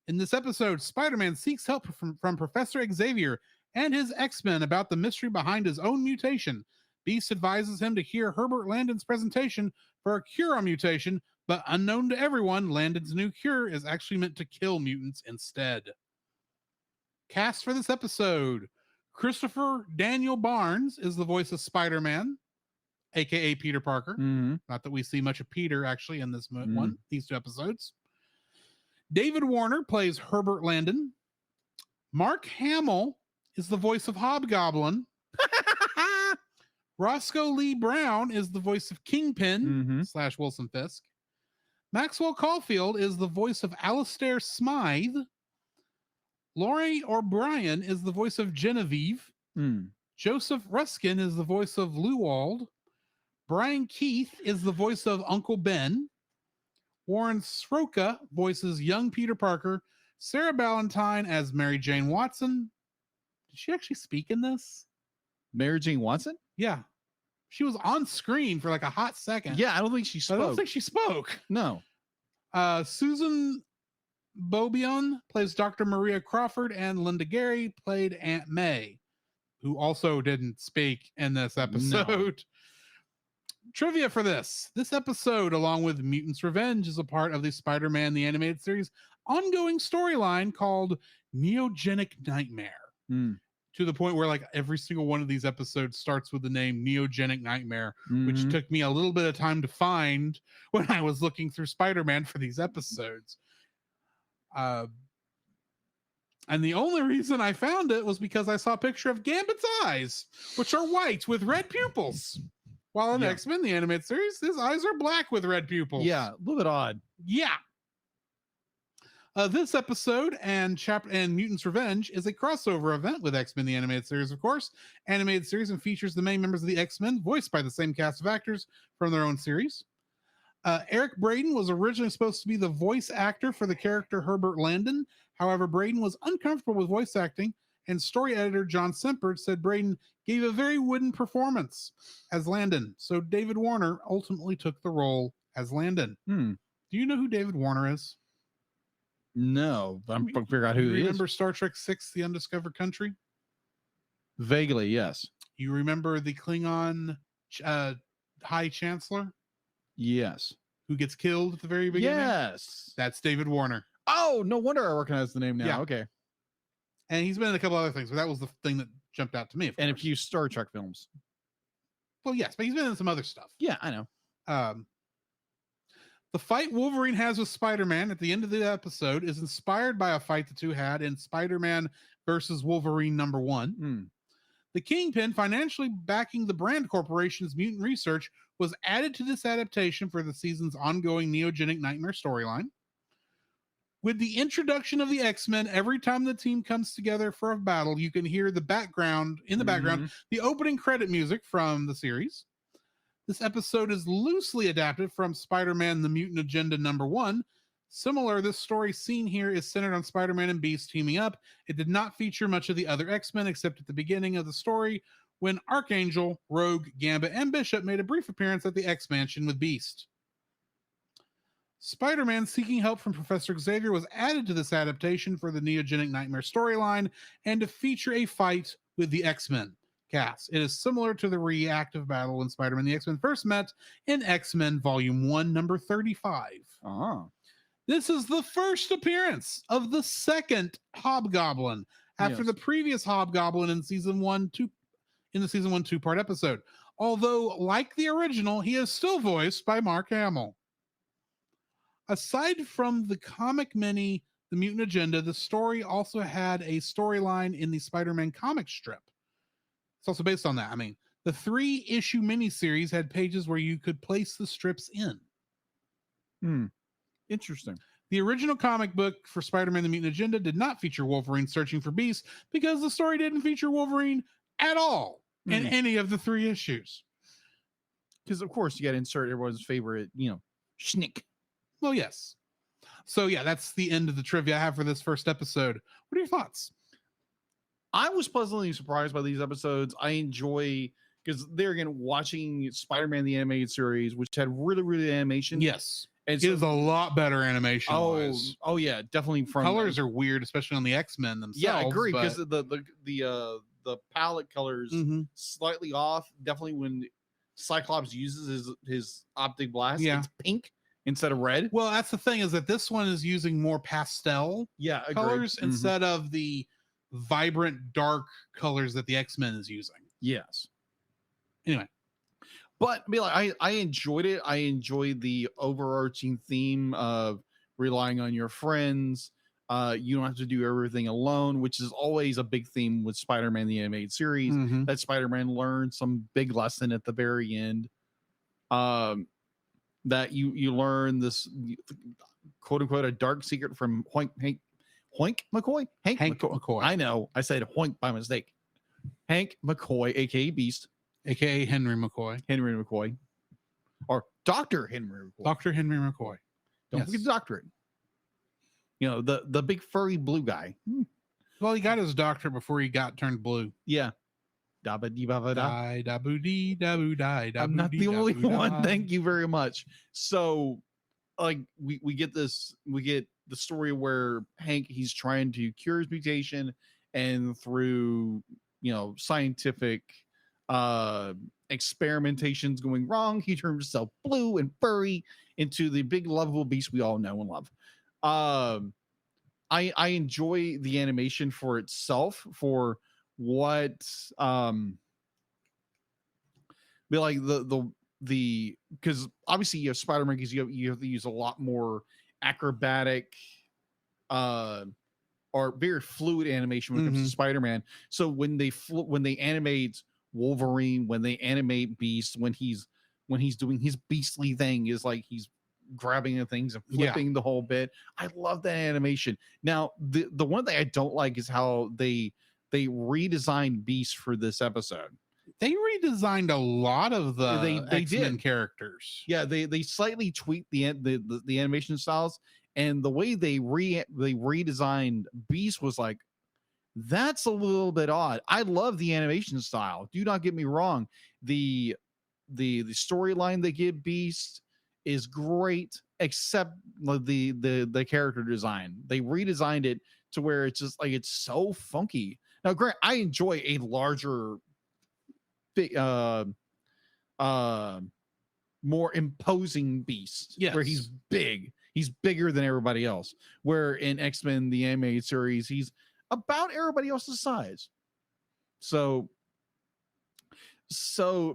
In this episode, Spider-Man seeks help from Professor Xavier and his X-Men about the mystery behind his own mutation. Beast advises him to hear Herbert Landon's presentation for a cure on mutation, but unknown to everyone, Landon's new cure is actually meant to kill mutants instead. Cast for this episode: Christopher Daniel Barnes is the voice of Spider-Man, aka Peter Parker. Not that we see much of Peter actually in this these 2 episodes. David Warner plays Herbert Landon. Mark Hamill is the voice of Hobgoblin. Roscoe Lee Brown is the voice of Kingpin / Wilson Fisk. Maxwell Caulfield is the voice of Alistair Smythe. Laurie O'Brien is the voice of Genevieve. Joseph Ruskin is the voice of Lewald. Brian Keith is the voice of Uncle Ben. Warren Sroka voices young Peter Parker. Sarah Ballantyne as Mary Jane Watson. Did she actually speak in this? Mary Jane Watson? Yeah. She was on screen for like a hot second. Yeah, I don't think she spoke. I don't think she spoke. No. Susan Bobion plays Dr. Maria Crawford, and Linda Gary played Aunt May, who also didn't speak in this episode. No. Trivia for this episode, along with Mutants Revenge, is a part of the Spider-Man the Animated Series ongoing storyline called Neogenic Nightmare. To the point where like every single one of these episodes starts with the name Neogenic Nightmare, which took me a little bit of time to find when I was looking through Spider-Man for these episodes. And the only reason I found it was because I saw a picture of Gambit's eyes, which are white with red pupils. While in X-Men, the animated series, his eyes are black with red pupils. Yeah, a little bit odd. Yeah. This episode and Mutants Revenge is a crossover event with X-Men the Animated Series, of course. Animated series and features the main members of the X-Men, voiced by the same cast of actors from their own series. Eric Braeden was originally supposed to be the voice actor for the character Herbert Landon. However, Braeden was uncomfortable with voice acting, and story editor John Sempert said Braeden gave a very wooden performance as Landon. So David Warner ultimately took the role as Landon. Do you know who David Warner is? No, I'm trying to figure out who he is. Remember Star Trek VI, The Undiscovered Country? Vaguely, yes. You remember the Klingon High Chancellor? Yes. Who gets killed at the very beginning? Yes. That's David Warner. Oh, no wonder I recognize the name now. Yeah. Okay. And he's been in a couple other things, but that was the thing that jumped out to me. And a few Star Trek films. Well, yes, but he's been in some other stuff. Yeah, I know. The fight Wolverine has with Spider-Man at the end of the episode is inspired by a fight the two had in Spider-Man versus Wolverine #1. The Kingpin financially backing the Brand Corporation's mutant research was added to this adaptation for the season's ongoing Neogenic Nightmare storyline. With the introduction of the X-Men, every time the team comes together for a battle, you can hear the background, the opening credit music from the series. This episode is loosely adapted from Spider-Man The Mutant Agenda #1. Similar, this story seen here is centered on Spider-Man and Beast teaming up. It did not feature much of the other X-Men except at the beginning of the story when Archangel, Rogue, Gambit, and Bishop made a brief appearance at the X-Mansion with Beast. Spider-Man seeking help from Professor Xavier was added to this adaptation for the Neogenic Nightmare storyline and to feature a fight with the X-Men cast. It is similar to the reactive battle when Spider-Man and the X-Men first met in X-Men Volume 1, number 35. This is the first appearance of the second Hobgoblin after the previous Hobgoblin in the season 1 two-part episode. Although, like the original, he is still voiced by Mark Hamill. Aside from the comic mini, The Mutant Agenda, the story also had a storyline in the Spider-Man comic strip. It's also based on that. I mean, the 3-issue miniseries had pages where you could place the strips in. Interesting. The original comic book for Spider-Man The Mutant Agenda did not feature Wolverine searching for Beast because the story didn't feature Wolverine at all in any of the 3 issues. Because, of course, you got to insert everyone's favorite, schnick. Well, yes. So, yeah, that's the end of the trivia I have for this first episode. What are your thoughts? I was pleasantly surprised by these episodes. I enjoy, because there again, watching Spider-Man the Animated Series, which had really, really animation. Yes. And it is a lot better animation. Oh yeah, definitely. From colors are weird, especially on the X-Men themselves. Yeah, I agree, because the palette colors slightly off. Definitely when Cyclops uses his optic blast, it's pink instead of red. Well, that's the thing, is that this one is using more pastel colors instead of the vibrant dark colors that the X-Men is using. Yes. Anyway. But I enjoyed it. I enjoyed the overarching theme of relying on your friends. You don't have to do everything alone, which is always a big theme with Spider-Man the Animated Series. That Spider-Man learned some big lesson at the very end. That you learn this quote unquote a dark secret from Hank McCoy. I know I said Hoink by mistake. Hank McCoy, aka Beast. AKA Henry McCoy. Or Dr. Henry McCoy. Dr. Henry McCoy. Don't forget the doctorate. The big furry blue guy. Well, he got his doctorate before he got turned blue. Yeah. I'm not the only one. Thank you very much. So, we get the story where Hank, he's trying to cure his mutation, and through scientific experimentations going wrong, he turned himself blue and furry into the big lovable beast we all know and love. I enjoy the animation for itself, for what be like the because obviously you have Spider-Man, because you have to use a lot more acrobatic or very fluid animation when it comes to Spider-Man. So when they animate Wolverine, when they animate Beast, when he's doing his beastly thing, is like he's grabbing the things and flipping the whole bit. I love that animation. Now, the one thing I don't like is how they redesigned Beast for this episode. They redesigned a lot of the X-Men characters. Yeah, they slightly tweaked the animation styles, and the way they redesigned Beast was like, that's a little bit odd. I love the animation style. Do not get me wrong. The storyline they give Beast is great, except the character design. They redesigned it to where it's just like it's so funky. Now, Grant, I enjoy a larger, more imposing Beast, where he's big. He's bigger than everybody else. Where in X-Men the Animated Series, he's about everybody else's size. So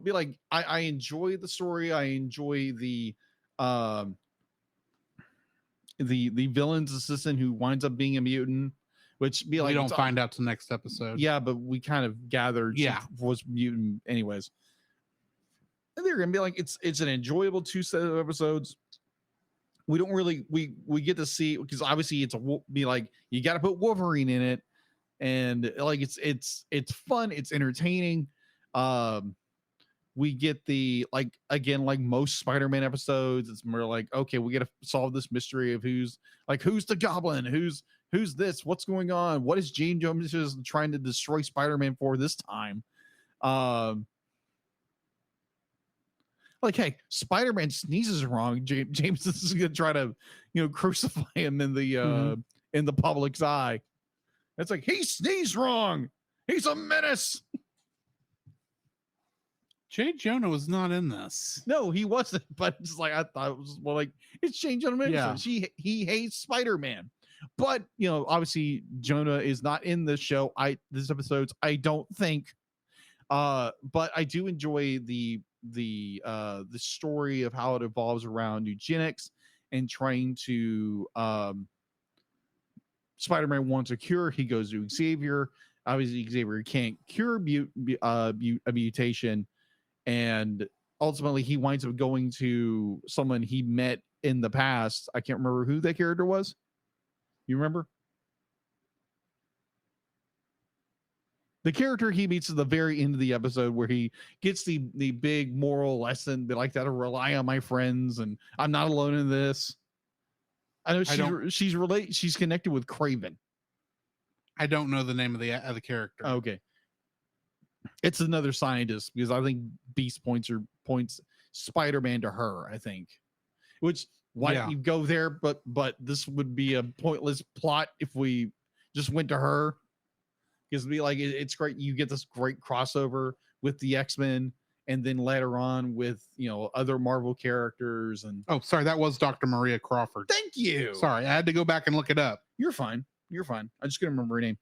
be like, I enjoy the story. I enjoy the the villain's assistant who winds up being a mutant, which be like we don't find out till next episode. Yeah, but we kind of gathered she was mutant anyways. And they're gonna be like, it's an enjoyable 2 set of episodes. We don't really we get to see, because obviously it's be like you got to put Wolverine in it, and like it's fun, it's entertaining. We get the, like, again, like most Spider-Man episodes, it's more like, okay, we got to solve this mystery of who's the Goblin, who's this, what's going on, what is Jane Jones is trying to destroy Spider-Man for this time. Like, hey, Spider-Man sneezes wrong, James is gonna try to, crucify him in the public's eye. It's like, he sneezed wrong, he's a menace. Jay Jonah was not in this. No, he wasn't. But it's like, I thought it was more like, it's Jay Jonah. Yeah. He hates Spider-Man. But obviously Jonah is not in this show. This episode's, I don't think. But I do enjoy the story of how it evolves around eugenics and trying to Spider-Man wants a cure. He goes to Xavier. Obviously, Xavier can't cure a mutation. And ultimately, he winds up going to someone he met in the past. I can't remember who that character was. You remember? The character he meets at the very end of the episode, where he gets the big moral lesson, be like that, to rely on my friends, and I'm not alone in this. I know she's connected with Craven. I don't know the name of the character. Okay. It's another scientist, because I think Beast points Spider-Man to her, I think. Which, why don't you go there? But this would be a pointless plot if we just went to her. Because it'd be like, it's great. You get this great crossover with the X-Men, and then later on with other Marvel characters. And oh, sorry, that was Dr. Maria Crawford. Thank you. Sorry, I had to go back and look it up. You're fine. I just couldn't remember her name.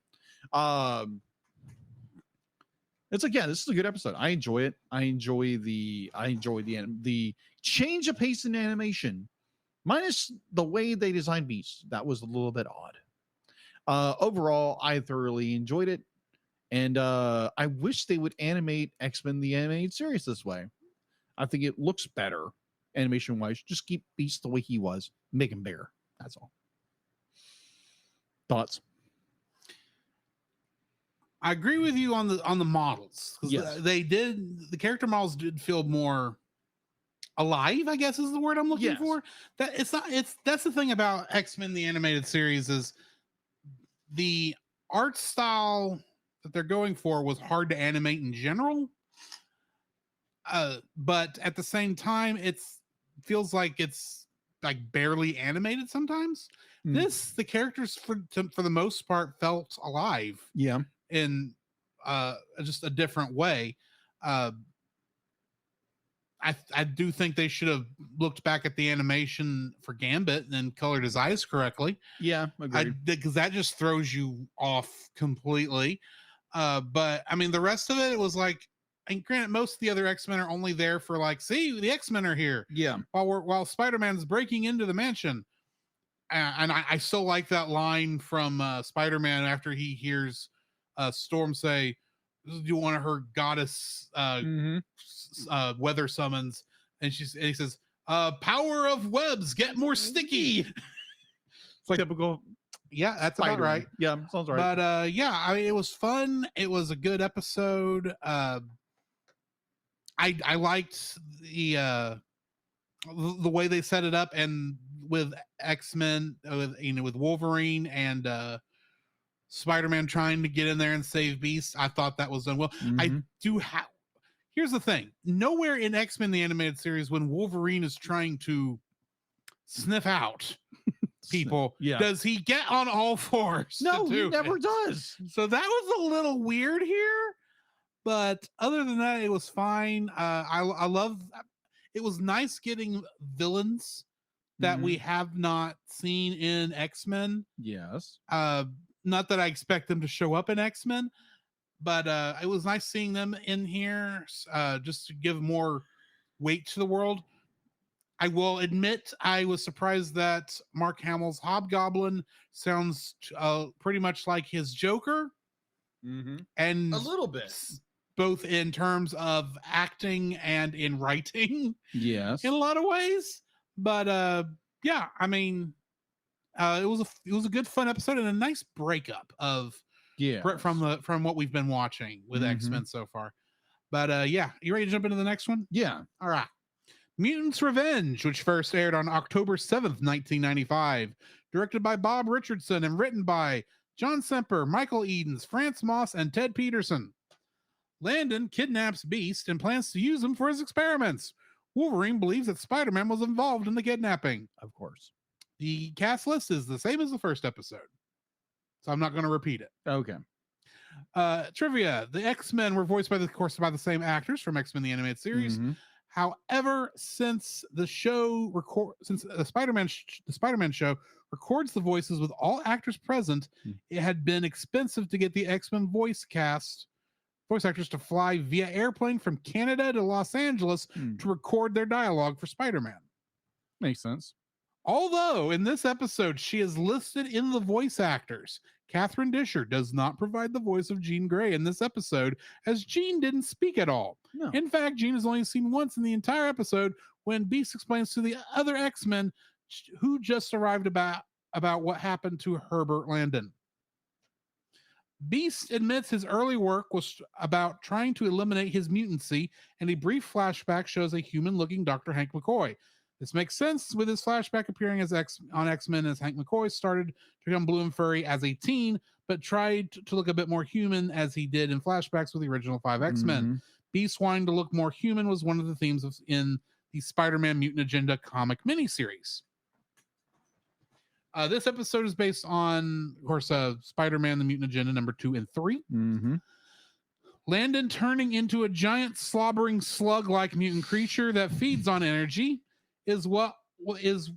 It's like, yeah, this is a good episode. I enjoy it. I enjoy the change of pace in animation, minus the way they designed Beast. That was a little bit odd. Overall, I thoroughly enjoyed it, and I wish they would animate X-Men the animated series this way. I think it looks better animation wise. Just keep Beast the way he was, make him bigger. That's all. Thoughts? I agree with you on the models. Yes. The character models did feel more alive, I guess is the word I'm looking for. That's the thing about X-Men the animated series, is the art style that they're going for was hard to animate in general. But at the same time, it feels like it's like barely animated sometimes. The characters for the most part felt alive. Yeah. In just a different way. I do think they should have looked back at the animation for Gambit and colored his eyes correctly. Yeah, agreed. Because that just throws you off completely. But I mean, the rest of it was like, and granted, most of the other X-Men are only there for like, see, the X-Men are here. Yeah. While Spider-Man's breaking into the mansion. And I still like that line from Spider-Man after he hears Storm say, "Do one of her goddess weather summons," and he says, "Power of webs, get more sticky." It's like typical. Yeah, that's about right. Yeah, sounds right. But it was fun. It was a good episode. I liked the way they set it up, and with X-Men, with Wolverine and Spider-Man trying to get in there and save Beast. I thought that was done well. Here's the thing. Nowhere in X-Men the animated series, when Wolverine is trying to sniff out people, does he get on all fours? No, he never does. So that was a little weird here. But other than that, it was fine. I love it was nice getting villains that we have not seen in X-Men. Yes. Not that I expect them to show up in X-Men, but it was nice seeing them in here just to give more weight to the world. I will admit I was surprised that Mark Hamill's Hobgoblin sounds pretty much like his Joker, and A little bit. both in terms of acting and in writing. Yes. In a lot of ways. But yeah, I mean, it was a good fun episode and a nice breakup of from what we've been watching with X-Men so far. But yeah, you ready to jump into the next one? Yeah. All right. Mutants Revenge, which first aired on October 7th, 1995, directed by Bob Richardson and written by John Semper, Michael Edens, France Moss, and Ted Peterson. Landon kidnaps Beast and plans to use him for his experiments. Wolverine believes that Spider-Man was involved in the kidnapping. Of course. The cast list is the same as the first episode, so I'm not going to repeat it. Okay. Trivia: the X-Men were voiced by the same actors from X-Men the Animated Series. However, since the Spider-Man show records the voices with all actors present, it had been expensive to get the X-Men voice actors to fly via airplane from Canada to Los Angeles to record their dialogue for Spider-Man. Makes sense. Although in this episode she is listed in the voice actors, Catherine Disher does not provide the voice of Jean Grey in this episode, as Jean didn't speak at all. No. In fact, Jean is only seen once in the entire episode when Beast explains to the other X-Men who just arrived about what happened to Herbert Landon. Beast admits his early work was about trying to eliminate his mutancy, and a brief flashback shows a human-looking Dr. Hank McCoy. This makes sense with his flashback appearing on X-Men as Hank McCoy started to become blue and furry as a teen, but tried to look a bit more human as he did in flashbacks with the original 5 X-Men. Beast wanting to look more human was one of the themes in the Spider-Man Mutant Agenda comic miniseries. This episode is based on, of course, Spider-Man the Mutant Agenda number 2 and 3. Landon turning into a giant slobbering slug-like mutant creature that feeds on energy is what was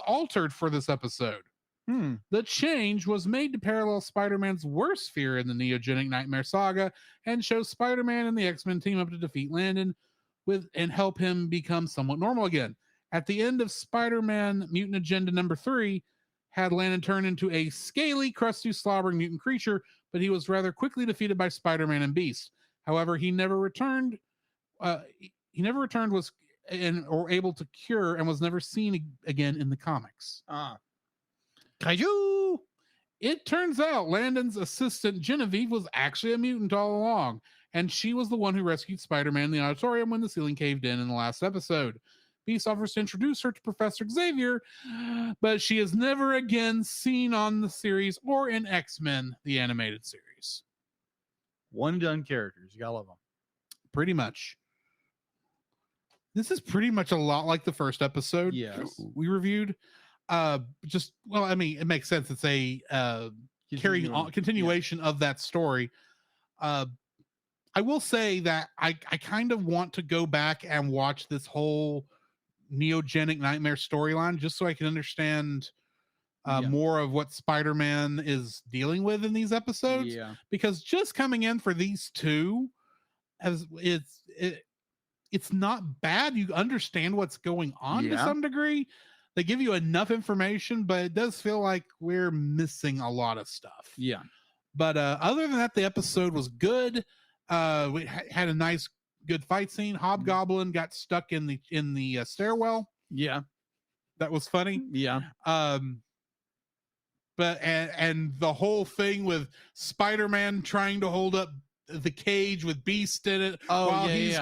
altered for this episode. The change was made to parallel Spider-Man's worst fear in the Neogenic Nightmare Saga and shows Spider-Man and the X-Men team up to defeat Landon and help him become somewhat normal again. At the end of Spider-Man Mutant Agenda number 3, had Landon turn into a scaly, crusty, slobbering mutant creature, but he was rather quickly defeated by Spider-Man and Beast. However, he never returned. Was or able to cure, and was never seen again in the comics. Kaiju! It turns out Landon's assistant Genevieve was actually a mutant all along, and she was the one who rescued Spider-Man in the auditorium when the ceiling caved in the last episode. Beast offers to introduce her to Professor Xavier, but she is never again seen on the series or in X-Men, the animated series. One and done characters. You gotta love them. Pretty much. This is pretty much a lot like the first episode we reviewed. It makes sense. It's a continuation of that story. I will say that I kind of want to go back and watch this whole Neogenic Nightmare storyline just so I can understand more of what Spider-Man is dealing with in these episodes. Because just coming in for these two, it's not bad. You understand what's going on to some degree. They give you enough information, but it does feel like we're missing a lot of stuff. But other than that, the episode was good. We had a nice, good fight scene. Hobgoblin got stuck in the stairwell. That was funny. But the whole thing with Spider-Man trying to hold up the cage with Beast in it. He's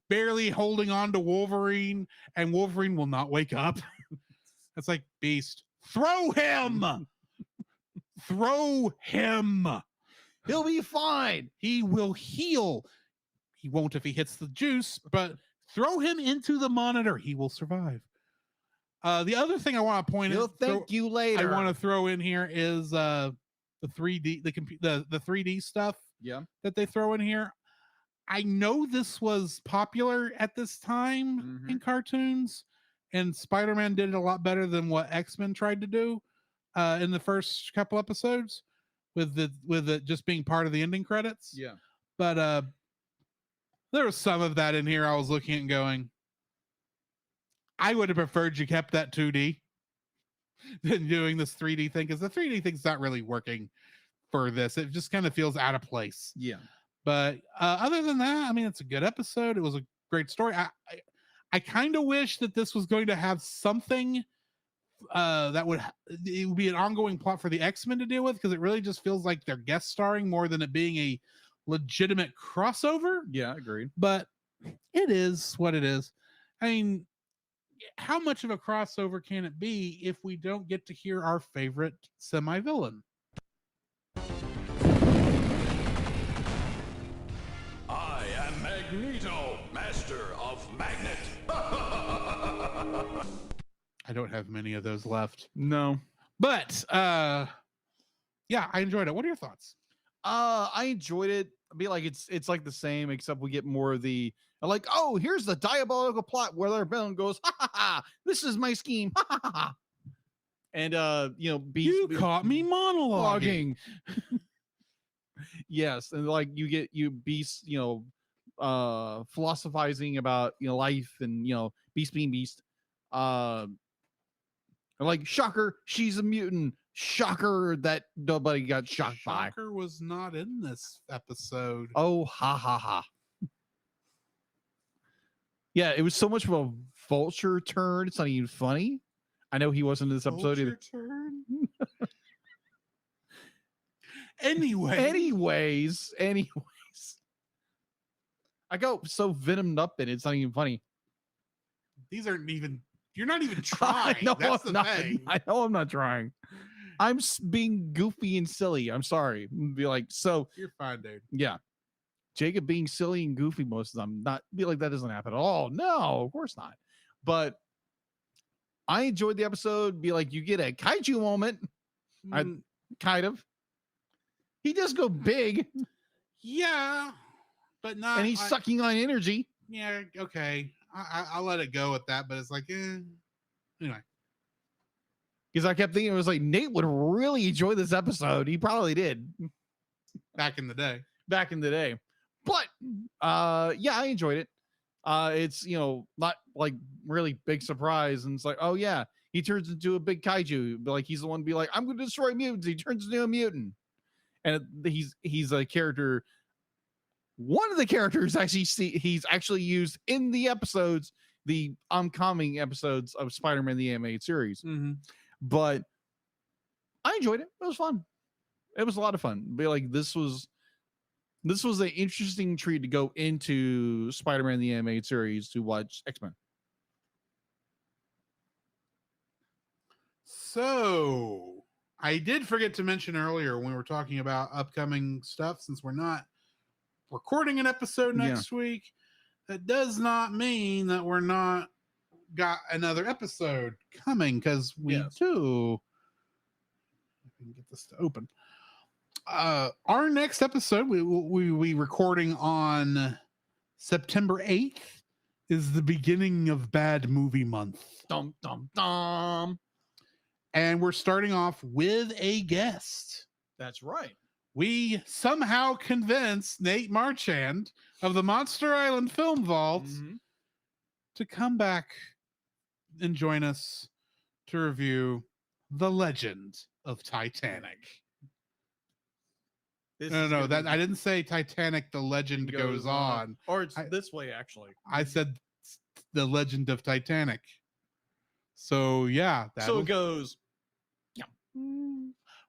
barely holding on to Wolverine, and Wolverine will not wake up. It's like, Beast, throw him. Throw him. He'll be fine. He will heal. He won't if he hits the juice, but throw him into the monitor. He will survive. The other thing I want to point out, thank you later. I want to throw in here is the 3D, the 3D stuff that they throw in here. I know this was popular at this time in cartoons, and Spider-Man did it a lot better than what X-Men tried to do in the first couple episodes, with it just being part of the ending credits. But there was some of that in here I was looking at and going, I would have preferred you kept that 2D than doing this 3D thing, because the 3D thing's not really working for this. It just kind of feels out of place. Yeah. But other than that, I mean, it's a good episode. It was a great story. I kind of wish that this was going to have something it would be an ongoing plot for the X-Men to deal with, because it really just feels like they're guest starring more than it being a legitimate crossover. Yeah, agreed. But it is what it is. I mean, how much of a crossover can it be if we don't get to hear our favorite semi-villain? I am Magneto, master of Magnet. I don't have many of those left. No. But yeah, I enjoyed it. What are your thoughts? I enjoyed it. I mean, like it's like the same, except we get more of the like, oh, here's the diabolical plot where their villain goes, ha ha ha, this is my scheme, ha ha ha. And you know, you caught me monologuing. Yes, and like you Beast, you know, philosophizing about, you know, life and, you know, Beast being Beast. Like, shocker, she's a mutant. Shocker that nobody got shocked by. Shocker was not in this episode. Oh, ha ha ha. Yeah, it was so much of a Vulture turn. It's not even funny. I know he wasn't in this episode either. Turn? Anyways. I go so venomed up in it. It's not even funny. These aren't even. You're not even trying. That's the thing. I know I'm not trying. I'm being goofy and silly. I'm sorry. Be like, so You're fine, dude. yeah. Jacob being silly and goofy most of the time. Not be like that doesn't happen at all. No, of course not. But I enjoyed the episode. Be like, you get a kaiju moment. I kind of. He does go big. Yeah, but not. And he's sucking on energy. Yeah, okay. I'll let it go at that, but it's like, anyway. Because I kept thinking, it was like, Nate would really enjoy this episode. He probably did. Back in the day. But yeah, I enjoyed it. It's, you know, not like really big surprise. And it's like, oh yeah, he turns into a big kaiju. But like, he's the one to be like, I'm going to destroy mutants. He turns into a mutant. And he's a character. One of the characters he's actually used in the episodes, the oncoming episodes of Spider-Man the animated series. Mm-hmm. But I enjoyed it. It was fun. It was a lot of fun. Be like, this was an interesting treat to go into Spider-Man the animated series to watch X-Men. So I did forget to mention earlier when we were talking about upcoming stuff, since we're not recording an episode next week, that does not mean that we're not got another episode coming, because we do. I can get this to open. Our next episode, we will be recording on September 8th, is the beginning of Bad Movie Month. Dum dum dum. And we're starting off with a guest. That's right. We somehow convinced Nate Marchand of the Monster Island Film Vault to come back and join us to review The Legend of Titanic. No, that I didn't say Titanic, The Legend goes on. Or it's this way, actually. I said The Legend of Titanic. So, yeah. So it goes. Yeah.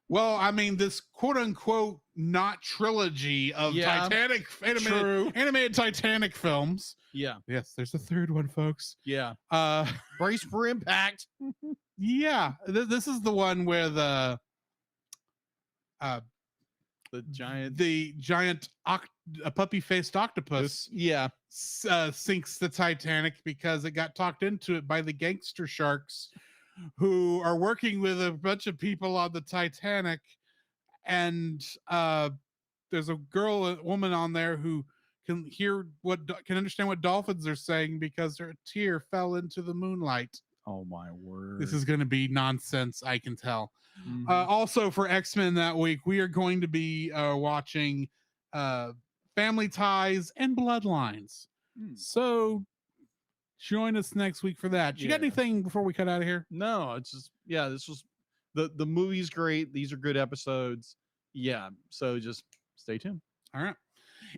Well, I mean, this quote-unquote not trilogy of Titanic animated Titanic films. Yeah. Yes, there's a third one, folks. Yeah. Brace for impact. Yeah. This is the one where the giant puppy-faced octopus sinks the Titanic because it got talked into it by the gangster sharks, who are working with a bunch of people on the Titanic. And there's a woman on there who can understand what dolphins are saying because her tear fell into the moonlight. Oh my word. This is going to be nonsense, I can tell. Also for X-Men that week, we are going to be watching Family Ties and Bloodlines. So Join us next week for that. You got Yeah. anything before we cut out of here? No, it's just this was the movie's great. These are good episodes. Yeah, so just stay tuned. All right.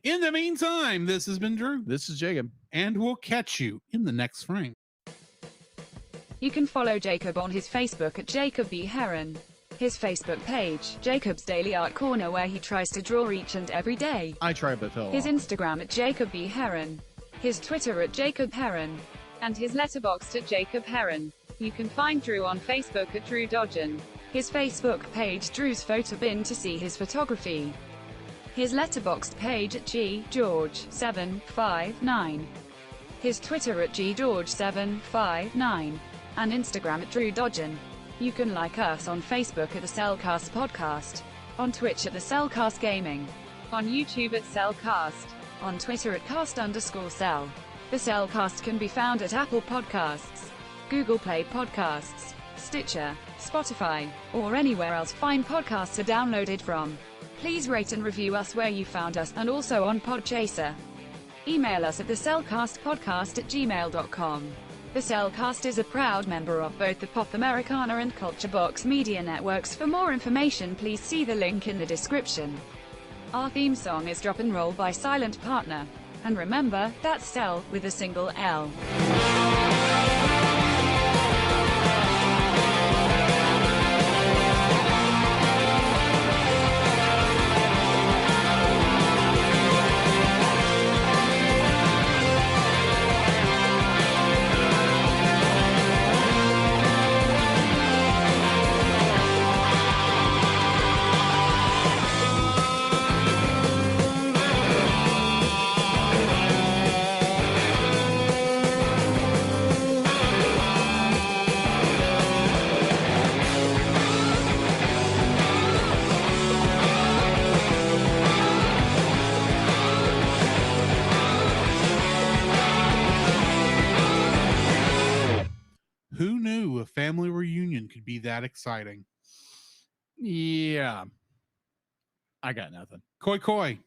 In the meantime, this has been Drew. This is Jacob. And we'll catch you in the next frame. You can follow Jacob on his Facebook at Jacob B. Heron. His Facebook page, Jacob's Daily Art Corner, where he tries to draw each and every day. I try, but fell His off. Instagram at Jacob B. Heron. His Twitter at Jacob Heron. And his Letterboxd at Jacob Heron. You can find Drew on Facebook at Drew Dodgen. His Facebook page, Drew's Photo Bin, to see his photography. His Letterboxd page at GGeorge759. His Twitter at GGeorge759. And Instagram at Drew Dodgen. You can like us on Facebook at the Cellcast Podcast. On Twitch at the Cellcast Gaming. On YouTube at Cellcast. On Twitter at cast_cell. The Cellcast can be found at Apple Podcasts, Google Play Podcasts, Stitcher, Spotify, or anywhere else fine podcasts are downloaded from. Please rate and review us where you found us, and also on Podchaser. Email us at thecellcastpodcast@gmail.com. The Cellcast is a proud member of both the Pop Americana and Culture Box media networks. For more information, please see the link in the description. Our theme song is Drop and Roll by Silent Partner. And remember, that's Cell, with a single L. Who knew a family reunion could be that exciting? Yeah. I got nothing. Koi koi.